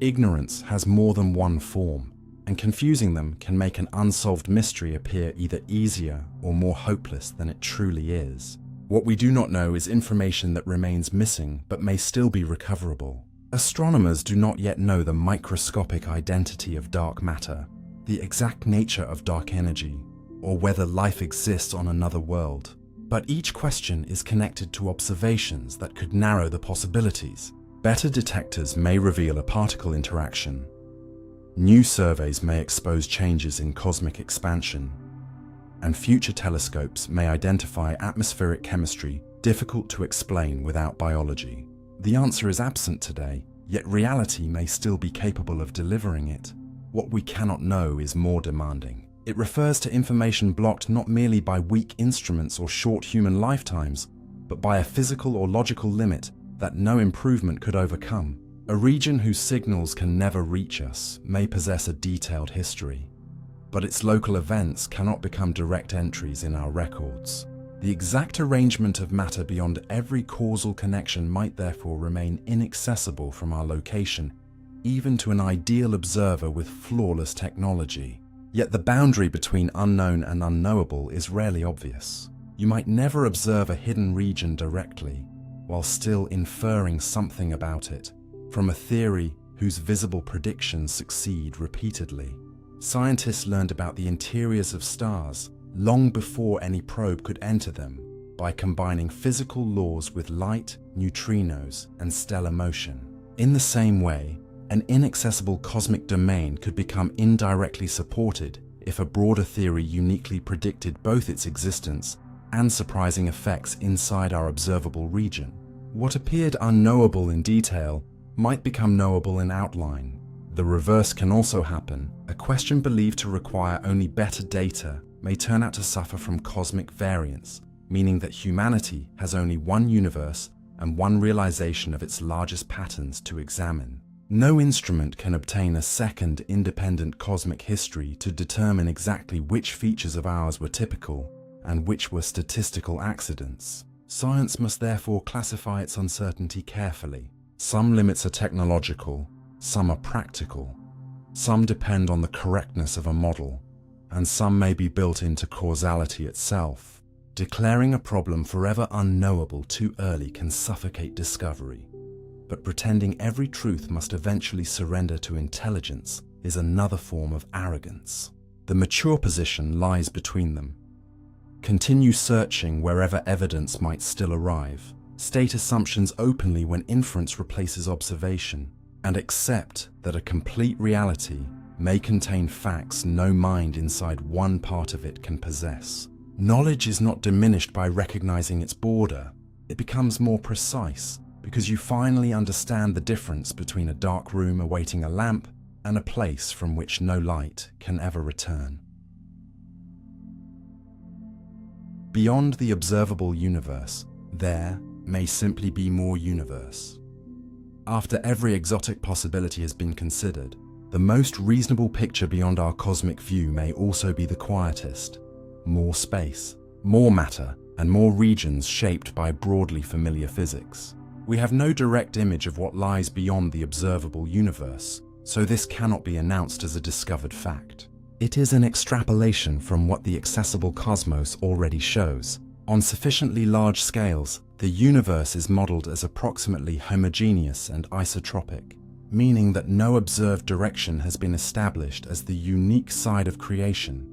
Ignorance has more than one form, and confusing them can make an unsolved mystery appear either easier or more hopeless than it truly is. What we do not know is information that remains missing but may still be recoverable. Astronomers do not yet know the microscopic identity of dark matter, the exact nature of dark energy, or whether life exists on another world. But each question is connected to observations that could narrow the possibilities. Better detectors may reveal a particle interaction. New surveys may expose changes in cosmic expansion. And future telescopes may identify atmospheric chemistry difficult to explain without biology. The answer is absent today, yet reality may still be capable of delivering it. What we cannot know is more demanding. It refers to information blocked not merely by weak instruments or short human lifetimes, but by a physical or logical limit that no improvement could overcome. A region whose signals can never reach us may possess a detailed history, but its local events cannot become direct entries in our records. The exact arrangement of matter beyond every causal connection might therefore remain inaccessible from our location, even to an ideal observer with flawless technology. Yet the boundary between unknown and unknowable is rarely obvious. You might never observe a hidden region directly, while still inferring something about it from a theory whose visible predictions succeed repeatedly. Scientists learned about the interiors of stars long before any probe could enter them by combining physical laws with light, neutrinos, and stellar motion. In the same way, an inaccessible cosmic domain could become indirectly supported if a broader theory uniquely predicted both its existence and surprising effects inside our observable region. What appeared unknowable in detail might become knowable in outline. The reverse can also happen. A question believed to require only better data may turn out to suffer from cosmic variance, meaning that humanity has only one universe and one realization of its largest patterns to examine. No instrument can obtain a second independent cosmic history to determine exactly which features of ours were typical and which were statistical accidents. Science must therefore classify its uncertainty carefully. Some limits are technological, some are practical, some depend on the correctness of a model, and some may be built into causality itself. Declaring a problem forever unknowable too early can suffocate discovery. But pretending every truth must eventually surrender to intelligence is another form of arrogance. The mature position lies between them. Continue searching wherever evidence might still arrive. State assumptions openly when inference replaces observation, and accept that a complete reality may contain facts no mind inside one part of it can possess. Knowledge is not diminished by recognizing its border. It becomes more precise, because you finally understand the difference between a dark room awaiting a lamp and a place from which no light can ever return. Beyond the observable universe, there may simply be more universe. After every exotic possibility has been considered, the most reasonable picture beyond our cosmic view may also be the quietest. More space, more matter, and more regions shaped by broadly familiar physics. We have no direct image of what lies beyond the observable universe, so this cannot be announced as a discovered fact. It is an extrapolation from what the accessible cosmos already shows. On sufficiently large scales, The universe is modeled as approximately homogeneous and isotropic, meaning that no observed direction has been established as the unique side of creation,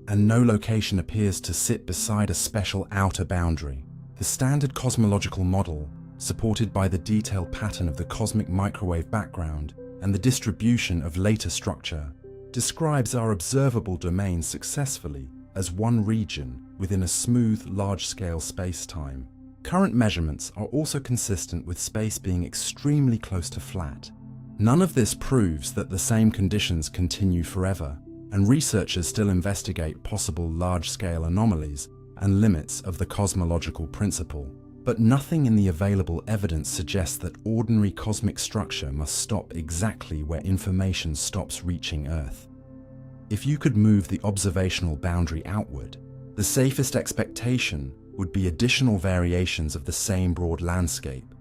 and no location appears to sit beside a special outer boundary. The standard cosmological model, supported by the detailed pattern of the cosmic microwave background and the distribution of later structure, describes our observable domain successfully as one region within a smooth, large-scale space-time. Current measurements are also consistent with space being extremely close to flat. None of this proves that the same conditions continue forever, and researchers still investigate possible large-scale anomalies and limits of the cosmological principle. But nothing in the available evidence suggests that ordinary cosmic structure must stop exactly where information stops reaching Earth. If you could move the observational boundary outward, the safest expectation would be additional variations of the same broad landscape.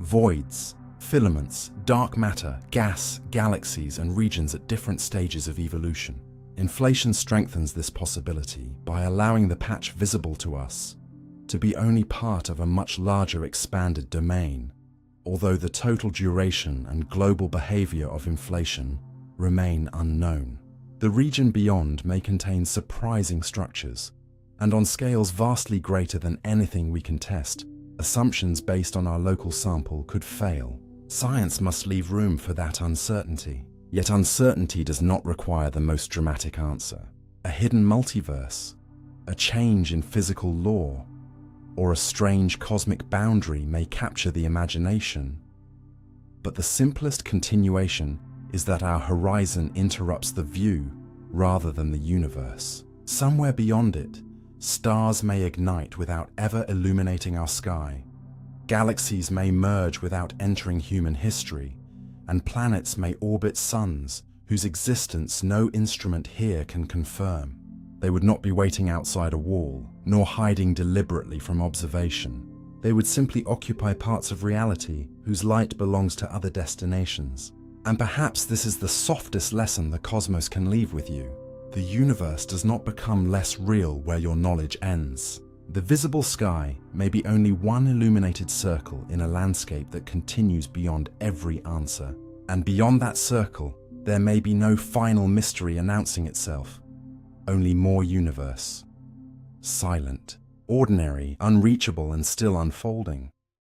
Voids, filaments, dark matter, gas, galaxies, and regions at different stages of evolution. Inflation strengthens this possibility by allowing the patch visible to us to be only part of a much larger expanded domain, although the total duration and global behavior of inflation remain unknown. The region beyond may contain surprising structures, and on scales vastly greater than anything we can test, assumptions based on our local sample could fail. Science must leave room for that uncertainty. Yet uncertainty does not require the most dramatic answer. A hidden multiverse, a change in physical law, or a strange cosmic boundary may capture the imagination. But the simplest continuation is that our horizon interrupts the view rather than the universe. Somewhere beyond it, stars may ignite without ever illuminating our sky. Galaxies may merge without entering human history, and planets may orbit suns whose existence no instrument here can confirm. They would not be waiting outside a wall, nor hiding deliberately from observation. They would simply occupy parts of reality whose light belongs to other destinations. And perhaps this is the softest lesson the cosmos can leave with you. The universe does not become less real where your knowledge ends. The visible sky may be only one illuminated circle in a landscape that continues beyond every answer. And beyond that circle, there may be no final mystery announcing itself. Only more universe. Silent, ordinary, unreachable, and still unfolding.